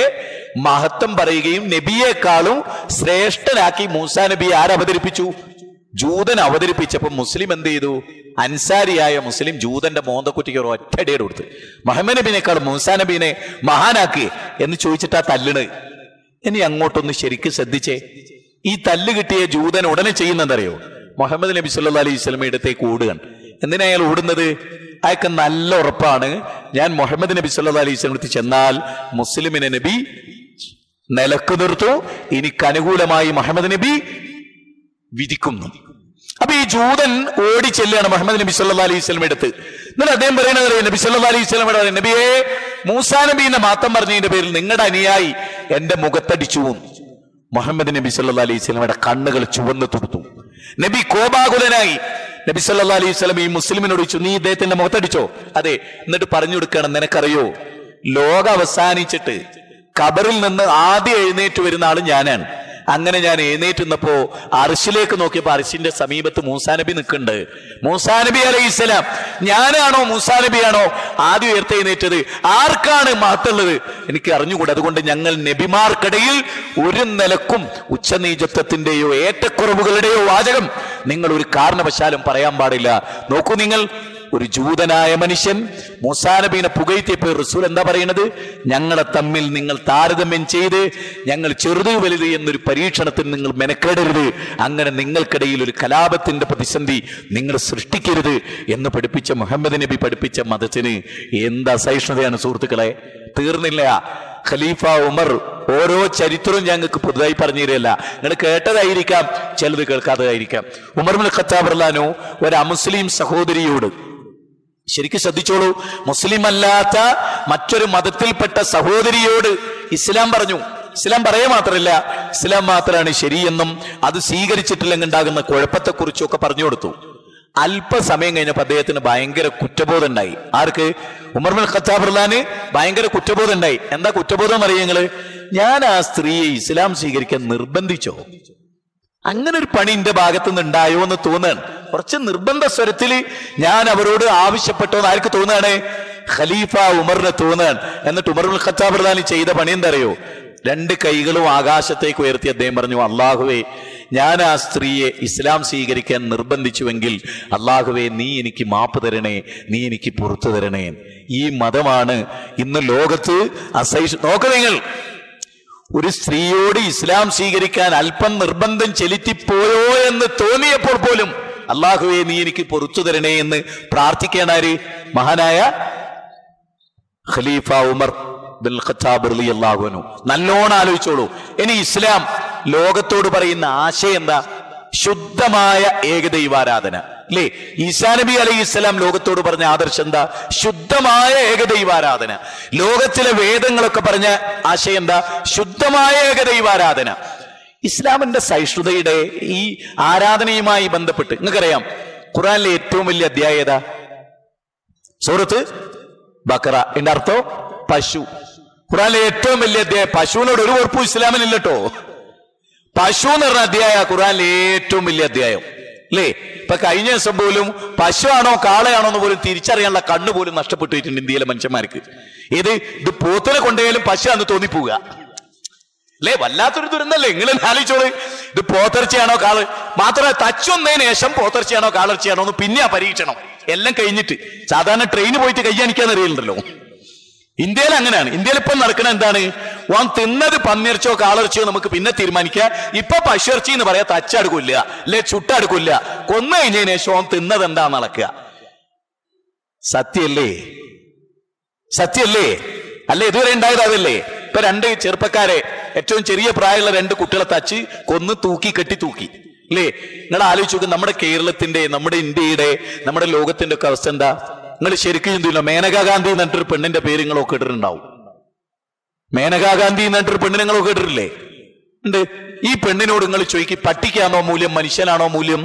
മഹത്വം പറയുകയും നബിയെക്കാളും ശ്രേഷ്ഠനാക്കി മൂസാ നബി ആരവതരിപ്പിച്ചു? ജൂതൻ അവതരിപ്പിച്ചപ്പോ മുസ്ലിം എന്ത് ചെയ്തു? അൻസാരിയായ മുസ്ലിം ജൂതന്റെ മോന്തക്കുറ്റിക്ക് ഒരു ഒറ്റടിയുടെ കൊടുത്ത് മുഹമ്മദ് നബിനേക്കാൾ മൂസാ നബീനെ മഹാനാക്കി എന്ന് ചോദിച്ചിട്ടാ തല്ലിണ്. ഇനി അങ്ങോട്ടൊന്ന് ശരിക്കും ശ്രദ്ധിച്ചേ. ഈ തല്ല് കിട്ടിയ ജൂതൻ ഉടനെ ചെയ്യുന്നതറിയോ? മുഹമ്മദ് നബി സല്ലല്ലാഹു അലൈഹി വസല്ലമയുടെ അടുത്തേക്ക് ഓടുകയാണ്. എന്തിനാ അയാൾ ഓടുന്നത്? അയാൾക്ക് നല്ല ഉറപ്പാണ്, ഞാൻ മുഹമ്മദ് നബി സല്ലല്ലാഹു അലൈഹി വസല്ലം അടുത്ത് ചെന്നാൽ മുസ്ലിമിനെ നബി നിലക്ക് നിർത്തൂ, എനിക്ക് അനുകൂലമായി മുഹമ്മദ് നബി വിധിക്കുന്നു. അപ്പൊ ഈ ജൂതൻ ഓടി ചെല്ലുകയാണ് മുഹമ്മദ് നബി സല്ലല്ലാഹു അലൈഹി വസല്ലം അടുത്ത്. എന്നിട്ട് അദ്ദേഹം പറയണത്, നബി സല്ലല്ലാഹു അലൈഹി വസല്ലം പറയും, നബിയെ, മൂസാ നബീന്റെ മാത്തം പറഞ്ഞതിന്റെ പേരിൽ നിങ്ങളുടെ അനുയായി എന്റെ മുഖത്തടിച്ചു. മുഹമ്മദ് നബി സല്ലല്ലാഹു അലൈഹി വസല്ലമയുടെ കണ്ണുകൾ ചുവന്നു തുടുത്തു. നബി കോപാകുലനായി. നബി സല്ലല്ലാഹു അലൈഹി വസല്ലം ഈ മുസ്ലിമിനോട് ചോദിച്ചു, നീ ഇദ്ദേഹത്തിന്റെ മുഖത്തടിച്ചോ? അതെ. എന്നിട്ട് പറഞ്ഞു കൊടുക്കണം, നിനക്കറിയോ, ലോകം അവസാനിച്ചിട്ട് ഖബറിൽ നിന്ന് ആദ്യം എഴുന്നേറ്റ് വരുന്ന ആള് ഞാനാണ്. അങ്ങനെ ഞാൻ എഴുന്നേറ്റുന്നപ്പോ അർശിലേക്ക് നോക്കിയപ്പോ അർശിന്റെ സമീപത്ത് മൂസാ നബി നിൽക്കുന്നുണ്ട്. മൂസാ നബി അലൈഹിസ്സലാം, ഞാനാണോ മൂസാ നബിയാണോ ആദ്യം ഉയർത്തെഴുന്നേറ്റത്? ആർക്കാണ് മഹത്തുള്ളത് എനിക്ക് അറിഞ്ഞുകൂടാ. അതുകൊണ്ട് ഞങ്ങൾ നബിമാർക്കിടയിൽ ഒരു നിലക്കും ഉച്ചനീചത്വത്തിന്റെയോ ഏറ്റക്കുറവുകളുടെയോ വാചകം നിങ്ങൾ ഒരു കാരണവശാലും പറയാൻ പാടില്ല. നോക്കൂ, നിങ്ങൾ ഒരു ജൂതനായ മനുഷ്യൻ മൂസാ നബീനെ പുകഴ്ത്തിയപ്പോൾ റസൂൽ എന്താ പറയുന്നത്? ഞങ്ങളെ തമ്മിൽ നിങ്ങൾ താരതമ്യം ചെയ്ത് ഞങ്ങൾ ചെറുത് വലുത് എന്നൊരു പരീക്ഷണത്തിന് നിങ്ങൾ മെനക്കെടരുത്. അങ്ങനെ നിങ്ങൾക്കിടയിൽ ഒരു കലാപത്തിന്റെ പ്രതിസന്ധി നിങ്ങൾ സൃഷ്ടിക്കരുത് എന്ന് പഠിപ്പിച്ച മുഹമ്മദ് നബി പഠിപ്പിച്ച മതത്തിന് എന്ത് അസഹിഷ്ണുതയാണ് സുഹൃത്തുക്കളെ! തീർന്നില്ല. ഖലീഫ ഉമർ ഓരോ ചരിത്രവും ഞങ്ങൾക്ക് പുതുതായി പറഞ്ഞു തരില്ല. നിങ്ങൾ കേട്ടതായിരിക്കാം, ചിലത് കേൾക്കാത്തതായിരിക്കാം. ഉമർ ഇബ്നുൽ ഖത്താബ് റളിയല്ലാഹു അൻഹു ഒരു അമുസ്ലിം സഹോദരിയോട്, ശരിക്കും ശ്രദ്ധിച്ചോളൂ, മുസ്ലിം അല്ലാത്ത മറ്റൊരു മതത്തിൽപ്പെട്ട സഹോദരിയോട് ഇസ്ലാം പറഞ്ഞു. ഇസ്ലാം പറയാ മാത്രമല്ല, ഇസ്ലാം മാത്രമാണ് ശരിയെന്നും അത് സ്വീകരിച്ചിട്ടില്ലെങ്കിൽ ഉണ്ടാകുന്ന കുഴപ്പത്തെക്കുറിച്ചും ഒക്കെ പറഞ്ഞു കൊടുത്തു. അല്പസമയം കഴിഞ്ഞപ്പോൾ അദ്ദേഹത്തിന് ഭയങ്കര കുറ്റബോധം ഉണ്ടായി. ആർക്ക്? ഉമർ ഇബ്നുൽ ഖത്താബ് റളിയല്ലാഹു അൻഹു ഭയങ്കര കുറ്റബോധം ഉണ്ടായി. എന്താ കുറ്റബോധം എന്ന് അറിയാം നിങ്ങള്? ഞാൻ ആ സ്ത്രീയെ ഇസ്ലാം സ്വീകരിക്കാൻ നിർബന്ധിച്ചോ? അങ്ങനെ ഒരു പണി എന്റെ ഭാഗത്തു നിന്ന് ഉണ്ടായോ എന്ന് തോന്നുകയാണ്. കുറച്ച് നിർബന്ധ സ്വരത്തിൽ ഞാൻ അവരോട് ആവശ്യപ്പെട്ടോ എന്ന് ആർക്ക് തോന്നുകയാണ്? ഖലീഫ ഉമറിന് തോന്നുകയാണ്. എന്നിട്ട് ഉമർ ഇബ്നുൽ ഖത്താബ് റളിയല്ലാഹു അൻഹു ചെയ്ത പണി എന്താ അറിയോ? രണ്ട് കൈകളും ആകാശത്തേക്ക് ഉയർത്തി അദ്ദേഹം പറഞ്ഞു, അല്ലാഹുവേ, ഞാൻ ആ സ്ത്രീയെ ഇസ്ലാം സ്വീകരിക്കാൻ നിർബന്ധിച്ചുവെങ്കിൽ അല്ലാഹുവേ, നീ എനിക്ക് മാപ്പ് തരണേ, നീ എനിക്ക് പുറത്തു തരണേ. ഈ മതമാണ് ഇന്ന് ലോകത്ത് നോക്ക് നിങ്ങൾ, ഒരു സ്ത്രീയോട് ഇസ്ലാം സ്വീകരിക്കാൻ അല്പം നിർബന്ധം ചെലുത്തിപ്പോയോ എന്ന് തോന്നിയപ്പോൾ പോലും അല്ലാഹുവേ, നീ എനിക്ക് പുറത്തു തരണേ എന്ന് പ്രാർത്ഥിക്കാനാര്? മഹാനായ ഖലീഫ ഉമർ ഇബ്നുൽ ഖത്താബ് റളിയല്ലാഹു അൻഹു. നല്ലോണം ആലോചിച്ചോളൂ. ഇനി ഇസ്ലാം ലോകത്തോട് പറയുന്ന ആശയം എന്താ? ശുദ്ധമായ ഏകദൈവാരാധന, അല്ലേ? ഈസാ നബി അലൈഹിസ്സലാം ലോകത്തോട് പറഞ്ഞ ആദർശം എന്താ? ശുദ്ധമായ ഏകദൈവാരാധന. ലോകത്തിലെ വേദങ്ങളൊക്കെ പറഞ്ഞ ആശയം എന്താ? ശുദ്ധമായ ഏകദൈവാരാധന. ഇസ്ലാമിന്റെ സഹിഷ്ണുതയുടെ ഈ ആരാധനയുമായി ബന്ധപ്പെട്ട് നിങ്ങൾക്കറിയാം, ഖുർആനിലെ ഏറ്റവും വലിയ അധ്യായം ഏതാ? സൂറത്ത് ബഖറ. എന്റെ അർത്ഥം പശു. ഖുർആനിലെ ഏറ്റവും വലിയ അധ്യായം. പശുവിനോട് ഒരു ഉറപ്പും ഇസ്ലാമിനില്ലട്ടോ. പശു എന്ന് പറഞ്ഞ അധ്യായ ഖുർആനിലെ ഏറ്റവും വലിയ അധ്യായം. അല്ലേ? ഇപ്പൊ കഴിഞ്ഞ ദിവസം പോലും പശുവാണോ കാളയാണോ എന്ന് പോലും തിരിച്ചറിയാനുള്ള കണ്ണ് പോലും നഷ്ടപ്പെട്ടിട്ടുണ്ട് ഇന്ത്യയിലെ മനുഷ്യന്മാർക്ക്. ഇത് പോത്തിനെ കൊണ്ടുപോയാലും പശുവാന്ന് തോന്നിപ്പോവുക അല്ലേ? വല്ലാത്തൊരു ദുരന്തല്ലേ? നിങ്ങൾ ആലോചിച്ചോളൂ, ഇത് പോത്തിറച്ചിയാണോ കാള് മാത്രമല്ല തച്ചൊന്നതിന് ശേഷം പോത്തിറച്ചിയാണോ കാളിറച്ചിയാണോ എന്ന് പിന്നെ പരീക്ഷണം എല്ലാം കഴിഞ്ഞിട്ട്. സാധാരണ ട്രെയിന് പോയിട്ട് കയ്യാണിക്കാന്ന് അറിയില്ലല്ലോ. ഇന്ത്യയിൽ അങ്ങനെയാണ്. ഇന്ത്യയിൽ ഇപ്പം നടക്കണ എന്താണ്? ഓൻ തിന്നത് പന്നിറച്ചിയോ കാളിറച്ചിയോ നമുക്ക് പിന്നെ തീരുമാനിക്കാം. ഇപ്പൊ പശുയിറച്ചി എന്ന് പറയാ തച്ചടുക്കില്ല അല്ലെ ചുട്ടടുക്കില്ല. കൊന്നു കഴിഞ്ഞതിന് ശേഷം ഓൻ തിന്നത് എന്താന്ന് നടക്കുക. സത്യല്ലേ? സത്യല്ലേ? അല്ലെ? ഇതുവരെ ഉണ്ടായത് അതല്ലേ? ഇപ്പൊ 2 ചെറുപ്പക്കാരെ, ഏറ്റവും ചെറിയ പ്രായമുള്ള 2 കുട്ടികളെ തച്ച് കൊന്ന് കെട്ടി തൂക്കി അല്ലേ? നിങ്ങൾ ആലോചിച്ച് നോക്കും, നമ്മുടെ കേരളത്തിന്റെ, നമ്മുടെ ഇന്ത്യയുടെ, നമ്മുടെ ലോകത്തിന്റെ ഒക്കെ അവസ്ഥ എന്താ? നിങ്ങൾ ശരിക്കും ചിന്തില്ല. മേനകാ ഗാന്ധി എന്ന് പറഞ്ഞിട്ടൊരു പെണ്ണിന്റെ പേര് നിങ്ങളൊക്കെ ഇട്ടിട്ടുണ്ടാവും. മേനകാ ഗാന്ധി എന്ന് പറഞ്ഞിട്ടൊരു പെണ്ണിനെ നിങ്ങളൊക്കെ ഇട്ടിട്ടില്ലേ? ഉണ്ട്. ഈ പെണ്ണിനോട് നിങ്ങൾ ചോദിക്കും, പട്ടിക്കാണോ മൂല്യം, മനുഷ്യനാണോ മൂല്യം?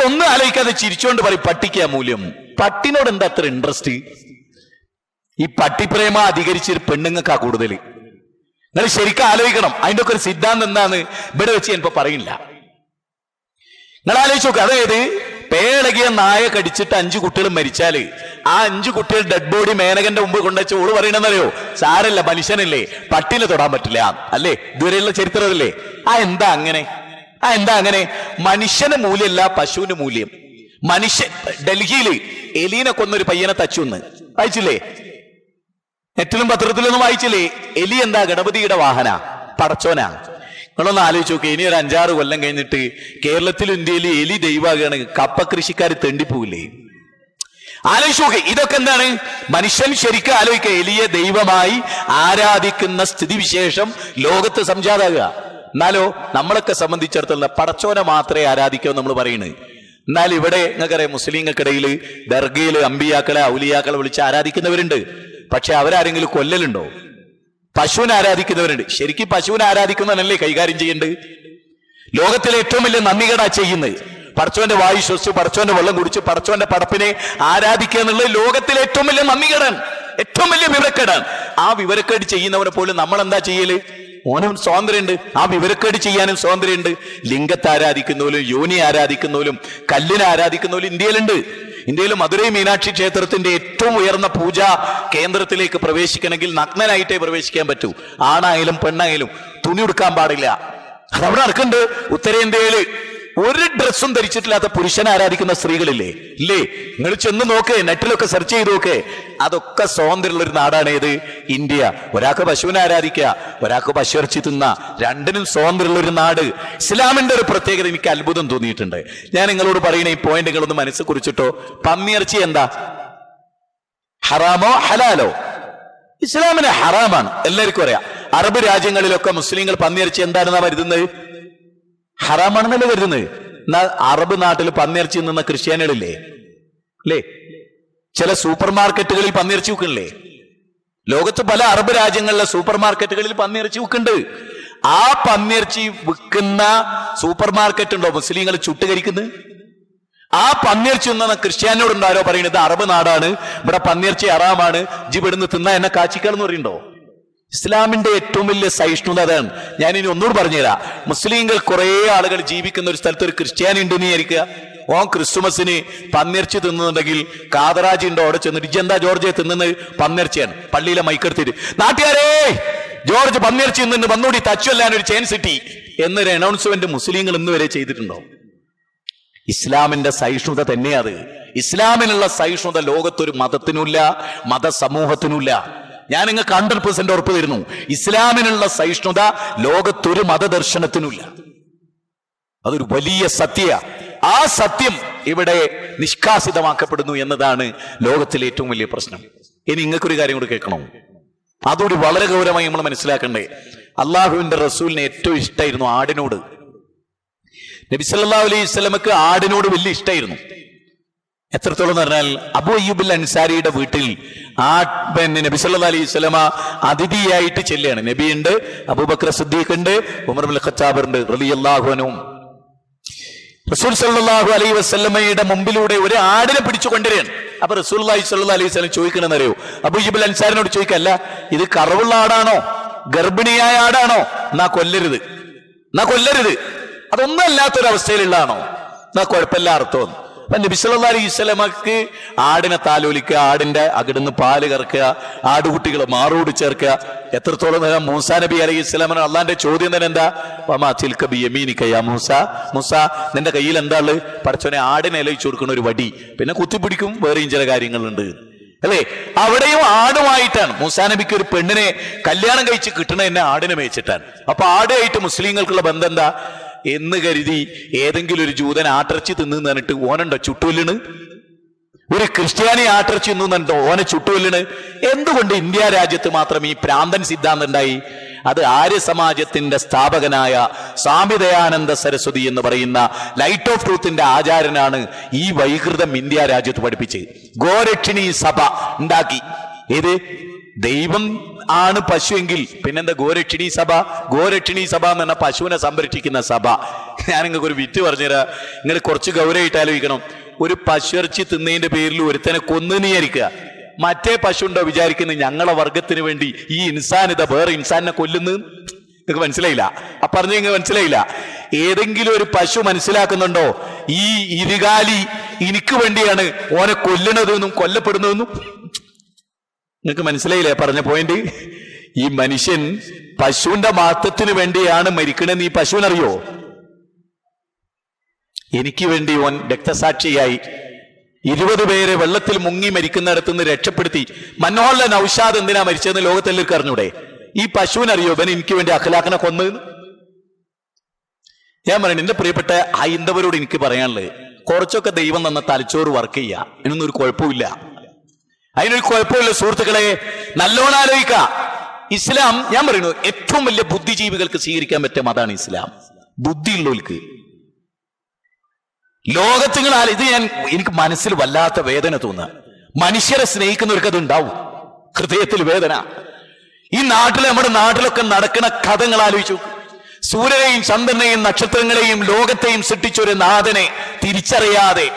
ഒന്നും ആലോചിക്കാതെ ചിരിച്ചോണ്ട് പറയും പട്ടിക്കാ മൂല്യം. പട്ടിനോട് എന്താ അത്ര ഇൻട്രസ്റ്റ്? ഈ പട്ടിപ്രേമ അധികരിച്ചൊരു പെണ്ണുങ്ങൾക്കാ കൂടുതൽ. നിങ്ങൾ ശരിക്കും ആലോചിക്കണം. അതിന്റെ ഒക്കെ ഒരു സിദ്ധാന്തം എന്താന്ന് ഇവിടെ വെച്ച് ഞാൻ ഇപ്പൊ പറയില്ല. നിങ്ങൾ ആലോചിച്ച് നോക്കുക. അതായത് പേളകിയ നായ കടിച്ചിട്ട് 5 കുട്ടികൾ മരിച്ചാല് ആ 5 കുട്ടികൾ ഡെഡ് ബോഡി മേനകന്റെ മുമ്പ് കൊണ്ടുവച്ച ഓള് പറയണെന്നറിയോ? സാരല്ല, മനുഷ്യനല്ലേ, പട്ടിനെ തൊടാൻ പറ്റില്ല അല്ലേ? ഇതുവരെയുള്ള ചരിത്രമല്ലേ? എന്താ അങ്ങനെ? എന്താ അങ്ങനെ? മനുഷ്യന് മൂല്യമല്ല, പശുവിന് മൂല്യം. ഡൽഹിയിൽ എലീനെ കൊന്നൊരു പയ്യനെ തച്ചുന്ന് വായിച്ചില്ലേ? നെറ്റിലും പത്രത്തിലൊന്നും വായിച്ചില്ലേ? എലി എന്താ? ഗണപതിയുടെ വാഹന, പടച്ചോനാ. നിങ്ങളൊന്ന് ആലോചിച്ച് നോക്കി. ഇനി ഒരു 5-6 കൊല്ലം കഴിഞ്ഞിട്ട് കേരളത്തിലും ഇന്ത്യയിലും എലി ദൈവമാകുകയാണെങ്കിൽ കപ്പ കൃഷിക്കാർ തെണ്ടിപ്പോവില്ലേ? ആലോചിച്ച് നോക്കി. ഇതൊക്കെ എന്താണ്? മനുഷ്യൻ ശരിക്കും ആലോചിക്കുക. എലിയെ ദൈവമായി ആരാധിക്കുന്ന സ്ഥിതിവിശേഷം ലോകത്ത് സംജാതാകുക. എന്നാലോ നമ്മളൊക്കെ സംബന്ധിച്ചിടത്തോളം പടച്ചോനെ മാത്രമേ ആരാധിക്കൂ നമ്മൾ പറയുന്നത്. എന്നാൽ ഇവിടെ നിങ്ങൾക്കറിയാം, മുസ്ലിങ്ങൾക്കിടയിൽ ദർഗയില് അമ്പിയാക്കളെ, ഔലിയാക്കളെ വിളിച്ച് ആരാധിക്കുന്നവരുണ്ട്. പക്ഷെ അവരാരെങ്കിലും കൊല്ലലുണ്ടോ? പശുവിനെ ആരാധിക്കുന്നവരുണ്ട്. ശരിക്കും പശുവിനെ ആരാധിക്കുന്നവനല്ലേ കൈകാര്യം ചെയ്യേണ്ടത്? ലോകത്തിലെ ഏറ്റവും വലിയ നന്ദികേടാ ചെയ്യുന്നത്. പടച്ചോന്റെ വായു ശ്വസിച്ച്, പടച്ചോന്റെ വെള്ളം കുടിച്ച്, പടച്ചോന്റെ പടപ്പിനെ ആരാധിക്കുക എന്നുള്ളത് ലോകത്തിലെ ഏറ്റവും വലിയ നന്ദികേടാണ്, ഏറ്റവും വലിയ വിവരക്കേടാണ്. ആ വിവരക്കേട് ചെയ്യുന്നവനെ പോലും നമ്മൾ എന്താ ചെയ്യല്? ഓനും സ്വാതന്ത്ര്യമുണ്ട്, ആ വിവരക്കേട് ചെയ്യാനും സ്വാതന്ത്ര്യമുണ്ട്. ലിംഗത്തെ ആരാധിക്കുന്നവരും, യോനി ആരാധിക്കുന്നവരും, കല്ലിനെ ആരാധിക്കുന്നവരും ഇന്ത്യയിലുണ്ട്. ഇന്ത്യയിൽ മധുരൈ മീനാക്ഷി ക്ഷേത്രത്തിന്റെ ഏറ്റവും ഉയർന്ന പൂജാ കേന്ദ്രത്തിലേക്ക് പ്രവേശിക്കണമെങ്കിൽ നഗ്നനായിട്ടേ പ്രവേശിക്കാൻ പറ്റൂ. ആണായാലും പെണ്ണായാലും തുണി ഉടുക്കാൻ പാടില്ല. അതവിടെ നടക്കുന്നുണ്ട്. ഉത്തരേന്ത്യയില് ഒരു ഡ്രസ്സും ധരിച്ചിട്ടില്ലാത്ത പുരുഷനെ ആരാധിക്കുന്ന സ്ത്രീകളില്ലേ? ഇല്ലേ? നിങ്ങൾ ചെന്ന് നോക്ക്, നെറ്റിലൊക്കെ സെർച്ച് ചെയ്ത് നോക്ക്. അതൊക്കെ സ്വാതന്ത്ര്യമുള്ള ഒരു നാടാണ് ഏത്? ഇന്ത്യ. ഒരാൾക്ക് പശുവിനെ ആരാധിക്കുക, ഒരാൾക്ക് പശുവിറച്ചി തിന്ന, രണ്ടിനും സ്വാതന്ത്ര്യമുള്ള ഒരു നാട്. ഇസ്ലാമിന്റെ ഒരു പ്രത്യേകത എനിക്ക് അത്ഭുതം തോന്നിയിട്ടുണ്ട്. ഞാൻ നിങ്ങളോട് പറയുന്ന ഈ പോയിന്റുകളൊന്ന് മനസ്സിൽ കുറിച്ചിട്ടോ. പന്നിയിറച്ചി എന്താ? ഹറാമോ ഹലാലോ? ഇസ്ലാമിന് ഹറാമാണ്, എല്ലാവർക്കും അറിയാം. അറബ് രാജ്യങ്ങളിലൊക്കെ മുസ്ലിങ്ങൾ പന്നിയിറച്ചി എന്താണെന്നാ കരുതുന്നത്? ഹറാമാണെന്നല്ലേ കരുതുന്നത്. എന്നാൽ അറബ് നാട്ടിൽ പന്നിയിറച്ചി നിന്ന ക്രിസ്ത്യാനികളില്ലേ? അല്ലേ? ചില സൂപ്പർ മാർക്കറ്റുകളിൽ പന്നിയിറച്ചി വിൽക്കണില്ലേ? ലോകത്ത് പല അറബ് രാജ്യങ്ങളിലെ സൂപ്പർ മാർക്കറ്റുകളിൽ പന്നിയിറച്ചി വിൽക്കുന്നുണ്ട്. ആ പന്നിയിറച്ചി വിൽക്കുന്ന സൂപ്പർ മാർക്കറ്റ് ഉണ്ടോ മുസ്ലിങ്ങൾ ചുട്ടുകരിക്കുന്നത്? ആ പന്നിയിറച്ചി തിന്ന ക്രിസ്ത്യാനിയോടുണ്ടാരോ പറയുന്നത് അറബ് നാടാണ്, ഇവിടെ പന്നിയിറച്ചി ഹറാമാണ്, ജിബിടുന്ന് തിന്ന എന്നെ കാച്ചിക്കാളെന്ന് പറയുന്നുണ്ടോ? ഇസ്ലാമിന്റെ ഏറ്റവും വലിയ സഹിഷ്ണുത അതാണ്. ഞാൻ ഇനി ഒന്നുകൂടി പറഞ്ഞുതരാം. മുസ്ലിങ്ങൾ കുറെ ആളുകൾ ജീവിക്കുന്ന ഒരു സ്ഥലത്ത് ഒരു ക്രിസ്ത്യാനി ഉണ്ടെന്ന് വിചാരിക്കുക. ഓൻ ക്രിസ്തുമസിന് പന്നിയിറച്ചി തിന്നുന്നുണ്ടെങ്കിൽ കാതറാജി ഉണ്ടോ അവിടെ ചെന്നിട്ട് ഇജെന്താ ജോർജ് തിന്നുന്നത്? പന്നിയിറച്ചിയാണ്. പള്ളിയിലെ മൈക്കെടുത്തിട്ട് നാട്ടുകാരേ ജോർജ് പന്നിയിറച്ചി നിന്ന് വന്നൂടി തച്ചുവല്ലാൻ ഒരു ചാൻസ് കിട്ടി എന്നൊരു അനൗൺസ്മെന്റ് മുസ്ലിങ്ങൾ ഇന്ന് വരെ ചെയ്തിട്ടുണ്ടോ? ഇസ്ലാമിന്റെ സഹിഷ്ണുത തന്നെയത്. ഇസ്ലാമിനുള്ള സഹിഷ്ണുത ലോകത്തൊരു മതത്തിനുമില്ല, മതസമൂഹത്തിനുമില്ല. ഞാൻ നിങ്ങൾക്ക് 100% ഉറപ്പ് തരുന്നു, ഇസ്ലാമിനുള്ള സഹിഷ്ണുത ലോകത്തൊരു മതദർശനത്തിനുമില്ല. അതൊരു വലിയ സത്യ. ആ സത്യം ഇവിടെ നിഷ്കാസിതമാക്കപ്പെടുന്നു എന്നതാണ് ലോകത്തിലെ ഏറ്റവും വലിയ പ്രശ്നം. ഇനി നിങ്ങൾക്കൊരു കാര്യം കൂടി കേൾക്കണോ? അതോട് വളരെ ഗൗരവമായി നമ്മൾ മനസ്സിലാക്കണ്ടേ. അള്ളാഹുവിന്റെ റസൂലിന് ഏറ്റവും ഇഷ്ടമായിരുന്നു ആടിനോട്. നബി സല്ലല്ലാഹു അലൈഹി വസല്ലമക്ക് ആടിനോട് വലിയ ഇഷ്ടമായിരുന്നു. എത്രത്തോളം എന്ന് പറഞ്ഞാൽ അബൂ അയ്യൂബ് അൻസാരിയുടെ വീട്ടിൽ നബി സല്ലല്ലാഹു അലൈഹി വസല്ലമ അതിഥിയായിട്ട് ചെല്ലുകയാണ്. നബിയുണ്ട്, അബൂബക്കർ സിദ്ദീഖ് ഉണ്ട്, ഉമർ ഇബ്നുൽ ഖത്താബ് ഉണ്ട് റളിയല്ലാഹു അൻഹും. റസൂൽ സല്ലല്ലാഹു അലൈഹി വസല്ലമയുടെ മുമ്പിലൂടെ ഒരു ആടിനെ പിടിച്ചു കൊണ്ടുവരികയാണ്. അപ്പൊ റസൂലുള്ളാഹി സ്വല്ലല്ലാഹു അലൈഹി വസല്ലം ചോദിക്കണമെന്ന് അറിയോ? അബൂ അയ്യൂബ് അൻസാരിനോട് ചോദിക്കല്ല, ഇത് കറവുള്ള ആടാണോ, ഗർഭിണിയായ ആടാണോ? എന്നാ കൊല്ലരുത്, അതൊന്നും അല്ലാത്തൊരവസ്ഥയിലുള്ളതാണോ? എന്നാ കുഴപ്പമില്ല അർത്ഥം. അപ്പൊ നബി സല്ലല്ലാഹു അലൈഹി വസല്ലമക്ക് ആടിനെ താലോലിക്കുക, ആടിന്റെ അകിടുന്ന് പാല് കറക്കുക, ആടുകുട്ടികളെ മാറോട് ചേർക്കുക. എത്രത്തോളം നേരം മൂസാ നബി അലൈഹി സ്വലാമിന് അള്ളാന്റെ ചോദ്യം തന്നെ എന്താ? വമാ തിൽക ബിയമീനിക യാ മൂസ, മൂസ നിന്റെ കയ്യിൽ എന്താ ഉള്ളത്? പടച്ചോനെ ആടിനെ ഇലയിച്ചു കൊടുക്കുന്ന ഒരു വടി, പിന്നെ കുത്തിപ്പിടിക്കും, വേറെയും ചില കാര്യങ്ങളുണ്ട് അല്ലേ? അവിടെയും ആടുമായിട്ടാണ്. മൂസാ നബിക്ക് ഒരു പെണ്ണിനെ കല്യാണം കഴിച്ച് കിട്ടണ എന്നെ ആടിനെ മേയിച്ചിട്ടാണ്. അപ്പൊ ആടുമായിട്ട് മുസ്ലിങ്ങൾക്കുള്ള ബന്ധം എന്താ എന്ന് കരുതി ഏതെങ്കിലും ഒരു ജൂതൻ ആട്ടിറച്ചി തിന്നു പറഞ്ഞിട്ട് ഓനുണ്ടോ ചുട്ടുകൊല്ലണ്? ഒരു ക്രിസ്ത്യാനി ആട്ടിറച്ചി തിന്നു പറഞ്ഞിട്ടോ ഓനെ ചുട്ടുകൊല്ലണ്? എന്തുകൊണ്ട് ഇന്ത്യ രാജ്യത്ത് മാത്രം ഈ പ്രാന്തൻ സിദ്ധാന്തം ഉണ്ടായി? അത് ആര്യ സമാജത്തിന്റെ സ്ഥാപകനായ സ്വാമി ദയാനന്ദ സരസ്വതി എന്ന് പറയുന്ന ലൈറ്റ് ഓഫ് ട്രൂത്തിന്റെ ആചാര്യനാണ് ഈ വൈകൃതം ഇന്ത്യ രാജ്യത്ത് പഠിപ്പിച്ച് ഗോരക്ഷിണി സഭ ഉണ്ടാക്കി. ഏത് ദൈവം ആണ് പശുവെങ്കിൽ പിന്നെന്താ ഗോരക്ഷിണി സഭ? ഗോരക്ഷിണി സഭ എന്ന് പറഞ്ഞാൽ പശുവിനെ സംരക്ഷിക്കുന്ന സഭ. ഞാൻ നിങ്ങൾക്ക് ഒരു വിറ്റ് പറഞ്ഞുതരാം, നിങ്ങൾ കുറച്ച് ഗൗരവമായിട്ട് ആലോചിക്കണം. ഒരു പശുയിറച്ചി തിന്നതിന്റെ പേരിൽ ഒരുത്തനെ കൊന്നുനീയായിരിക്കുക, മറ്റേ പശു ഉണ്ടോ വിചാരിക്കുന്നത് ഞങ്ങളെ വർഗത്തിന് വേണ്ടി ഈ ഇൻസാനിത വേറെ ഇൻസാനിനെ കൊല്ലുന്നു? നിങ്ങൾക്ക് മനസ്സിലായില്ല. പറഞ്ഞ നിങ്ങൾക്ക് മനസ്സിലായില്ല. ഏതെങ്കിലും ഒരു പശു മനസ്സിലാക്കുന്നുണ്ടോ ഈ ഇരുകാലി എനിക്ക് വേണ്ടിയാണ് ഓനെ കൊല്ലണതെന്നും കൊല്ലപ്പെടുന്നതെന്നും? നിങ്ങൾക്ക് മനസ്സിലായില്ലേ പറഞ്ഞ പോയിന്റ്? ഈ മനുഷ്യൻ പശുവിന്റെ മാത്തത്തിന് വേണ്ടിയാണ് മരിക്കണെന്ന് ഈ പശുവിനറിയോ? എനിക്ക് വേണ്ടി ഓൻ രക്തസാക്ഷിയായി 20 പേരെ വെള്ളത്തിൽ മുങ്ങി മരിക്കുന്നിടത്ത് നിന്ന് രക്ഷപ്പെടുത്തി. മനോഹരൻ നൗഷാദ് എന്തിനാ മരിച്ചതെന്ന് ലോകത്തെല്ലാവർക്കും അറിഞ്ഞൂടെ? ഈ പശുവിനറിയോ ഇവൻ എനിക്ക് വേണ്ടി അഖലാഖനെ കൊന്നതെന്ന്? ഞാൻ പറയുന്നത്, എന്റെ പ്രിയപ്പെട്ട ഹൈന്ദവരോട് എനിക്ക് പറയാനുള്ളത്, കുറച്ചൊക്കെ ദൈവം തന്ന തലച്ചോറ് വർക്ക് ചെയ്യുക, ഇതിനൊന്നും ഒരു കുഴപ്പമില്ല. അതിനൊരു കുഴപ്പമില്ല സുഹൃത്തുക്കളെ, നല്ലോണം ആലോചിക്കുക. ഇസ്ലാം, ഞാൻ പറയുന്നു, ഏറ്റവും വലിയ ബുദ്ധിജീവികൾക്ക് സ്വീകരിക്കാൻ പറ്റിയ മതമാണ് ഇസ്ലാം. ബുദ്ധിയുള്ളവർക്ക് ലോകത്തുങ്ങൾ ഇത് എനിക്ക് മനസ്സിൽ വല്ലാത്ത വേദന തോന്നുക. മനുഷ്യരെ സ്നേഹിക്കുന്നവർക്ക് അത് ഉണ്ടാവും, ഹൃദയത്തിൽ വേദന. ഈ നമ്മുടെ നാട്ടിലൊക്കെ നടക്കുന്ന കഥകൾ ആലോചിച്ചു. സൂര്യനെയും ചന്ദ്രനെയും നക്ഷത്രങ്ങളെയും ലോകത്തെയും സൃഷ്ടിച്ചൊരു നാഥനെ തിരിച്ചറിയാതെ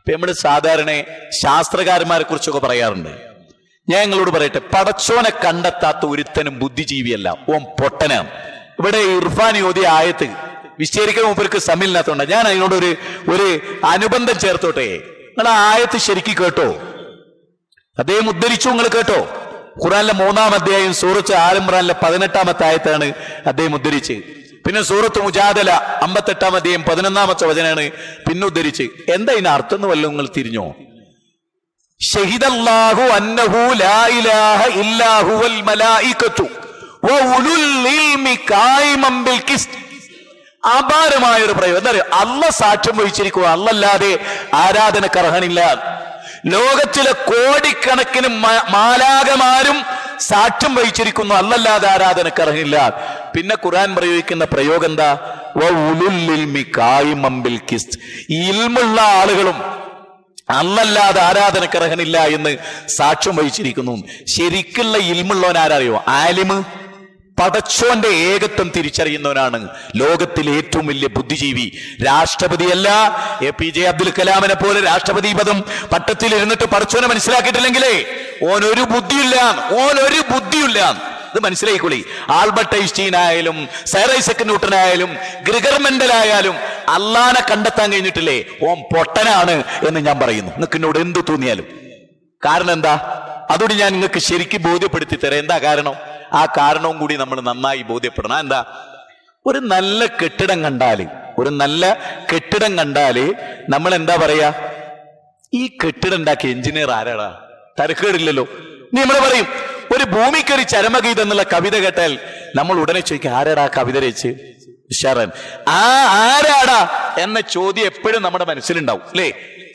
നമ്മൾ സാധാരണ ശാസ്ത്രകാരന്മാരെ കുറിച്ചൊക്കെ പറയാറുണ്ട്. ഞാൻ നിങ്ങളോട് പറയട്ടെ, പടച്ചോനെ കണ്ടെത്താത്ത ഒരുത്തനും ബുദ്ധിജീവിയല്ല, ഓൻ പൊട്ടനാണ്. ഇവിടെ ഇർഫാൻ ഓതിയ ആയത്ത് വിശദീകരിക്കാൻ മൂപ്പർക്ക് സമയമില്ലാത്തതുകൊണ്ട് ഞാൻ അതിനോട് ഒരു അനുബന്ധം ചേർത്തോട്ടെ. നിങ്ങൾ ആ ആയത്ത് ശരിക്കും കേട്ടോ? അദ്ദേഹം ഉദ്ധരിച്ചു, നിങ്ങൾ കേട്ടോ? ഖുർആനിലെ 3-ാം അധ്യായം സൂറത്ത് ആൽ ഇംറാനിലെ 18-ാമത്തെ ആയത്താണ് അദ്ദേഹം ഉദ്ധരിച്ച്. പിന്നെ സൂറത്ത് മുജാദല 58-ാം അധ്യായം 11-ാമത്തെ വചനാണ് പിന്നെ ഉദ്ധരിച്ച്. എന്താ ഇതിന് അർത്ഥം എന്ന് വല്ലതും നിങ്ങൾ തിരിഞ്ഞോ? ഷഹിദല്ലാഹു അന്നഹു ലാ ഇലാഹ ഇല്ലാ ഹുവൽ മലായികത്തു വ ഉലുൽ ഇൽമി ഖായിമൻ ബിൽ ഖിസ്ത്. അപാരമായ ഒരു പ്രയോഗം. എന്താ പറയുക? അള്ളാഹ് സാക്ഷ്യം വഹിച്ചിരിക്കുക, അല്ലാതെ ആരാധനക്ക് അർഹനില്ല. ലോകത്തിലെ കോടിക്കണക്കിന് മാലാകമാരും സാക്ഷ്യം വഹിച്ചിരിക്കുന്നു, അല്ലാതെ ആരാധനക്ക് അർഹനില്ല. പിന്നെ ഖുർആൻ പ്രയോഗിക്കുന്ന പ്രയോഗം എന്താ? ഇൽമുള്ള ആളുകളും അല്ലാതെ ആരാധനക്ക് അർഹനില്ല എന്ന് സാക്ഷ്യം വഹിച്ചിരിക്കുന്നു. ശരിക്കുള്ള ഇൽമുള്ളവൻ ആരറിയോ? ആലിമ്, പടച്ചോന്റെ ഏകത്വം തിരിച്ചറിയുന്നവനാണ് ലോകത്തിലെ ഏറ്റവും വലിയ ബുദ്ധിജീവി. രാഷ്ട്രപതിയല്ല. APJ അബ്ദുൽ കലാമിനെ പോലെ രാഷ്ട്രപതി പദം പട്ടത്തിൽ ഇരുന്നിട്ട് പടച്ചോനെ മനസ്സിലാക്കിയിട്ടില്ലെങ്കിലേ ഓനൊരു ബുദ്ധിയില്ല. ഇത് മനസ്സിലായിക്കോളി. ആൽബർട്ട് ഐൻസ്റ്റീൻ ആയാലും സർ ഐസക് ന്യൂട്ടൻ ആയാലും ഗ്രിഗർ മെൻഡൽ ആയാലും അള്ളാനെ കണ്ടെത്താൻ കഴിഞ്ഞിട്ടില്ലേ ഓൻ പൊട്ടനാണ് എന്ന് ഞാൻ പറയുന്നു. നിങ്ങൾക്ക് എന്നോട് എന്ത് തോന്നിയാലും. കാരണം എന്താ? അതോട് ഞാൻ നിങ്ങൾക്ക് ശരിക്കും ബോധ്യപ്പെടുത്തി തരാം. എന്താ കാരണം? ആ കാരണവും കൂടി നമ്മൾ നന്നായി ബോധ്യപ്പെടണം. എന്താ? ഒരു നല്ല കെട്ടിടം കണ്ടാല് നമ്മൾ എന്താ പറയാ? ഈ കെട്ടിടം ഉണ്ടാക്കിയ എഞ്ചിനീയർ ആരാടാ? തരക്കേടില്ലല്ലോ. നീ നമ്മൾ പറയും ഒരു ഭൂമിക്കൊരു ചരമഗീതം എന്നുള്ള കവിത കേട്ടാൽ നമ്മൾ ഉടനെ ചോദിക്കും, ആരാടാ കവിത രചിച്ച്? ഉഷാറൻ. ആരാടാ എന്ന ചോദ്യം എപ്പോഴും നമ്മുടെ മനസ്സിലുണ്ടാവും അല്ലേ?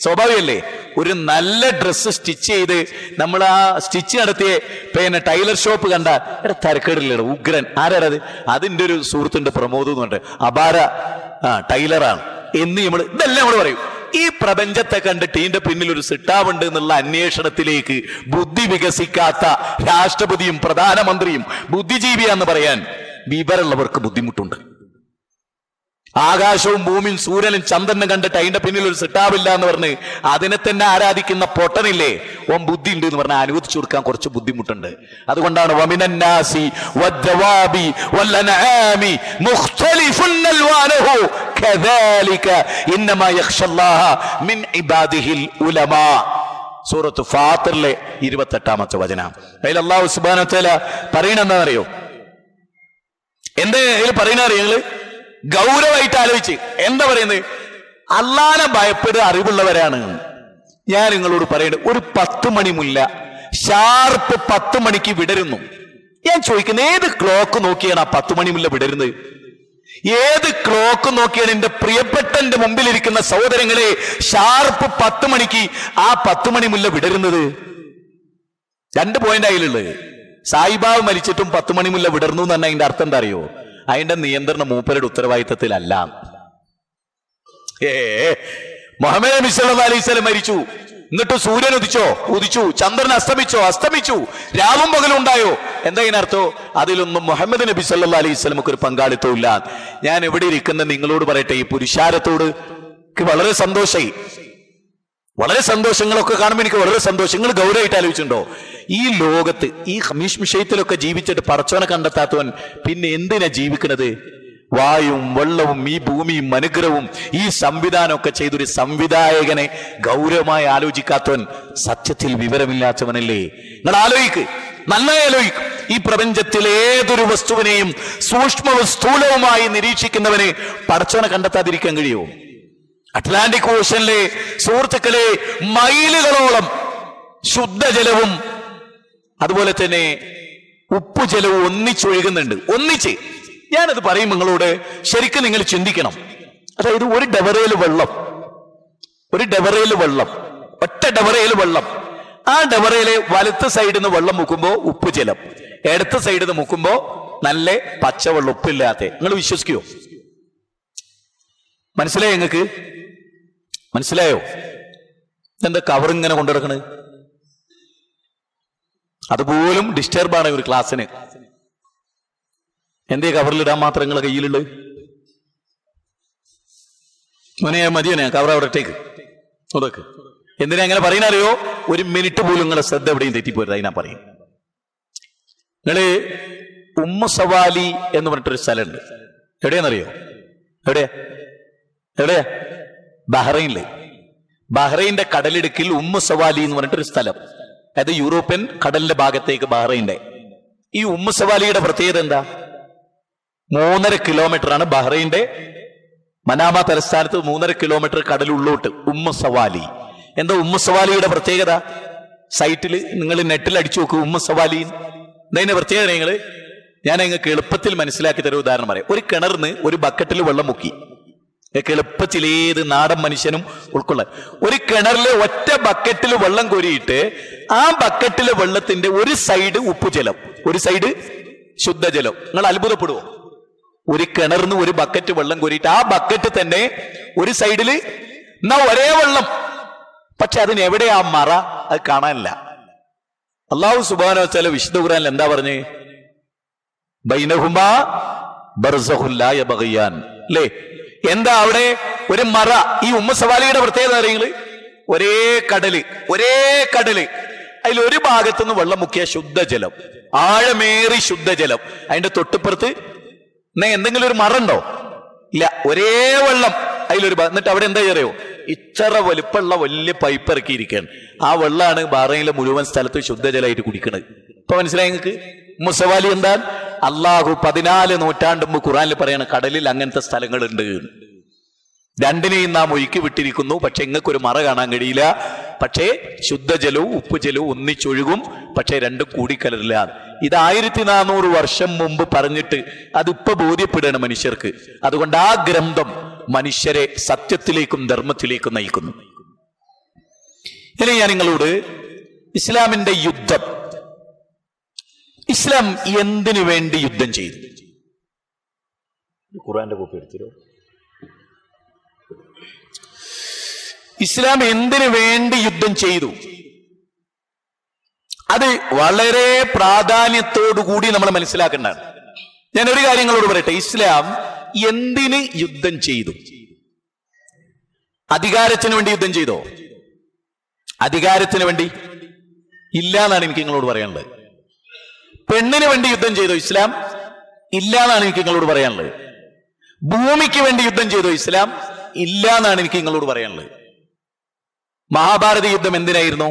സ്വാഭാവികല്ലേ? ഒരു നല്ല ഡ്രസ്സ് സ്റ്റിച്ച് ചെയ്ത് നമ്മൾ ആ സ്റ്റിച്ച് നടത്തിയ പിന്നെ ടൈലർ ഷോപ്പ് കണ്ട തരക്കേടില്ലല്ലോ, ഉഗ്രൻ. ആരാടത്? അതിൻ്റെ ഒരു സുഹൃത്തുണ്ട് പ്രമോദ് എന്ന് പറഞ്ഞിട്ട്, അപാര ടൈലറാണ് എന്ന് ഇതെല്ലാം നമ്മൾ പറയും. ഈ പ്രപഞ്ചത്തെ കണ്ടിട്ട് ഇതിന്റെ പിന്നിൽ ഒരു സിട്ടാവുണ്ട് എന്നുള്ള അന്വേഷണത്തിലേക്ക് ബുദ്ധി വികസിക്കാത്ത രാഷ്ട്രപതിയും പ്രധാനമന്ത്രിയും ബുദ്ധിജീവിയാന്ന് പറയാൻ വിവരമുള്ളവർക്ക് ബുദ്ധിമുട്ടുണ്ട്. ആകാശവും ഭൂമിയും സൂര്യനും ചന്ദ്രനും കണ്ടിട്ട് അതിന്റെ പിന്നിൽ ഒരു സിട്ടാവില്ല എന്ന് പറഞ്ഞ് അതിനെ തന്നെ ആരാധിക്കുന്ന പൊട്ടനില്ലേ ഓൻ ബുദ്ധി ഉണ്ട് എന്ന് പറഞ്ഞാൽ അനുവദിച്ചു കൊടുക്കാൻ കുറച്ച് ബുദ്ധിമുട്ടുണ്ട്. അതുകൊണ്ടാണ് വമിനന്നാസി വദ്ദവാബി വല്ലനആമി മുഖ്തലിഫുൻ അൽവാനുഹു കദാലിക ഇന്നമാ യഖ്ഷല്ലാഹ മിൻ ഇബാദിഹിൽ ഉലമാ. സൂറത്ത് ഫാത്തിറിലെ 28-ാമത്തെ വചനം. അതിൽ അല്ലാഹു സുബ്ഹാനഹു വ തആല പറയണെന്താ അറിയോ? എന്താ അതിൽ പറയണ അറിയോ? നിങ്ങള് ഗൗരവമായിട്ട് ആലോചിച്ച് എന്താ പറയുന്നത്? അല്ലാഹനെ ഭയപ്പെടുക അറിവുള്ളവരാണ്. ഞാൻ നിങ്ങളോട് പറയുന്നത്, ഒരു 10 മണി മുല്ല ഷാർപ്പ് 10 മണിക്ക് വിടരുന്നു. ഞാൻ ചോദിക്കുന്നത്, ഏത് ക്ലോക്ക് നോക്കിയാണ് ആ 10 മണി മുല്ല വിടരുന്നത്? ഏത് ക്ലോക്ക് നോക്കിയാണ് എന്റെ പ്രിയപ്പെട്ടന്റെ മുമ്പിലിരിക്കുന്ന സഹോദരങ്ങളെ ഷാർപ്പ് 10 മണിക്ക് ആ 10 മണി മുല്ല വിടരുന്നത്? 2 പോയിന്റ് അതിലുള്ളത്. സായിബാബ് മരിച്ചിട്ടും 10 മണി മുല്ല വിടർന്നു എന്ന് പറഞ്ഞാൽ അതിന്റെ അർത്ഥം എന്താ അറിയോ? അതിന്റെ നിയന്ത്രണം മൂപ്പരുടെ ഉത്തരവാദിത്തത്തിലല്ല. മുഹമ്മദ് നബി സല്ലല്ലാഹു അലൈഹി വസല്ലം മരിച്ചു, എന്നിട്ട് സൂര്യൻ ഉദിച്ചു, ചന്ദ്രൻ അസ്തമിച്ചു, രാവും പകലും ഉണ്ടായോ? എന്താ ഇതിനർത്ഥം? അതിലൊന്നും മുഹമ്മദ് നബി സല്ലല്ലാഹു അലൈഹി വസല്ലമക്ക് ഒരു പങ്കാളിത്തവും ഇല്ല. ഞാൻ എവിടെ ഇരിക്കുന്ന നിങ്ങളോട് പറയട്ടെ, ഈ പുരുഷാരത്തോട് വളരെ സന്തോഷമായി, വളരെ സന്തോഷങ്ങളൊക്കെ കാണുമ്പോൾ എനിക്ക് വളരെ സന്തോഷം. നിങ്ങൾ ഗൗരവമായിട്ട് ആലോചിച്ചിട്ടുണ്ടോ? ഈ ലോകത്ത് ഈ ഹമീഷ് വിഷയത്തിലൊക്കെ ജീവിച്ചിട്ട് പടച്ചോനെ കണ്ടെത്താത്തവൻ പിന്നെ എന്തിനാ ജീവിക്കുന്നത്? വായും വെള്ളവും ഈ ഭൂമിയും അനുഗ്രഹവും ഈ സംവിധാനമൊക്കെ ചെയ്തൊരു സംവിധായകനെ ഗൗരവമായി ആലോചിക്കാത്തവൻ സത്യത്തിൽ വിവരമില്ലാത്തവനല്ലേ? നിങ്ങൾ ആലോചിക്ക്, നന്നായി ആലോചിക്കും. ഈ പ്രപഞ്ചത്തിലെ ഏതൊരു വസ്തുവിനെയും സൂക്ഷ്മവും സ്ഥൂലവുമായി നിരീക്ഷിക്കുന്നവനെ പടച്ചോനെ കണ്ടെത്താതിരിക്കാൻ കഴിയുമോ? അറ്റ്ലാന്റിക് ഓഷനിലെ സുഹൃത്തുക്കളെ മൈലുകളോളം ശുദ്ധജലവും അതുപോലെ തന്നെ ഉപ്പുജലവും ഒന്നിച്ചൊഴുകുന്നുണ്ട്. ഒന്നിച്ച് ഞാനത് പറയും നിങ്ങളോട്, ശരിക്കും നിങ്ങൾ ചിന്തിക്കണം. അതായത് ഒരു ഡബറയിൽ വെള്ളം, ഒറ്റ ഡബറയിൽ വെള്ളം, ആ ഡബറയിലെ വലത്ത് സൈഡിൽ നിന്ന് വെള്ളം മുക്കുമ്പോ ഉപ്പുജലം, ഇടത്ത് സൈഡിൽ നിന്ന് മുക്കുമ്പോ നല്ല പച്ചവെള്ളം, ഉപ്പില്ലാത്ത. നിങ്ങൾ വിശ്വസിക്കുമോ? മനസ്സിലായോ? നിങ്ങൾക്ക് മനസ്സിലായോ? എന്താ കവർ ഇങ്ങനെ കൊണ്ടുനടക്കണ്? അതുപോലും ഡിസ്റ്റർബാണ് ഒരു ക്ലാസ്സിന്. എന്തേ കവറിലിടാൻ മാത്രം നിങ്ങളെ കയ്യിലുള്ളത്? മോനെ മതിയോനെ കവർ അവിടെ ഇട്ടേക്ക്. അതൊക്കെ എന്തിനാ അങ്ങനെ പറയുന്ന അറിയോ? 1 മിനിറ്റ് പോലും നിങ്ങളെ ശ്രദ്ധ എവിടെയും തെറ്റിപ്പോരുത്. അതിനാ പറയും. നിങ്ങള് ഉമ്മു സവാലി എന്ന് പറഞ്ഞിട്ടൊരു സ്ഥലമുണ്ട്. എവിടെയാണെന്നറിയോ? എവിടെയാ? ബഹ്റൈനിന്റെ കടലിടുക്കിൽ ഉമ്മു സവാലി എന്ന് പറഞ്ഞിട്ടൊരു സ്ഥലം. അതായത് യൂറോപ്യൻ കടലിന്റെ ഭാഗത്തേക്ക് ബഹ്റൈന്റെ. ഈ ഉമ്മു സവാലിയുടെ പ്രത്യേകത എന്താ? 3.5 കിലോമീറ്ററാണ് ബഹ്റൈന്റെ മനാമ തലസ്ഥാനത്ത് 3.5 കിലോമീറ്റർ കടലുള്ളോട്ട് ഉമ്മു സവാലി. എന്താ ഉമ്മു സവാലിയുടെ പ്രത്യേകത? സൈറ്റിൽ നിങ്ങൾ നെറ്റിൽ അടിച്ചു നോക്കൂ ഉമ്മു സവാലി. എന്താ പ്രത്യേകത? ഞാൻ നിങ്ങൾക്ക് എളുപ്പത്തിൽ മനസ്സിലാക്കി തരുന്ന ഉദാഹരണം പറയാം. ഒരു കിണറിന് ഒരു ബക്കറ്റിൽ വെള്ളം മുക്കി. എളുപ്പത്തിൽ ഏത് നാടൻ മനുഷ്യനും ഉൾക്കൊള്ളാൻ. ഒരു കിണറിൽ ഒറ്റ ബക്കറ്റിൽ വെള്ളം കോരിയിട്ട് ആ ബക്കറ്റിലെ വെള്ളത്തിന്റെ ഒരു സൈഡ് ഉപ്പുജലം, ഒരു സൈഡ് ശുദ്ധജലം. നിങ്ങൾ അത്ഭുതപ്പെടുവോ? ഒരു കിണറിന് ഒരു ബക്കറ്റ് വെള്ളം കോരിയിട്ട് ആ ബക്കറ്റ് തന്നെ ഒരു സൈഡില് എന്നാ ഒരേ വെള്ളം, പക്ഷെ അതിന് എവിടെയാ മറ? അത് കാണാനില്ല. അല്ലാഹു സുബ്ഹാനഹു വ തആല വിശുദ്ധ ഖുർആനിൽ എന്താ പറഞ്ഞേ? ബൈനഹുമാ ബർസഖുൻ ലാ യബ്ഗിയാൻ. അല്ലേ? എന്താ അവിടെ ഒരു മറ? ഈ ഉമ്മു സവാലിയുടെ പ്രത്യേകത അറിയുന്നത്? ഒരേ കടല്, അതിലൊരു ഭാഗത്തുനിന്ന് വെള്ളം മുക്കിയ ശുദ്ധജലം, ആഴമേറി ശുദ്ധജലം. അതിന്റെ തൊട്ടിപ്പുറത്ത് എന്തെങ്കിലും ഒരു മറ ഉണ്ടോ? ഇല്ല, ഒരേ വെള്ളം അതിലൊരു. എന്നിട്ട് അവിടെ എന്താ അറിയോ? ഇത്ര വലുപ്പമുള്ള വലിയ പൈപ്പ് ഇറക്കിയിരിക്കുകയാണ്. ആ വെള്ളമാണ് ബഹ്റൈനിലെ മുഴുവൻ സ്ഥലത്ത് ശുദ്ധജലമായിട്ട് കുടിക്കുന്നത്. ഇപ്പൊ മനസ്സിലായി നിങ്ങൾക്ക്? മുസവാലി എന്താ? അള്ളാഹു 14 നൂറ്റാണ്ട് മുമ്പ് ഖുർആനിൽ പറയാണ് കടലിൽ അങ്ങനത്തെ സ്ഥലങ്ങളുണ്ട്. 2നെയും നാം ഒഴുക്കി വിട്ടിരിക്കുന്നു. പക്ഷെ ഇങ്ങൾക്കൊരു മറ കാണാൻ കഴിയില്ല. പക്ഷേ ശുദ്ധജലവും ഉപ്പുജലവും ഒന്നിച്ചൊഴുകും. പക്ഷെ രണ്ടും കൂടിക്കലരില്ല. ഇത് 1400 വർഷം മുമ്പ് പറഞ്ഞിട്ട് അതിപ്പോ ബോധ്യപ്പെടുകയാണ് മനുഷ്യർക്ക്. അതുകൊണ്ട് ആ ഗ്രന്ഥം മനുഷ്യരെ സത്യത്തിലേക്കും ധർമ്മത്തിലേക്കും നയിക്കുന്നു. ഇനി ഞാൻ നിങ്ങളോട് ഇസ്ലാമിന്റെ യുദ്ധം, ഇസ്ലാം എന്തിനു വേണ്ടി യുദ്ധം ചെയ്തു? ഖുർആന്റെ കോപ്പി എടുത്തിരോ? ഇസ്ലാം എന്തിനു വേണ്ടി യുദ്ധം ചെയ്തു? അത് വളരെ പ്രാധാന്യത്തോടുകൂടി നമ്മൾ മനസ്സിലാക്കേണ്ടതാണ്. ഞാൻ ഒരു കാര്യങ്ങളോട് പറയട്ടെ. ഇസ്ലാം എന്തിന് യുദ്ധം ചെയ്തു? അധികാരത്തിന് വേണ്ടി യുദ്ധം ചെയ്തോ? അധികാരത്തിന് വേണ്ടി ഇല്ല എന്നാണ് എനിക്ക് നിങ്ങളോട് പറയാനുള്ളത്. പെണ്ണിന് വേണ്ടി യുദ്ധം ചെയ്തോ ഇസ്ലാം? ഇല്ല എന്നാണ് എനിക്ക് നിങ്ങളോട് പറയാനുള്ളത്. ഭൂമിക്ക് വേണ്ടി യുദ്ധം ചെയ്തോ ഇസ്ലാം? ഇല്ല എന്നാണ് എനിക്ക് നിങ്ങളോട് പറയാനുള്ളത്. മഹാഭാരത യുദ്ധം എന്തിനായിരുന്നു?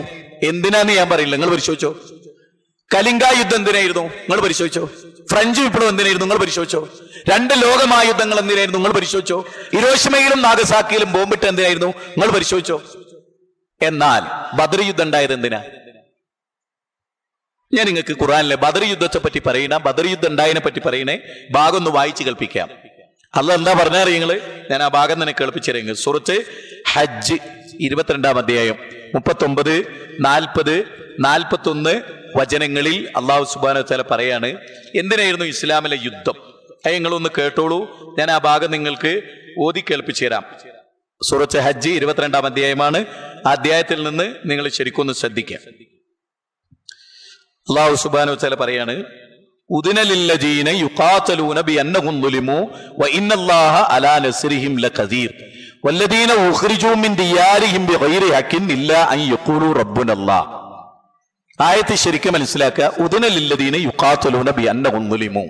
എന്തിനാന്ന് ഞാൻ പറയില്ല, നിങ്ങൾ പരിശോധിച്ചോ. കലിംഗ യുദ്ധം എന്തിനായിരുന്നു? നിങ്ങൾ പരിശോധിച്ചോ. ഫ്രഞ്ച് വിപ്ലവം എന്തിനായിരുന്നു? നിങ്ങൾ പരിശോധിച്ചോ. 2 ലോകമഹായുദ്ധങ്ങൾ എന്തിനായിരുന്നു? നിങ്ങൾ പരിശോധിച്ചോ. ഹിരോഷിമയിലും നാഗസാക്കിയിലും ബോംബിട്ട് എന്തിനായിരുന്നു? നിങ്ങൾ പരിശോധിച്ചോ. എന്നാൽ ബദർ യുദ്ധം ഉണ്ടായത് എന്തിനാ? ഞാൻ നിങ്ങൾക്ക് ഖുർആനിലെ ബദർ യുദ്ധത്തെ പറ്റി പറയണ, ബദർ യുദ്ധം ഉണ്ടായതിനെ പറ്റി പറയണേ ഭാഗം ഒന്ന് വായിച്ച് കേൾപ്പിക്കാം. അള്ളാഹ് എന്താ പറഞ്ഞാൽ നിങ്ങൾ, ഞാൻ ആ ഭാഗം തന്നെ കേൾപ്പിച്ചിരുന്നു. സൂറത്ത് ഹജ്ജ് 22-ാം അധ്യായം 39, 40, 41 വചനങ്ങളിൽ അള്ളാഹു സുബ്ഹാനഹു വ തആല പറയാണ് എന്തിനായിരുന്നു ഇസ്ലാമിലെ യുദ്ധം. അത് നിങ്ങളൊന്ന് കേട്ടോളൂ. ഞാൻ ആ ഭാഗം നിങ്ങൾക്ക് ഓതി കേൾപ്പിച്ചു തരാം. സൂറത്ത് ഹജ്ജ് 22-ാം അധ്യായമാണ്. ആ അധ്യായത്തിൽ നിന്ന് നിങ്ങൾ ശരിക്കൊന്ന് ശ്രദ്ധിക്കാം. അള്ളാഹു സുബ്ഹാനഹു വ തആല പറയാണ് ഉദിന ലില്ലദീന യുഖാതലൂന ബിഅന്നഹും ളുലിമു വഇന്നല്ലാഹ അലാ നസ്രിഹിം ലഖദീർ വല്ലദീന ഉഖ്രിജൂ മിൻ ദിയാരിഹിം ബിഗൈരി ഹഖിൻ ഇല്ലാ അൻ യഖൂലു റബ്ബുനല്ലാഹ്. ആയത്ത് ശരിക്കും മനസ്സിലാക്കുക. ഉദിന ലില്ലദീന യുഖാതലൂന ബിഅന്നഹും ളുലിമു,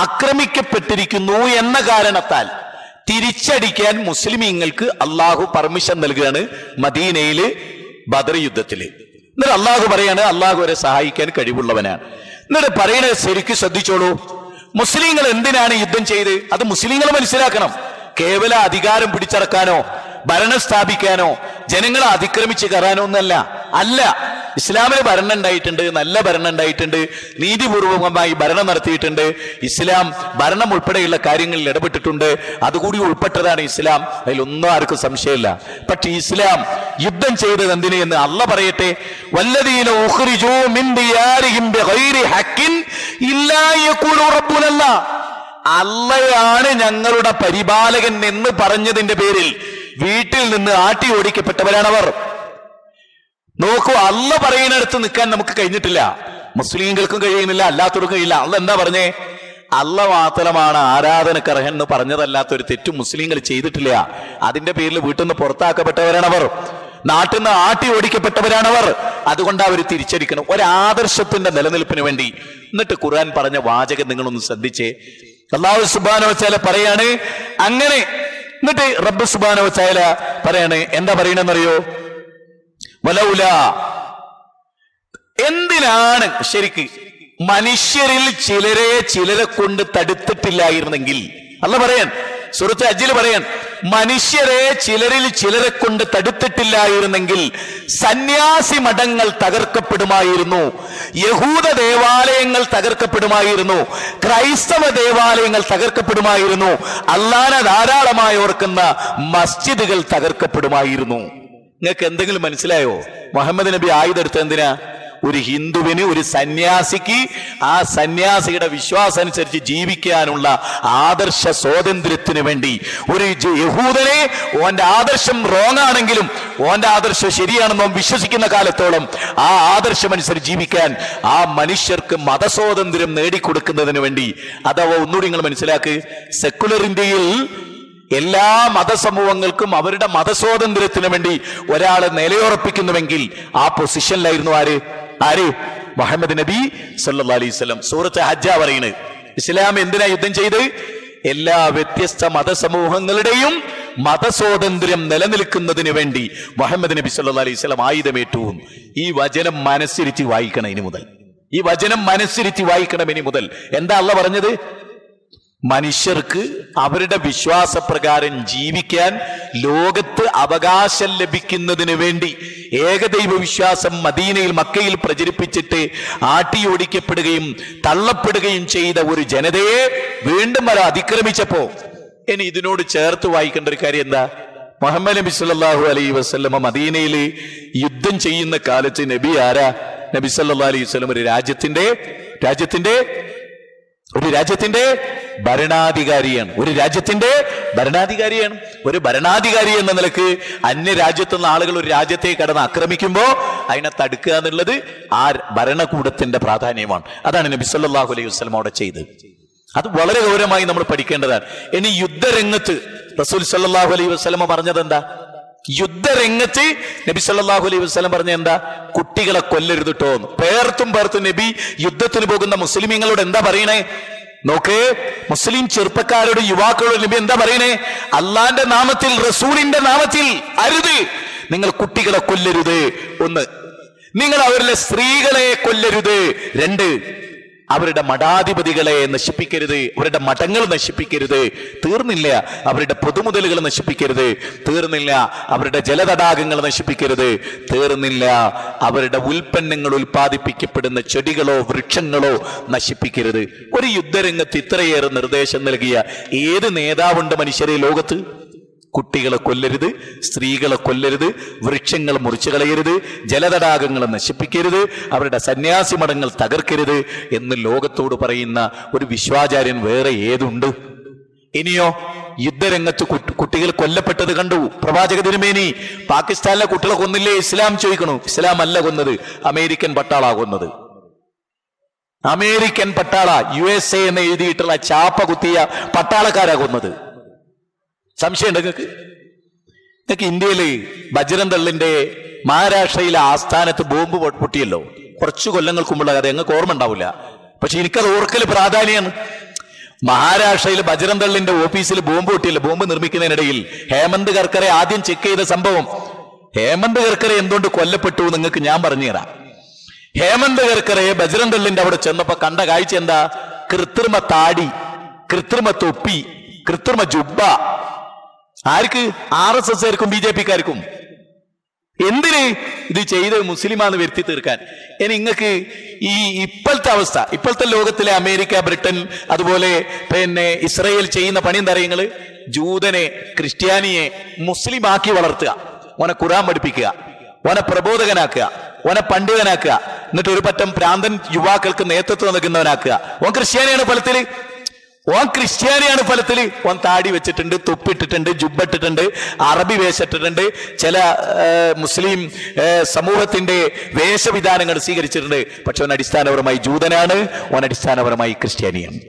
ആക്രമിക്കപ്പെട്ടിരിക്കുന്നു എന്ന കാരണത്താൽ തിരിച്ചടിക്കാൻ മുസ്ലിമീങ്ങൾക്ക് അള്ളാഹു പെർമിഷൻ നൽകുകയാണ് മദീനയില് ബദർ യുദ്ധത്തില്. എന്നിട്ട് അള്ളാഹു പറയാണ് അള്ളാഹു അവരെ സഹായിക്കാൻ കഴിവുള്ളവനാണ്. എന്നിട്ട് പറയണത് ശരിക്കും ശ്രദ്ധിച്ചോളൂ. മുസ്ലിങ്ങൾ എന്തിനാണ് യുദ്ധം ചെയ്ത്? അത് മുസ്ലിങ്ങൾ മനസ്സിലാക്കണം. കേവല അധികാരം പിടിച്ചടക്കാനോ ഭരണം സ്ഥാപിക്കാനോ ജനങ്ങളെ അതിക്രമിച്ച് കയറാനോ ഒന്നല്ല. അല്ല, ഇസ്ലാമിന് ഭരണം ഉണ്ടായിട്ടുണ്ട്, നല്ല ഭരണം ഉണ്ടായിട്ടുണ്ട്, നീതിപൂർവകമായി ഭരണം നടത്തിയിട്ടുണ്ട്. ഇസ്ലാം ഭരണം ഉൾപ്പെടെയുള്ള കാര്യങ്ങളിൽ ഇടപെട്ടിട്ടുണ്ട്. അതുകൂടി ഉൾപ്പെട്ടതാണ് ഇസ്ലാം. അതിലൊന്നും ആർക്കും സംശയമില്ല. പക്ഷെ ഇസ്ലാം യുദ്ധം ചെയ്തത് എന്തിന് എന്ന് അള്ളാഹ് പറയട്ടെ. വല്ലദീന ഉഖ്രിജൂ മിൻ ദിയാരിഹിം ബിഗൈരി ഹഖിൻ ഇല്ലാ യഖൂലു റബ്ബുനല്ലാഹ്. അള്ളയാണ് ഞങ്ങളുടെ പരിപാലകൻ എന്ന് പറഞ്ഞതിന്റെ പേരിൽ വീട്ടിൽ നിന്ന് ആട്ടി ഓടിക്കപ്പെട്ടവരാണവർ. നോക്കൂ, അള്ള പറയുന്നിടത്ത് നിൽക്കാൻ നമുക്ക് കഴിഞ്ഞിട്ടില്ല. മുസ്ലിങ്ങൾക്കും കഴിയുന്നില്ല, അല്ലാത്തവർക്കും കഴിയില്ല. അള്ള എന്താ പറഞ്ഞേ? അള്ള മാത്രമാണ് ആരാധനക്കർഹൻ എന്ന് പറഞ്ഞതല്ലാത്തൊരു തെറ്റും മുസ്ലിങ്ങൾ ചെയ്തിട്ടില്ല. അതിന്റെ പേരിൽ വീട്ടിൽ നിന്ന് പുറത്താക്കപ്പെട്ടവരാണവർ, നാട്ടിൽ നിന്ന് ആട്ടി ഓടിക്കപ്പെട്ടവരാണവർ. അതുകൊണ്ട് അവർ തിരിച്ചടിക്കണം ഒരാദർശത്തിന്റെ നിലനിൽപ്പിന് വേണ്ടി. എന്നിട്ട് ഖുർആൻ പറഞ്ഞ വാചകം നിങ്ങളൊന്ന് ശ്രദ്ധിച്ചേ. അല്ലാഹു സുബ്ഹാനഹു വ തആല പറയാണ് അങ്ങനെ. എന്നിട്ട് റബ്ബ് സുബ്ഹാനഹു വ തആല പറയാണ് എന്താ പറയണെന്നറിയോ? വലൗല, എന്തിനാണ് ശരിക്ക് മനുഷ്യരിൽ ചിലരെ കൊണ്ട് തടുത്തിട്ടില്ലായിരുന്നെങ്കിൽ. അല്ലാഹ് പറയാൻ സൂറത്ത് ഹജ്ജിൽ പറയാൻ ചിലരിൽ ചിലരെ കൊണ്ട് തടുത്തിട്ടില്ലായിരുന്നെങ്കിൽ സന്യാസി മഠങ്ങൾ തകർക്കപ്പെടുമായിരുന്നു, യഹൂദ ദേവാലയങ്ങൾ തകർക്കപ്പെടുമായിരുന്നു, ക്രൈസ്തവ ദേവാലയങ്ങൾ തകർക്കപ്പെടുമായിരുന്നു, അല്ലാഹനെ ധാരാളമായി ഓർക്കുന്ന മസ്ജിദുകൾ തകർക്കപ്പെടുമായിരുന്നു. നിങ്ങൾക്ക് എന്തെങ്കിലും മനസ്സിലായോ? മുഹമ്മദ് നബി ആയുധെടുത്ത എന്തിനാ? ഒരു ഹിന്ദുവിന്, ഒരു സന്യാസിക്ക് ആ സന്യാസിയുടെ വിശ്വാസം അനുസരിച്ച് ജീവിക്കാനുള്ള ആദർശ സ്വാതന്ത്ര്യത്തിന് വേണ്ടി. ഒരു യഹൂദനെ ഓന്റെ ആദർശം റോങ് ആണെങ്കിലും ഓന്റെ ആദർശം ശരിയാണെന്നോ വിശ്വസിക്കുന്ന കാലത്തോളം ആ ആദർശം അനുസരിച്ച് ജീവിക്കാൻ ആ മനുഷ്യർക്ക് മതസ്വാതന്ത്ര്യം നേടിക്കൊടുക്കുന്നതിന് വേണ്ടി. അഥവാ ഒന്നുകൂടി നിങ്ങൾ മനസ്സിലാക്ക്, സെക്കുലർ ഇന്ത്യയിൽ എല്ലാ മതസമൂഹങ്ങൾക്കും അവരുടെ മതസ്വാതന്ത്ര്യത്തിന് വേണ്ടി ഒരാളെ നിലയുറപ്പിക്കുന്നുവെങ്കിൽ ആ പൊസിഷനിലായിരുന്നു ആര്? മുഹമ്മദ് നബി സല്ലല്ലാഹു അലൈഹി വസല്ലം. സൂറത്ത് ഹജ്ജാ പറയുന്നത് ഇസ്ലാം എന്തിനാ യുദ്ധം ചെയ്ത്? എല്ലാ വ്യത്യസ്ത മതസമൂഹങ്ങളുടെയും മതസ്വാതന്ത്ര്യം നിലനിൽക്കുന്നതിന് വേണ്ടി മുഹമ്മദ് നബി സല്ലല്ലാഹു അലൈഹി വസല്ലം ആയുധമേറ്റു. ഈ വചനം മനസ്സിരുത്തി വായിക്കണം ഇനി മുതൽ. ഈ വചനം മനസ്സിരുത്തി വായിക്കണം ഇനി മുതൽ. എന്താ അള്ളാഹ് പറഞ്ഞത്? മനുഷ്യർക്ക് അവരുടെ വിശ്വാസപ്രകാരം ജീവിക്കാൻ ലോകത്ത് അവകാശം ലഭിക്കുന്നതിന് വേണ്ടി ഏകദൈവ വിശ്വാസം മദീനയിൽ മക്കയിൽ പ്രചരിപ്പിച്ചിട്ട് ആട്ടിയോടിക്കപ്പെടുകയും തള്ളപ്പെടുകയും ചെയ്ത ഒരു ജനതയെ വീണ്ടും അവർ അതിക്രമിച്ചപ്പോ ഇനി ഇതിനോട് ചേർത്ത് വായിക്കേണ്ട ഒരു കാര്യം എന്താ? മുഹമ്മദ് നബി സല്ലല്ലാഹു അലൈഹി വസല്ലമ മദീനയിൽ യുദ്ധം ചെയ്യുന്ന കാലത്ത് നബി ആരാ? നബി സല്ലല്ലാഹു അലൈഹി വസല്ലം ഒരു രാജ്യത്തിന്റെ ഭരണാധികാരിയാണ്. ഒരു രാജ്യത്തിന്റെ ഭരണാധികാരിയാണ്. ഒരു ഭരണാധികാരി എന്ന നിലക്ക് അന്യ രാജ്യത്തുനിന്ന് ആളുകൾ ഒരു രാജ്യത്തെ കടന്ന് ആക്രമിക്കുമ്പോൾ അതിനെ തടുക്കുക എന്നുള്ളത് ആ ഭരണകൂടത്തിന്റെ പ്രാധാന്യമാണ്. അതാണ് നബി സല്ലല്ലാഹു അലൈഹി വസല്ലം അവിടെ ചെയ്തത്. അത് വളരെ ഗൗരവമായി നമ്മൾ പഠിക്കേണ്ടതാണ്. ഇനി യുദ്ധരംഗത്ത് റസൂൽ സല്ലല്ലാഹു അലൈഹി വസല്ലം പറഞ്ഞത് എന്താ? യുദ്ധരംഗത്ത് നബി സല്ലല്ലാഹു അലൈഹി വസല്ലം പറഞ്ഞ എന്താ? കുട്ടികളെ കൊല്ലരുത് ട്ടോ. പേർത്തും നബി യുദ്ധത്തിന് പോകുന്ന മുസ്ലിമീങ്ങളോട് എന്താ പറയണേ? നോക്ക്, മുസ്ലിം ചെറുപ്പക്കാരോട് യുവാക്കളോട് നബി എന്താ പറയണേ? അള്ളാന്റെ നാമത്തിൽ, റസൂലിന്റെ നാമത്തിൽ അരുത്. നിങ്ങൾ കുട്ടികളെ കൊല്ലരുത്. 1, നിങ്ങൾ അവരിലെ സ്ത്രീകളെ കൊല്ലരുത്. 2, അവരുടെ മഠാധിപതികളെ നശിപ്പിക്കരുത്, അവരുടെ മഠങ്ങൾ നശിപ്പിക്കരുത്. തീർന്നില്ല, അവരുടെ പൊതുമുതലുകൾ നശിപ്പിക്കരുത്. തീർന്നില്ല, അവരുടെ ജലതടാകങ്ങൾ നശിപ്പിക്കരുത്. തീർന്നില്ല, അവരുടെ ഉൽപ്പന്നങ്ങൾ ഉൽപ്പാദിപ്പിക്കപ്പെടുന്ന ചെടികളോ വൃക്ഷങ്ങളോ നശിപ്പിക്കരുത്. ഒരു യുദ്ധരംഗത്ത് ഇത്രയേറെ നിർദ്ദേശം നൽകിയ ഏത് നേതാവുണ്ട് മനുഷ്യരെ ലോകത്ത്? കുട്ടികളെ കൊല്ലരുത്, സ്ത്രീകളെ കൊല്ലരുത്, വൃക്ഷങ്ങൾ മുറിച്ചു കളയരുത്, ജലതടാകങ്ങൾ നശിപ്പിക്കരുത്, അവരുടെ സന്യാസി മഠങ്ങൾ തകർക്കരുത് എന്ന് ലോകത്തോട് പറയുന്ന ഒരു വിശ്വാചാര്യൻ വേറെ ഏതുണ്ട്? ഇനിയോ യുദ്ധരംഗത്ത് കുട്ടികൾ കൊല്ലപ്പെട്ടത് കണ്ടു. പ്രവാചക തിരുമേനി, പാകിസ്ഥാനിലെ കുട്ടികളെ കൊന്നില്ലേ? ഇസ്ലാം ചോദിക്കണു. ഇസ്ലാം അല്ല കൊന്നത്, അമേരിക്കൻ പട്ടാളാ കൊന്നത്. അമേരിക്കൻ പട്ടാള, USA എന്ന് എഴുതിയിട്ടുള്ള ചാപ്പ കുത്തിയ പട്ടാളക്കാരാ കൊന്നത്. സംശയമുണ്ട് നിങ്ങൾക്ക്? ഇന്ത്യയില് ബജ്റംഗ് മഹാരാഷ്ട്രയിലെ ആസ്ഥാനത്ത് ബോംബ് പൊട്ടിയല്ലോ, കുറച്ചു കൊല്ലങ്ങൾക്ക് മുമ്പുള്ള കഥ. ഞങ്ങൾക്ക് ഓർമ്മ ഉണ്ടാവില്ല, പക്ഷെ എനിക്കത് ഓർക്കൽ പ്രാധാന്യമാണ്. മഹാരാഷ്ട്രയിൽ ബജ്റംഗ് ഓഫീസിൽ ബോംബ് പൊട്ടിയല്ലോ. ബോംബ് നിർമ്മിക്കുന്നതിനിടയിൽ ഹേമന്ത് കർക്കറെ ആദ്യം ചെക്ക് ചെയ്ത സംഭവം. ഹേമന്ത് കർക്കറെ എന്തുകൊണ്ട് കൊല്ലപ്പെട്ടു നിങ്ങൾക്ക് ഞാൻ പറഞ്ഞുതരാം. ഹേമന്ത് കർക്കറെ ബജ്റംഗ് അവിടെ ചെന്നപ്പോ കണ്ട കാഴ്ച എന്താ? കൃത്രിമ താടി, കൃത്രിമ തൊപ്പി, കൃത്രിമ ജുബ്ബ. ആർക്ക്? RSS ആർക്കും BJP-ക്കാർക്കും. എന്തിന് ഇത് ചെയ്ത്? മുസ്ലിമാന്ന് വരുത്തി തീർക്കാൻ. ഇനി നിങ്ങൾക്ക് ഈ ഇപ്പോഴത്തെ അവസ്ഥ, ഇപ്പോഴത്തെ ലോകത്തിലെ അമേരിക്ക, ബ്രിട്ടൻ, അതുപോലെ ഇസ്രയേൽ ചെയ്യുന്ന പണി എന്താ അറിയുന്നത്? ജൂതനെ, ക്രിസ്ത്യാനിയെ മുസ്ലിം ആക്കി വളർത്തുക, ഓനെ ഖുർആൻ പഠിപ്പിക്കുക, ഓനെ പ്രബോധകനാക്കുക, ഓനെ പണ്ഡിതനാക്കുക, എന്നിട്ട് ഒരു പറ്റം പ്രാന്തൻ യുവാക്കൾക്ക് നേതൃത്വം നൽകുന്നവനാക്കുക. ഓൻ ക്രിസ്ത്യാനിയാണ് ഫലത്തില്. ഓൻ താടി വെച്ചിട്ടുണ്ട്, തൊപ്പിട്ടിട്ടുണ്ട്, ജുബ്ബിട്ടിട്ടുണ്ട്, അറബി വേഷിട്ടിട്ടുണ്ട്, ചില മുസ്ലിം സമൂഹത്തിന്റെ വേഷവിധാനങ്ങൾ സ്വീകരിച്ചിട്ടുണ്ട്. പക്ഷെ ഓൻ അടിസ്ഥാനപരമായി ജൂതനാണ്, ഓൻ അടിസ്ഥാനപരമായി ക്രിസ്ത്യാനിയാണ്.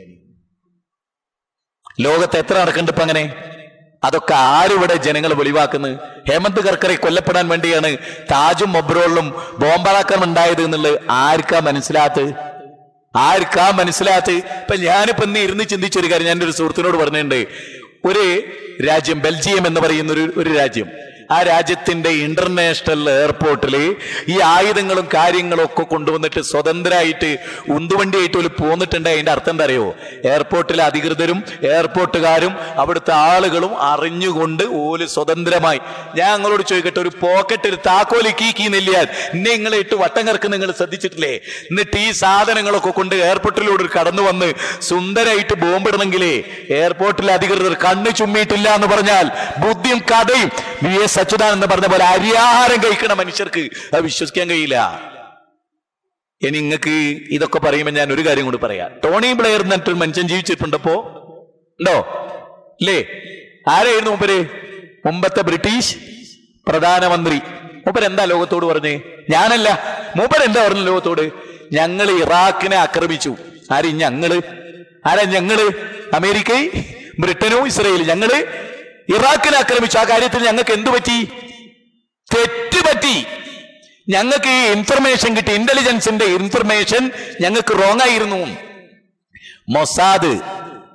ലോകത്ത് എത്ര നടക്കുന്നുണ്ട് ഇപ്പൊ അങ്ങനെ? അതൊക്കെ ആരിവിടെ ജനങ്ങൾ വെളിവാക്കുന്നത്? ഹേമന്ത് കർക്കറെ കൊല്ലപ്പെടാൻ വേണ്ടിയാണ് താജും മബ്രോളിലും ബോംബാക്രമണം ഉണ്ടായത് എന്നുള്ളത് ആർക്കാ മനസ്സിലാത്ത? ഇപ്പൊ ഞാനിപ്പോ ഇന്ന് ഇരുന്ന് ചിന്തിച്ചൊരു കാര്യം ഞാൻ ഒരു സുഹൃത്തിനോട് പറഞ്ഞിട്ടുണ്ട്. ഒരു രാജ്യം, ബെൽജിയം എന്ന് പറയുന്ന ഒരു രാജ്യം, ആ രാജ്യത്തിന്റെ ഇന്റർനാഷണൽ എയർപോർട്ടിൽ ഈ ആയുധങ്ങളും കാര്യങ്ങളും ഒക്കെ കൊണ്ടുവന്നിട്ട് സ്വതന്ത്രമായിട്ട് ഉന്തുവണ്ടിയായിട്ട് ഒരു പോന്നിട്ടുണ്ട്. അതിന്റെ അർത്ഥം എന്താ അറിയോ? എയർപോർട്ടിലെ അധികൃതരും എയർപോർട്ടുകാരും അവിടുത്തെ ആളുകളും അറിഞ്ഞുകൊണ്ട് ഓല് സ്വതന്ത്രമായി. ഞാൻ നിങ്ങളോട് ചോദിക്കട്ടെ, ഒരു പോക്കറ്റിൽ താക്കോല് കീ നെല്ലിയാൽ നിങ്ങളെ ഇട്ട് വട്ടം കറക്കുന്ന നിങ്ങൾ ശ്രദ്ധിച്ചിട്ടില്ലേ? എന്നിട്ട് ഈ സാധനങ്ങളൊക്കെ കൊണ്ട് എയർപോർട്ടിലൂടെ കടന്നു വന്ന് സുന്ദരമായിട്ട് ബോംബിടണമെങ്കിലേ എയർപോർട്ടിലെ അധികൃതർ കണ്ണ് ചുമ്മിയിട്ടില്ല എന്ന് പറഞ്ഞാൽ ബുദ്ധിയും കഥയും VS അച്യുതാനന്ദൻ എന്ന് പറഞ്ഞ പോലെ അരിയാഹാരം കഴിക്കണ മനുഷ്യർക്ക് അത് വിശ്വസിക്കാൻ കഴിയില്ല. ഇനി നിങ്ങൾക്ക് ഇതൊക്കെ പറയുമ്പോൾ ഞാൻ ഒരു കാര്യം കൂടി പറയാം. ടോണി ബ്ലെയർ എന്നിട്ടൊരു മനുഷ്യൻ ജീവിച്ചിട്ടുണ്ടപ്പോ ഉണ്ടോ? അല്ലേ? ആരായിരുന്നു മൂപ്പര്? മുമ്പത്തെ ബ്രിട്ടീഷ് പ്രധാനമന്ത്രി. മൂപ്പര് എന്താ ലോകത്തോട് പറഞ്ഞേ? ഞാനല്ല, മൂപ്പര് എന്താ പറഞ്ഞു ലോകത്തോട്? ഞങ്ങൾ ഇറാഖിനെ ആക്രമിച്ചു. ആര്? ഞങ്ങള്. ആരാ ഞങ്ങള്? അമേരിക്ക, ബ്രിട്ടനും ഇസ്രയേലും. ഞങ്ങള് ഇറാഖിനെ ആക്രമിച്ചു. ആ കാര്യത്തിൽ ഞങ്ങൾക്ക് എന്തു പറ്റി? തെറ്റുപറ്റി. ഞങ്ങൾക്ക് ഇൻഫർമേഷൻ കിട്ടി, ഇന്റലിജൻസിന്റെ ഇൻഫർമേഷൻ ഞങ്ങൾക്ക് റോങ് ആയിരുന്നു. മൊസാദ്,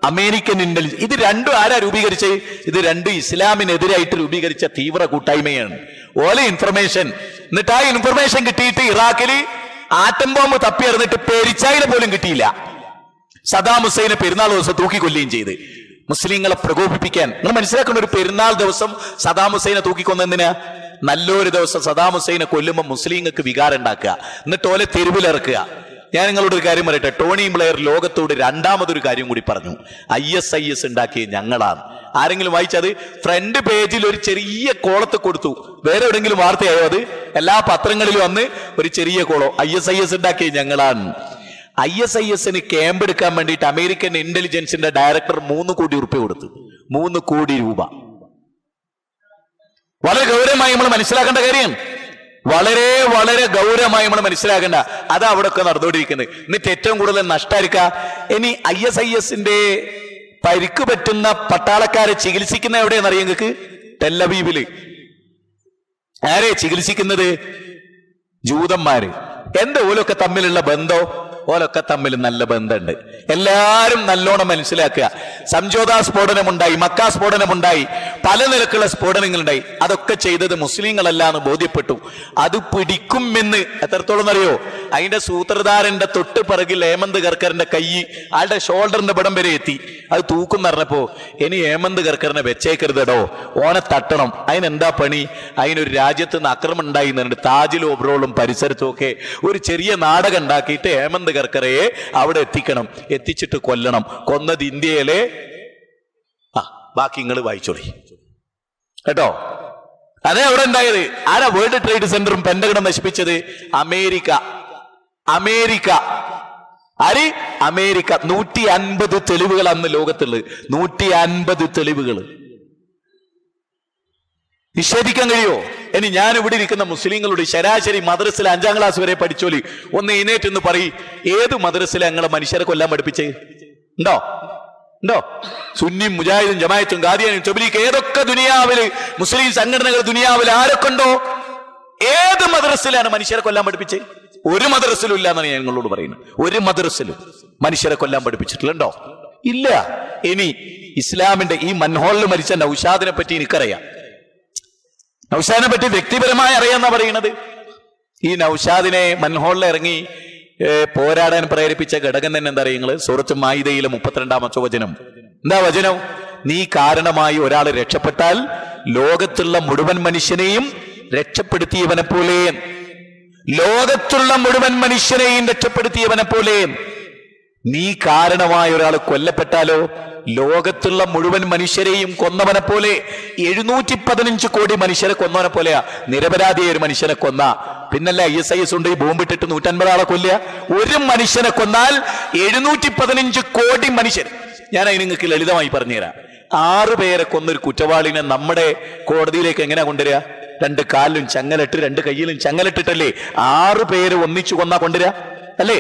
അമേരിക്കൻ ഇന്റലിജൻസ്, ഇത് രണ്ടും ആരാ രൂപീകരിച്ച്? ഇത് രണ്ടും ഇസ്ലാമിനെതിരായിട്ട് രൂപീകരിച്ച തീവ്ര കൂട്ടായ്മയാണ്. ഓല ഇൻഫർമേഷൻ, എന്നിട്ട് ആ ഇൻഫർമേഷൻ കിട്ടിയിട്ട് ഇറാഖില് ആറ്റം ബോംബ് തപ്പിയറിഞ്ഞിട്ട് പെരിച്ചായില പോലും കിട്ടിയില്ല. സദാം ഹുസൈനെ പെരുന്നാൾ ദിവസം തൂക്കിക്കൊല്ലുകയും ചെയ്ത് മുസ്ലിങ്ങളെ പ്രകോപിപ്പിക്കാൻ. നിങ്ങൾ മനസ്സിലാക്കുന്ന, ഒരു പെരുന്നാൾ ദിവസം സദാം ഹുസൈനെ തൂക്കിക്കൊന്നെന്തിനാ? നല്ലൊരു ദിവസം സദാം ഹുസൈനെ കൊല്ലുമ്പോൾ മുസ്ലിങ്ങൾക്ക് വികാരം ഉണ്ടാക്കുക, എന്നിട്ട് ഓലെ തെരുവിലിറക്കുക. ഞാൻ നിങ്ങളോട് ഒരു കാര്യം പറയട്ടെ. ടോണി ബ്ലെയർ ലോകത്തോട് രണ്ടാമതൊരു കാര്യം കൂടി പറഞ്ഞു. ISIS ഉണ്ടാക്കിയത് ഞങ്ങളാണ്. ആരെങ്കിലും വായിച്ചത്? ഫ്രണ്ട് പേജിൽ ഒരു ചെറിയ കോളത്ത് കൊടുത്തു. വേറെ എവിടെയെങ്കിലും വാർത്തയായോ അത്? എല്ലാ പത്രങ്ങളിലും വന്ന് ഒരു ചെറിയ കോളോ, ISIS ഉണ്ടാക്കിയത് ഞങ്ങളാണ്. ISISന് ക്യാമ്പ് എടുക്കാൻ വേണ്ടിയിട്ട് അമേരിക്കൻ ഇന്റലിജൻസിന്റെ ഡയറക്ടർ 3 കോടി രൂപ കൊടുത്തു. 3 കോടി രൂപ. വളരെ ഗൗരവമായി നമ്മൾ മനസ്സിലാക്കേണ്ട കാര്യമാണ്. വളരെ വളരെ ഗൗരവമായി നമ്മൾ മനസ്സിലാക്കേണ്ട. അതാ അവിടെ ഒക്കെ നടന്നുകൊണ്ടിരിക്കുന്നത്. എന്നിട്ട് ഏറ്റവും കൂടുതൽ നഷ്ടമായിരിക്ക. ഇനി ISISന്റെ പരിക്ക് പറ്റുന്ന പട്ടാളക്കാരെ ചികിത്സിക്കുന്ന എവിടെയെന്ന് അറിയാം നിങ്ങൾക്ക്? ടെല്ലവീവില്. ആരെ ചികിത്സിക്കുന്നത്? ജൂതന്മാര്. എന്താ ഓലൊക്കെ തമ്മിലുള്ള ബന്ധം? ഓലൊക്കെ തമ്മിൽ നല്ല ബന്ധമുണ്ട്. എല്ലാരും നല്ലോണം മനസ്സിലാക്കുക. സംജോത സ്ഫോടനമുണ്ടായി, മക്ക സ്ഫോടനമുണ്ടായി, പല നിലക്കുള്ള സ്ഫോടനങ്ങളുണ്ടായി. അതൊക്കെ ചെയ്തത് മുസ്ലിങ്ങളല്ല എന്ന് ബോധ്യപ്പെട്ടു. അത് പിടിക്കുമെന്ന് എത്രത്തോളം അറിയോ? അതിന്റെ സൂത്രധാരന്റെ തൊട്ട് പിറകിൽ ഹേമന്ത് കർക്കറിന്റെ കൈ ആളുടെ ഷോൾഡറിന്റെ ഇടം വരെ എത്തി. അത് തൂക്കും പറഞ്ഞപ്പോ ഇനി ഹേമന്ത് കർക്കറിനെ വെച്ചേക്കരുതടോ, ഓനെ തട്ടണം. അതിനെന്താ പണി? അതിനൊരു രാജ്യത്ത് നിന്ന് ആക്രമണം ഉണ്ടായി എന്നുണ്ട്. താജിലും ഒബ്രോളും പരിസരത്തും ഒക്കെ ഒരു ചെറിയ നാടകം ഉണ്ടാക്കിയിട്ട് ഹേമന്ത് കർക്കറയെ അവിടെ എത്തിക്കണം, എത്തിച്ചിട്ട് കൊല്ലണം. കൊന്നത് ഇന്ത്യയിലെ ബാക്കി നിങ്ങൾ വായിച്ചോളി കേട്ടോ. അതേ അവിടെ ഉണ്ടായത്. ആരാ വേൾഡ് ട്രേഡ് സെന്ററും പെന്റഗണും നശിപ്പിച്ചത്? അമേരിക്ക. അമേരിക്ക ആര്? അമേരിക്ക. 150 തെളിവുകൾ അന്ന് ലോകത്തുള്ളത്. 150 തെളിവുകൾ നിഷേധിക്കാൻ കഴിയോ? ഇനി ഞാൻ ഇവിടെ ഇരിക്കുന്ന മുസ്ലിങ്ങളുടെ ശരാശരി മദ്രസയിൽ 5ാം ക്ലാസ് വരെ പഠിച്ചോലി ഒന്ന് എഴുന്നേറ്റ് എന്ന് പറയും, ഏത് മദ്രസയിലെ ഞങ്ങളെ മനുഷ്യരെ കൊല്ലാൻ പഠിപ്പിച്ചേ? ഉണ്ടോ? ഉണ്ടോ? സുന്നിയും മുജാഹിദും ജമാഅത്തും ഖാദിയാനും തബ്ലീഗ് ഏതൊക്കെ ദുനിയാവില് മുസ്ലിം സംഘടനകൾ ദുനിയാവിൽ ആരൊക്കെ ഉണ്ടോ? ഏത് മദ്രസയിലാണ് മനുഷ്യരെ കൊല്ലാൻ പഠിപ്പിച്ചേ? ഒരു മദ്രസയിലും ഇല്ല എന്നാണ് ഞാൻ നിങ്ങളോട് പറയുന്നത്. ഒരു മദ്രസയിലും മനുഷ്യരെ കൊല്ലാൻ പഠിപ്പിച്ചിട്ടുണ്ടോ? ഇല്ല. ഇനി ഇസ്ലാമിന്റെ ഈ മൻഹോളിൽ മരിച്ച നൗഷാദിനെ പറ്റി എനിക്കറിയാം. നൗഷാദിനെ പറ്റി വ്യക്തിപരമായി അറിയാന്നാ പറയുന്നത്. ഈ നൗഷാദിനെ മൻഹോളിൽ ഇറങ്ങി പോരാടാൻ പ്രേരിപ്പിച്ച ഘടകം തന്നെ എന്താ പറയുക? സൂറത്ത് മായിദയിലെ 32-ാമത്തെ വചനം. എന്താ വചനം? നീ കാരണമായി ഒരാൾ രക്ഷപ്പെട്ടാൽ ലോകത്തുള്ള മുഴുവൻ മനുഷ്യനെയും രക്ഷപ്പെടുത്തിയവനെ പോലെ, ലോകത്തുള്ള മുഴുവൻ മനുഷ്യനെയും രക്ഷപ്പെടുത്തിയവനെ പോലെ. നീ കാരണമായ ഒരാൾ കൊല്ലപ്പെട്ടാലോ ലോകത്തുള്ള മുഴുവൻ മനുഷ്യരെയും കൊന്നവനെ പോലെ. 715 കോടി മനുഷ്യരെ കൊന്നവനെ പോലെയാ നിരപരാധിയായ ഒരു മനുഷ്യനെ കൊന്ന. പിന്നല്ല ISIS ഉണ്ട്, ഈ ബോംബിട്ടിട്ട് 150 ആളെ കൊല്ലുക. ഒരു മനുഷ്യനെ കൊന്നാൽ 715 കോടി മനുഷ്യർ. ഞാൻ അതിന് നിങ്ങൾക്ക് ലളിതമായി പറഞ്ഞുതരാം. 6 പേരെ കൊന്നൊരു കുറ്റവാളിനെ നമ്മുടെ കോടതിയിലേക്ക് എങ്ങനെയാ കൊണ്ടുവരിക? 2 കാലിലും ചങ്ങലിട്ട് 2 കയ്യിലും ചങ്ങലിട്ടിട്ടല്ലേ 6 പേര് ഒന്നിച്ചു കൊന്നാ കൊണ്ടുവരിക അല്ലേ?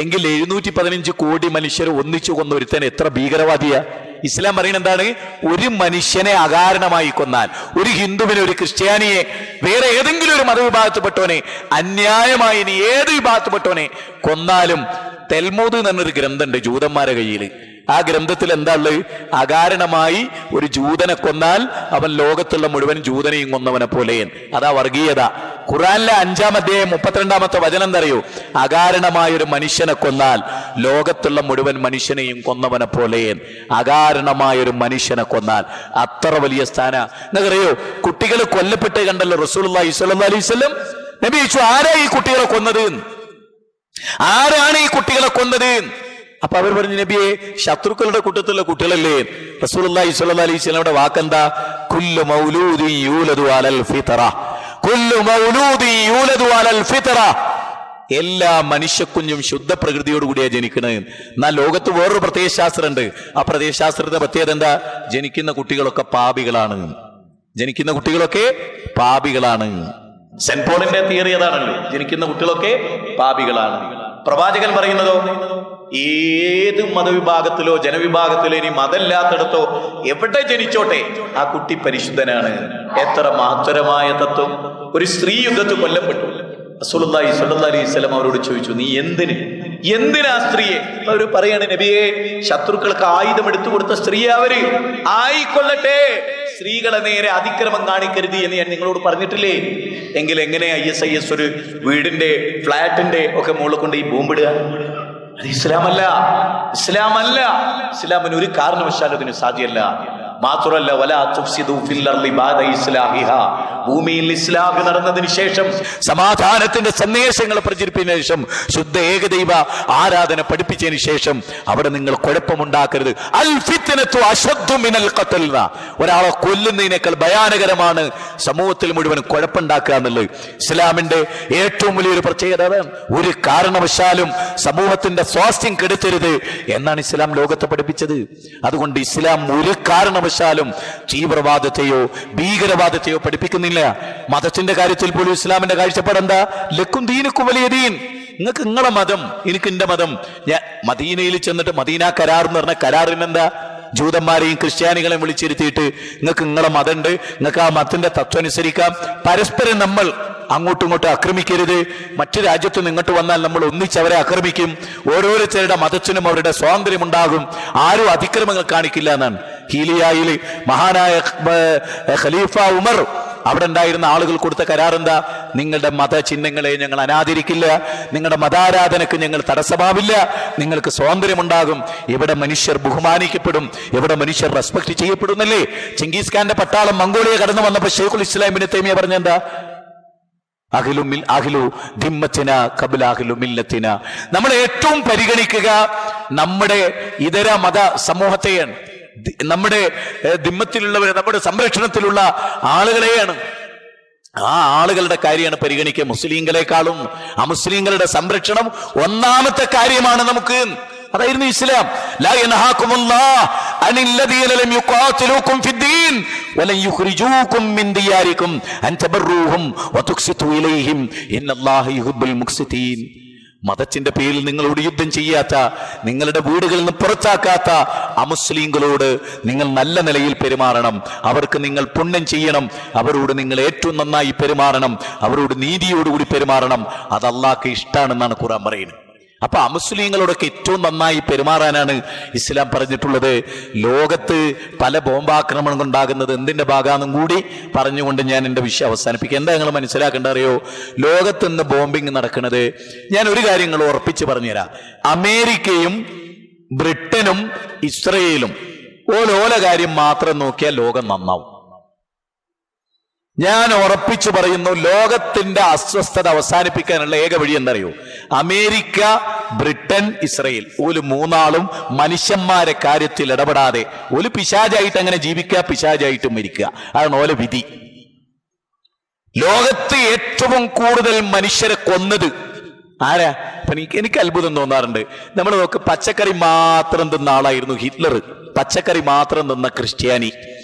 എങ്കിൽ 715 കോടി മനുഷ്യർ ഒന്നിച്ചു കൊന്ന ഒരുത്തൻ എത്ര ഭീകരവാദിയാ? ഇസ്ലാം പറയുന്നത് എന്താണ്? ഒരു മനുഷ്യനെ അകാരണമായി കൊന്നാൽ, ഒരു ഹിന്ദുവിനെ, ഒരു ക്രിസ്ത്യാനിയെ, വേറെ ഏതെങ്കിലും ഒരു മതവിഭാഗത്തിൽപ്പെട്ടവനെ അന്യായമായി ഇനി ഏത് വിഭാഗത്തിൽപ്പെട്ടവനെ കൊന്നാലും, തെൽമൂദ് എന്ന് പറഞ്ഞൊരു ഗ്രന്ഥമുണ്ട് ജൂതന്മാരുടെ കയ്യിൽ. ആ ഗ്രന്ഥത്തിൽ എന്താ ഉള്ളത്? അകാരണമായി ഒരു ജൂതനെ കൊന്നാൽ അവൻ ലോകത്തുള്ള മുഴുവൻ ജൂതനെയും കൊന്നവനെ പോലെ. അതാ വർഗീയത. ഖുർആനിലെ 5-ാം അധ്യായം 32-ാമത്തെ വചനം എന്താ അറിയോ? അകാരണമായ ഒരു മനുഷ്യനെ കൊന്നാൽ ലോകത്തുള്ള മുഴുവൻ മനുഷ്യനെയും കൊന്നവനെ പോലെ. അകാരണമായ ഒരു മനുഷ്യനെ കൊന്നാൽ അത്ര വലിയ സ്ഥാന. നിങ്ങൾക്കറിയോ കുട്ടികൾ കൊല്ലപ്പെട്ട് കണ്ടല്ലോ റസൂലുള്ളാഹി സ്വല്ലല്ലാഹു അലൈഹി വസല്ലം. നബി ചോദിച്ചു, ആരാ ഈ കുട്ടികളെ കൊന്നത്? ആരാണ് ഈ കുട്ടികളെ കൊന്നത്? അപ്പൊ അവർ പറഞ്ഞു, നബിയെ ശത്രുക്കളുടെ കൂട്ടത്തിലുള്ള കുട്ടികളല്ലേ. റസൂലുള്ളാഹി സ്വല്ലല്ലാഹു അലൈഹി വസല്ലമയുടെ വാക്കെന്താ? കുല്ലു മൗലൂദിൻ യൂലദു അലൽ ഫിത്ര, കുല്ലു മൗലൂദിൻ യൂലദു അലൽ ഫിത്ര. എല്ലാ മനുഷ്യക്കുഞ്ഞും ശുദ്ധ പ്രകൃതിയോടുകൂടിയാണ് ജനിക്കുന്നത്. എന്നാൽ ലോകത്ത് വേറൊരു പ്രത്യയശാസ്ത്രമുണ്ട്. ആ പ്രത്യയശാസ്ത്രത്തിന്റെ പ്രത്യേകത എന്താ? ജനിക്കുന്ന കുട്ടികളൊക്കെ പാപികളാണ്. ജനിക്കുന്ന കുട്ടികളൊക്കെ പാപികളാണ്. സെന്റ് പോളിന്റെ തിയറി അതാണല്ലോ, ജനിക്കുന്ന കുട്ടികളൊക്കെ പാപികളാണ്. പ്രവാചകൻ പറയുന്നതോ, ഏത് മതവിഭാഗത്തിലോ ജനവിഭാഗത്തിലോ ഇനി മതമില്ലാത്തിടത്തോ എവിടെ ജനിച്ചോട്ടെ ആ കുട്ടി പരിശുദ്ധനാണ്. എത്ര മഹത്തരമായ തത്വം! ഒരു സ്ത്രീ യുദ്ധത്തിൽ കൊല്ലപ്പെട്ടു. റസൂലുള്ളാഹി സ്വല്ലല്ലാഹു അലൈഹി വസല്ലം അവരോട് ചോദിച്ചു, നീ എന്തിനാ സ്ത്രീയെ? അവർ പറയാണ്, നബിയെ ശത്രുക്കൾക്ക് ആയുധം എടുത്തു കൊടുത്ത സ്ത്രീ അവര് ആയിക്കൊള്ളട്ടെ, സ്ത്രീകളെ നേരെ അതിക്രമം കാണിക്കരുത് എന്ന് ഞാൻ നിങ്ങളോട് പറഞ്ഞിട്ടില്ലേ? എങ്കിൽ എങ്ങനെ ISIS ഒരു വീടിന്റെ ഫ്ലാറ്റിന്റെ ഒക്കെ മുകളിൽ കൊണ്ട് ഈ ബോംബിടുക? അത് ഇസ്ലാമല്ല. ഇസ്ലാമിന് ഒരു കാരണവശാലും അതിന് സാധ്യമല്ല. മാത്രമല്ല, വലാ തുഫ്സിദു ഫിൽ അർളി ബഅദ ഇസ്ലാഹിഹാ, ഭൂമിയിൽ ഇസ്ലാഹ് നടന്നതിന് ശേഷം, സമാധാനത്തിന്റെ സന്ദേശങ്ങൾ പ്രചരിപ്പിച്ചതിന് ശേഷം, ശുദ്ധ ഏകദൈവ ആരാധന പഠിപ്പിച്ചതിന് ശേഷം അവിടെ നിങ്ങൾ കുഴപ്പമുണ്ടാക്കരുത്. അൽ ഫിത്നതു അശദ്ദു മിനൽ ഖത്ൽ, ഒരാളെ കൊല്ലുന്നതിനേക്കാൾ ഭയാനകരമാണ് സമൂഹത്തിൽ മുഴുവൻ കുഴപ്പമുണ്ടാക്കുക എന്നുള്ളത്. ഇസ്ലാമിന്റെ ഏറ്റവും വലിയൊരു പ്രത്യേകത അതാണ്. ഒരു കാരണവശാലും സമൂഹത്തിന്റെ സ്വാസ്ഥ്യം കെടുത്തരുത് എന്നാണ് ഇസ്ലാം ലോകത്തെ പഠിപ്പിച്ചത്. അതുകൊണ്ട് ഇസ്ലാം ഒരു കാരണവശാലും തീവ്രവാദത്തെയോ ഭീകരവാദത്തെയോ പഠിപ്പിക്കുന്നില്ല. മതത്തിന്റെ കാര്യത്തിൽ പോലും ഇസ്ലാമിന്റെ കാഴ്ചപ്പാടെന്താ? ലക്കും ദീനുക്കും വലിയ ദീൻ. നിങ്ങൾക്ക് നിങ്ങളെ മതം, എനിക്ക് എന്റെ മതം. ഞാൻ മദീനയിൽ ചെന്നിട്ട് മദീന കരാർ എന്ന് പറഞ്ഞ കരാറിനെന്താ? ജൂതന്മാരെയും ക്രിസ്ത്യാനികളെയും വിളിച്ചിരുത്തിയിട്ട് നിങ്ങൾക്ക് നിങ്ങളെ മതമുണ്ട്, നിങ്ങൾക്ക് ആ മതത്തിന്റെ തത്വം അനുസരിക്കാം, പരസ്പരം നമ്മൾ അങ്ങോട്ടും ഇങ്ങോട്ടും ആക്രമിക്കരുത്. മറ്റു രാജ്യത്ത് നിന്ന് ഇങ്ങോട്ട് വന്നാൽ നമ്മൾ ഒന്നിച്ചവരെ ആക്രമിക്കും. ഓരോരുത്തരുടെ മതത്തിനും അവരുടെ സ്വാതന്ത്ര്യമുണ്ടാകും. ആരും അതിക്രമങ്ങൾ കാണിക്കില്ല എന്നാണ്. ഹീലിയായിൽ മഹാനായ ഖലീഫ ഉമർ അവിടെ ഉണ്ടായിരുന്ന ആളുകൾ കൊടുത്ത കരാറെന്താ? നിങ്ങളുടെ മതചിഹ്നങ്ങളെ ഞങ്ങൾ അനാദരിക്കില്ല, നിങ്ങളുടെ മതാരാധനക്ക് ഞങ്ങൾ തടസ്സമാവില്ല, നിങ്ങൾക്ക് സ്വാതന്ത്ര്യമുണ്ടാകും, ഇവിടെ മനുഷ്യർ ബഹുമാനിക്കപ്പെടും, ഇവിടെ മനുഷ്യർ റെസ്പെക്ട് ചെയ്യപ്പെടുന്നല്ലേ. ചെങ്കീസ് ഖാന്റെ പട്ടാളം മംഗോളിയ കടന്നു വന്നപ്പോൾ ശൈഖുൽ ഇസ്ലാം ഇബ്നു തൈമിയ്യ പറഞ്ഞെന്താ? അഖിലു ദിമ്മത്തിന ഖബ്ല അഖിലു മില്ലത്തിന. നമ്മൾ ഏറ്റവും പരിഗണിക്കുക നമ്മുടെ ഇതര മത സമൂഹത്തെയാണ്, നമ്മുടെ ദിമ്മത്തിലുള്ളവരെ, നമ്മുടെ സംരക്ഷണത്തിലുള്ള ആളുകളെയാണ്. ആ ആളുകളുടെ കാര്യമാണ് പരിഗണിക്കുക. മുസ്ലിങ്ങളെക്കാളും അമുസ്ലിങ്ങളുടെ സംരക്ഷണം ഒന്നാമത്തെ കാര്യമാണ് നമുക്ക്. അതായിരുന്നു ഇസ്ലാം. ലാ യൻഹാകുമുല്ലാഹ് അനില്ലദീന ലം യുഖാതിലൂകും ഫിദ്ദീൻ വലൻ യുഖ്രിജൂകും മിൻ ദിയാരികും അൻ തബറൂഹും വതുഖ്സിതു ഇലൈഹിം ഇന്നല്ലാഹ യുഹിബ്ബുൽ മുഖ്സിതീൻ. മതത്തിന്റെ പേരിൽ നിങ്ങളോട് യുദ്ധം ചെയ്യാത്ത, നിങ്ങളുടെ വീടുകളിൽ നിന്ന് പുറത്താക്കാത്ത അമുസ്ലിങ്ങളോട് നിങ്ങൾ നല്ല നിലയിൽ പെരുമാറണം. അവർക്ക് നിങ്ങൾ പുണ്യം ചെയ്യണം. അവരോട് നിങ്ങൾ ഏറ്റവും നന്നായി പെരുമാറണം. അവരോട് നീതിയോടുകൂടി പെരുമാറണം. അത് അല്ലാഹ്ക്ക് ഇഷ്ടമാണെന്നാണ് ഖുർആൻ പറയുന്നത്. അപ്പൊ അമുസ്ലിങ്ങളോടൊക്കെ ഏറ്റവും നന്നായി പെരുമാറാനാണ് ഇസ്ലാം പറഞ്ഞിട്ടുള്ളത്. ലോകത്ത് പല ബോംബാക്രമണങ്ങൾ ഉണ്ടാകുന്നത് എന്തിന്റെ ഭാഗമാണെന്നും കൂടി പറഞ്ഞുകൊണ്ട് ഞാൻ എൻ്റെ വിഷയം അവസാനിപ്പിക്കുക. എന്താ നിങ്ങൾ മനസ്സിലാക്കേണ്ട അറിയോ? ലോകത്ത് നിന്ന് ബോംബിങ് നടക്കുന്നത്, ഞാൻ ഒരു കാര്യങ്ങൾ ഉറപ്പിച്ച് പറഞ്ഞുതരാം. അമേരിക്കയും ബ്രിട്ടനും ഇസ്രയേലും ഓല കാര്യം മാത്രം നോക്കിയാൽ ലോകം നന്നാവും. ഞാൻ ഉറപ്പിച്ചു പറയുന്നു, ലോകത്തിന്റെ അസ്വസ്ഥത അവസാനിപ്പിക്കാനുള്ള ഏക വഴി എന്തറിയോ? അമേരിക്ക, ബ്രിട്ടൻ, ഇസ്രയേൽ ഒരു മൂന്നാളും മനുഷ്യന്മാരെ കാര്യത്തിൽ ഇടപെടാതെ ഒരു പിശാചായിട്ട് അങ്ങനെ ജീവിക്കുക, പിശാചായിട്ട് മരിക്കുക. അതാണ് ഓല വിധി. ലോകത്ത് ഏറ്റവും കൂടുതൽ മനുഷ്യരെ കൊന്നത് ആരാ? അപ്പൊ എനിക്ക് അത്ഭുതം തോന്നാറുണ്ട്. നമ്മൾ നോക്ക്, പച്ചക്കറി മാത്രം തിന്ന ആളായിരുന്നു ഹിറ്റ്ലർ. പച്ചക്കറി മാത്രം തിന്ന ക്രിസ്ത്യാനി.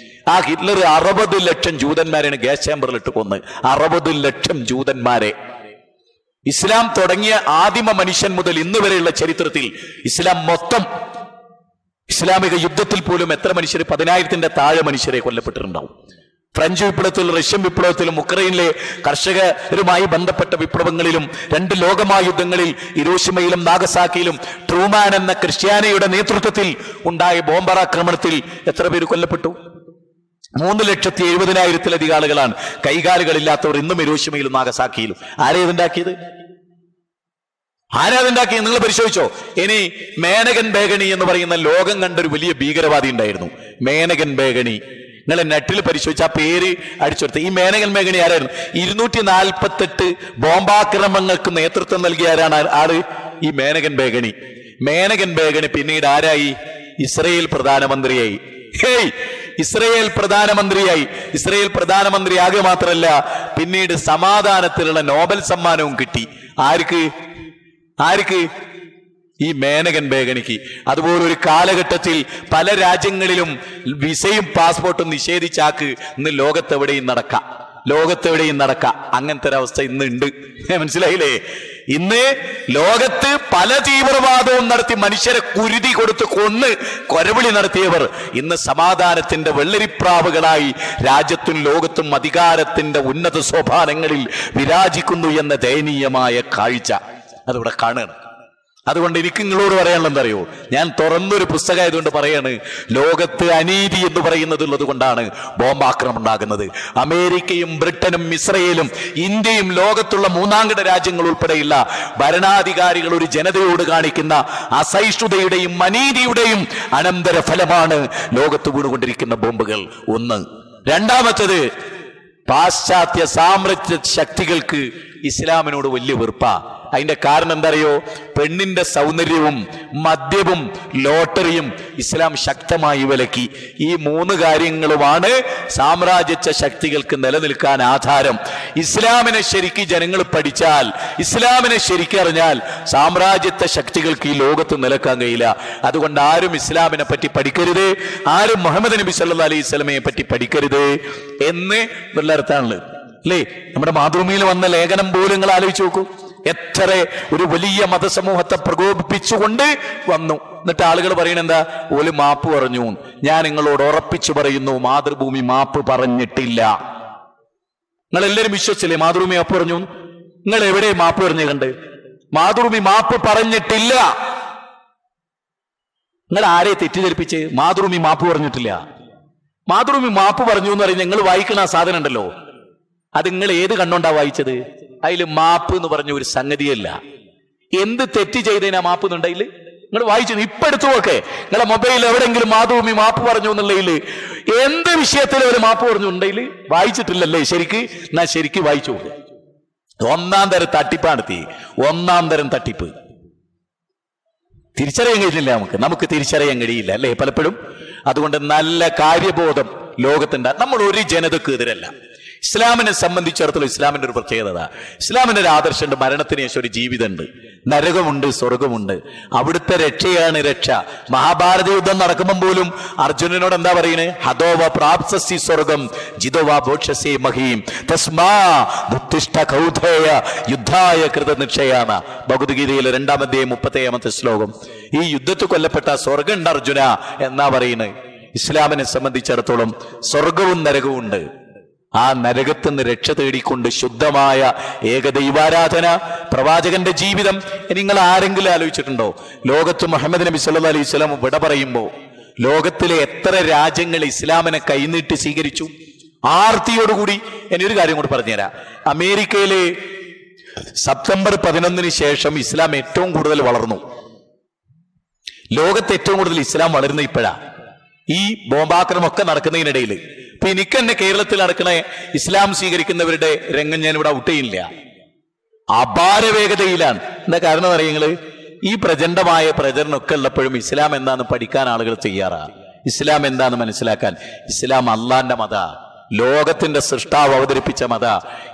ആ ഹിറ്റ്ലർ 60 ലക്ഷം ജൂതന്മാരെയാണ് ഗ്യാസ് ചേമ്പറിൽ ഇട്ട് കൊന്ന്. 60 ലക്ഷം ജൂതന്മാരെ. ഇസ്ലാം തുടങ്ങിയ ആദിമ മനുഷ്യൻ മുതൽ ഇന്ന് വരെയുള്ള ചരിത്രത്തിൽ ഇസ്ലാം മൊത്തം ഇസ്ലാമിക യുദ്ധത്തിൽ പോലും എത്ര മനുഷ്യർ? 10,000-ന്റെ താഴെ മനുഷ്യരെ കൊല്ലപ്പെട്ടിട്ടുണ്ടാവും. ഫ്രഞ്ച് വിപ്ലവത്തിലും റഷ്യൻ വിപ്ലവത്തിലും ഉക്രൈനിലെ കർഷകരുമായി ബന്ധപ്പെട്ട വിപ്ലവങ്ങളിലും 2 ലോകമഹായുദ്ധങ്ങളിൽ ഹിരോഷിമയിലും നാഗസാക്കിയിലും ട്രൂമാൻ എന്ന ക്രിസ്ത്യാനിയുടെ നേതൃത്വത്തിൽ ഉണ്ടായ ബോംബറാക്രമണത്തിൽ എത്ര പേര് കൊല്ലപ്പെട്ടു? 3,70,000-ത്തിലധികം ആളുകളാണ്. കൈകാലുകളില്ലാത്തവർ ഇന്നും ഹിരോഷിമയിലും നാഗസാക്കിയിലും. ആരാ ഇതുണ്ടാക്കിയത്? നിങ്ങൾ പരിശോധിച്ചോ. ഇനി മേനകൻ ബേഗണി എന്ന് പറയുന്ന ലോകം കണ്ടൊരു വലിയ ഭീകരവാദി ഉണ്ടായിരുന്നു, മേനകൻ ബേഗണി. നിങ്ങൾ നെറ്റിൽ പരിശോധിച്ച ആ പേര് അടിച്ചെടുത്ത്. ഈ മേനകൻ ബേഗണി ആരായിരുന്നു? 248 ബോംബാക്രമണങ്ങൾക്ക് നേതൃത്വം നൽകിയ ആര്? ഈ മേനകൻ ബേഗണി. മേനകൻ ബേഗണി പിന്നീട് ആരായി? ഇസ്രയേൽ പ്രധാനമന്ത്രിയായി. ഇസ്രയേൽ പ്രധാനമന്ത്രിയാകുക മാത്രമല്ല, പിന്നീട് സമാധാനത്തിലുള്ള നോബൽ സമ്മാനവും കിട്ടി. ആർക്ക്? ഈ മേനകൻ ബേഗണിക്ക്. അതുപോലെ ഒരു കാലഘട്ടത്തിൽ പല രാജ്യങ്ങളിലും വിസയും പാസ്പോർട്ടും നിഷേധിച്ചാക്ക് ഇന്ന് ലോകത്തെവിടെയും നടക്കാം. അങ്ങനത്തെ ഒരവസ്ഥ ഇന്ന് ഉണ്ട്. മനസ്സിലായില്ലേ? ഇന്ന് ലോകത്ത് പല തീവ്രവാദവും നടത്തി മനുഷ്യരെ കുരുതി കൊടുത്ത് കൊന്ന് കൊരവിളി നടത്തിയവർ ഇന്ന് സമാധാനത്തിന്റെ വെള്ളരിപ്രാവുകളായി രാജ്യത്തും ലോകത്തും അധികാരത്തിന്റെ ഉന്നത സോപാനങ്ങളിൽ വിരാജിക്കുന്നു എന്ന ദയനീയമായ കാഴ്ച അതിവിടെ കാണുകയാണ്. അതുകൊണ്ട് എനിക്ക് നിങ്ങളോട് പറയാനുള്ള എന്തറിയോ? ഞാൻ തുറന്നൊരു പുസ്തകമായതുകൊണ്ട് പറയാണ്, ലോകത്ത് അനീതി എന്ന് പറയുന്നത് ഉള്ളത് കൊണ്ടാണ് ബോംബാക്രമണം ഉണ്ടാകുന്നത്. അമേരിക്കയും ബ്രിട്ടനും ഇസ്രയേലും ഇന്ത്യയും ലോകത്തുള്ള മൂന്നാംകിട രാജ്യങ്ങൾ ഉൾപ്പെടെയുള്ള ഭരണാധികാരികൾ ഒരു ജനതയോട് കാണിക്കുന്ന അസഹിഷ്ണുതയുടെയും അനീതിയുടെയും അനന്തര ഫലമാണ് ലോകത്ത് വീണുകൊണ്ടിരിക്കുന്ന ബോംബുകൾ. ഒന്ന്. രണ്ടാമത്തത്, പാശ്ചാത്യ സാമ്രാജ്യ ശക്തികൾക്ക് ഇസ്ലാമിനോട് വലിയ വെറുപ്പാ. അതിന്റെ കാരണം എന്തറിയോ? പെണ്ണിന്റെ സൗന്ദര്യവും മദ്യവും ലോട്ടറിയും ഇസ്ലാം ശക്തമായി വിലക്കി. ഈ 3 കാര്യങ്ങളുമാണ് സാമ്രാജ്യ ശക്തികൾക്ക് നിലനിൽക്കാൻ ആധാരം. ഇസ്ലാമിനെ ശരിക്ക് ജനങ്ങൾ പഠിച്ചാൽ, ഇസ്ലാമിനെ ശരിക്കറിഞ്ഞാൽ സാമ്രാജ്യത്വ ശക്തികൾക്ക് ഈ ലോകത്ത് നിലക്കാൻ കഴിയില്ല. അതുകൊണ്ട് ആരും ഇസ്ലാമിനെ പറ്റി പഠിക്കരുത്, ആരും മുഹമ്മദ് നബി സല്ലല്ലാഹു അലൈഹി വസല്ലമയെ പറ്റി പഠിക്കരുത് എന്ന് ഉള്ള അർത്ഥമാണുള്ളത് അല്ലേ? നമ്മുടെ മാതൃഭൂമിയിൽ വന്ന ലേഖനം പോലും നിങ്ങൾ ആലോചിച്ച് നോക്കൂ. എത്ര ഒരു വലിയ മതസമൂഹത്തെ പ്രകോപിപ്പിച്ചുകൊണ്ട് വന്നു. എന്നിട്ട് ആളുകൾ പറയണെന്താ? ഓല് മാപ്പ് പറഞ്ഞു. ഞാൻ നിങ്ങളോട് ഉറപ്പിച്ചു പറയുന്നു, മാതൃഭൂമി മാപ്പ് പറഞ്ഞിട്ടില്ല. നിങ്ങൾ എല്ലാവരും വിശ്വസിച്ചില്ലേ മാതൃഭൂമി മാപ്പ് പറഞ്ഞു? നിങ്ങൾ എവിടെ മാപ്പ് പറഞ്ഞു കണ്ട്? മാതൃഭൂമി മാപ്പ് പറഞ്ഞിട്ടില്ല. നിങ്ങൾ ആരെ തെറ്റിദ്ധരിപ്പിച്ച്? മാതൃഭൂമി മാപ്പ് പറഞ്ഞിട്ടില്ല. മാതൃഭൂമി മാപ്പ് പറഞ്ഞു എന്ന് പറയുന്നത് നിങ്ങൾ വായിക്കണ ആ സാധനം ഉണ്ടല്ലോ, അത് നിങ്ങൾ ഏത് കണ്ണോണ്ടാ വായിച്ചത്? അതിൽ മാപ്പ് എന്ന് പറഞ്ഞ ഒരു സംഗതിയല്ല. എന്ത് തെറ്റ് ചെയ്തതിനാ മാപ്പ് എന്നുണ്ടെങ്കിൽ നിങ്ങൾ വായിച്ചു. ഇപ്പൊ എടുത്തു നോക്കെ നിങ്ങളെ മൊബൈലിൽ എവിടെയെങ്കിലും മാതൃഭൂമി മാപ്പ് പറഞ്ഞു എന്നുള്ളതിൽ എന്ത് വിഷയത്തിൽ ഒരു മാപ്പ് പറഞ്ഞു ഉണ്ടെങ്കിൽ വായിച്ചിട്ടില്ലല്ലേ ശരിക്ക്? എന്നാ ശരിക്ക് വായിച്ചു നോക്ക്. ഒന്നാം തരം തട്ടിപ്പാണ്. ഒന്നാം തരം തട്ടിപ്പ്. തിരിച്ചറിയാൻ കഴിയില്ല. നമുക്ക് തിരിച്ചറിയാൻ കഴിയില്ല അല്ലേ പലപ്പോഴും. അതുകൊണ്ട് നല്ല കാര്യബോധം ലോകത്തുണ്ട്. നമ്മൾ ഒരു ജനതക്ക് എതിരല്ല. ഇസ്ലാമിനെ സംബന്ധിച്ചിടത്തോളം ഇസ്ലാമിന്റെ ഒരു പ്രത്യേകത, ഇസ്ലാമിന്റെ ഒരു ആദർശമുണ്ട്. മരണത്തിന് ശേഷം ഒരു ജീവിതമുണ്ട്, നരകമുണ്ട്, സ്വർഗമുണ്ട്. അവിടുത്തെ രക്ഷയാണ് രക്ഷ. മഹാഭാരത യുദ്ധം നടക്കുമ്പോൾ പോലും അർജുനനോട് എന്താ പറയുന്നത്? ഹതോവ പ്രാപ്സസി സ്വർഗം ജിതോവ ഭോക്ഷസേ മഹീം തസ്മാ ഉത്തിഷ്ഠ കൗധേയ യുദ്ധായ കൃത നിക്ഷയാന. ഭഗവത്ഗീതയിലെ 2-ാം അധ്യായം 37-ാമത്തെ ശ്ലോകം. ഈ യുദ്ധത്തിൽ കൊല്ലപ്പെട്ട സ്വർഗമുണ്ട് അർജുന എന്നാ പറയുന്നത്. ഇസ്ലാമിനെ സംബന്ധിച്ചിടത്തോളം സ്വർഗവും നരകവും ഉണ്ട്. ആ നരകത്തിൽ രക്ഷ തേടിക്കൊണ്ട് ശുദ്ധമായ ഏകദൈവാരാധന, പ്രവാചകന്റെ ജീവിതം. നിങ്ങൾ ആരെങ്കിലും ആലോചിച്ചിട്ടുണ്ടോ? ലോകത്ത് മുഹമ്മദ് നബി സല്ലല്ലാഹു അലൈഹി വസല്ലം വിട പറയുമ്പോൾ ലോകത്തിലെ എത്ര രാജ്യങ്ങൾ ഇസ്ലാമിനെ കൈനീട്ടി സ്വീകരിച്ചു? ആർത്തിയോടുകൂടി. ഒരു കാര്യം കൂടി പറഞ്ഞുതരാം. അമേരിക്കയിലെ സെപ്റ്റംബർ 11 ശേഷം ഇസ്ലാം ഏറ്റവും കൂടുതൽ വളർന്നു. ലോകത്ത് ഏറ്റവും കൂടുതൽ ഇസ്ലാം വളരുന്ന ഇപ്പോഴാ, ഈ ബോംബാക്രമൊക്കെ നടക്കുന്നതിനിടയിൽ. ഇപ്പൊ എനിക്ക് തന്നെ കേരളത്തിൽ നടക്കണ ഇസ്ലാം സ്വീകരിക്കുന്നവരുടെ രംഗം ഞാൻ ഇവിടെ ഔട്ട് ചെയ്യില്ല. അപാര വേഗതയിലാണ്. എന്താ കാരണം അറിയുങ്ങള്? ഈ പ്രചണ്ഡമായ പ്രചരണമൊക്കെ ഉള്ളപ്പോഴും ഇസ്ലാം എന്താന്ന് പഠിക്കാൻ ആളുകൾ തയ്യാറാണ്. ഇസ്ലാം എന്താന്ന് മനസ്സിലാക്കാൻ. ഇസ്ലാം അള്ളാന്റെ മത, ലോകത്തിന്റെ സൃഷ്ടാവ് അവതരിപ്പിച്ച മത.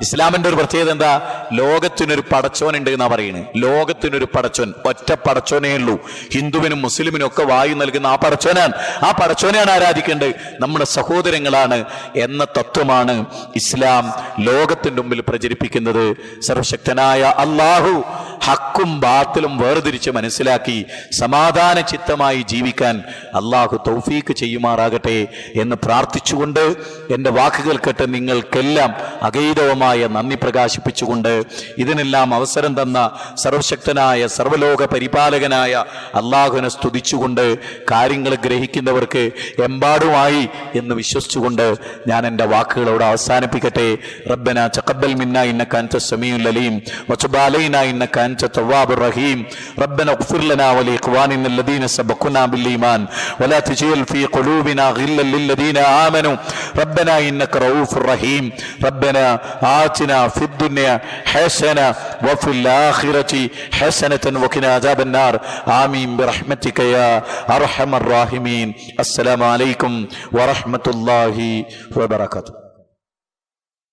ഇസ്ലാമിന്റെ ഒരു പ്രത്യേകത എന്താ? ലോകത്തിനൊരു പടച്ചോൻ ഉണ്ട് എന്നാ പറയുന്നത്. ലോകത്തിനൊരു പടച്ചോൻ, ഒറ്റ പടച്ചോനേ ഉള്ളൂ. ഹിന്ദുവിനും മുസ്ലിമിനും ഒക്കെ വായു നൽകുന്ന ആ പടച്ചോനാണ്. ആ പടച്ചോനെയാണ് ആരാധിക്കേണ്ടത്. നമ്മുടെ സഹോദരങ്ങളാണ് എന്ന തത്വമാണ് ഇസ്ലാം ലോകത്തിന്റെ മുമ്പിൽ പ്രചരിപ്പിക്കുന്നത്. സർവശക്തനായ അള്ളാഹു ഹക്കും ബാത്തിലും വേർതിരിച്ച് മനസ്സിലാക്കി സമാധാന ചിത്തമായി ജീവിക്കാൻ അള്ളാഹു തൗഫീക്ക് ചെയ്യുമാറാകട്ടെ എന്ന് പ്രാർത്ഥിച്ചുകൊണ്ട് എൻ്റെ വാക്കുകൾ കേട്ട് നിങ്ങൾക്കെല്ലാം അഗൈതവമായ നന്ദി പ്രകാശിപ്പിച്ചുകൊണ്ട് ഇതിനെല്ലാം അവസരം തന്ന സർവശക്തനായ സർവലോക പരിപാലകനായ അള്ളാഹുവിനെ സ്തുതിച്ചുകൊണ്ട് കാര്യങ്ങൾ ഗ്രഹിക്കുന്നവർക്ക് എമ്പാടുമായി എന്ന് വിശ്വസിച്ചുകൊണ്ട് ഞാൻ എൻ്റെ വാക്കുകളോട് അവസാനിപ്പിക്കട്ടെ. റബ്ബന തഖബ്ബൽ മിന്നാ ഇന്നക അൻത സമീഉൽ അലീം വതുബ് അലൈനാ ഇന്നക അൻത തവ്വാബുർ റഹീം. റബ്ബന ഇഗ്ഫിർ ലനാ വലിഇഖ്വാനിന الذين سبقونا بالإيمان ولا تجعل في قلوبنا غلا للذين آمنوا ربنا إنك رؤوف رحيم. ربنا آتنا في الدنيا حسنة وفي الآخرة حسنة وقنا عذاب النار. آمين برحمتك يا أرحم الراحمين. السلام عليكم ورحمة الله وبركاته.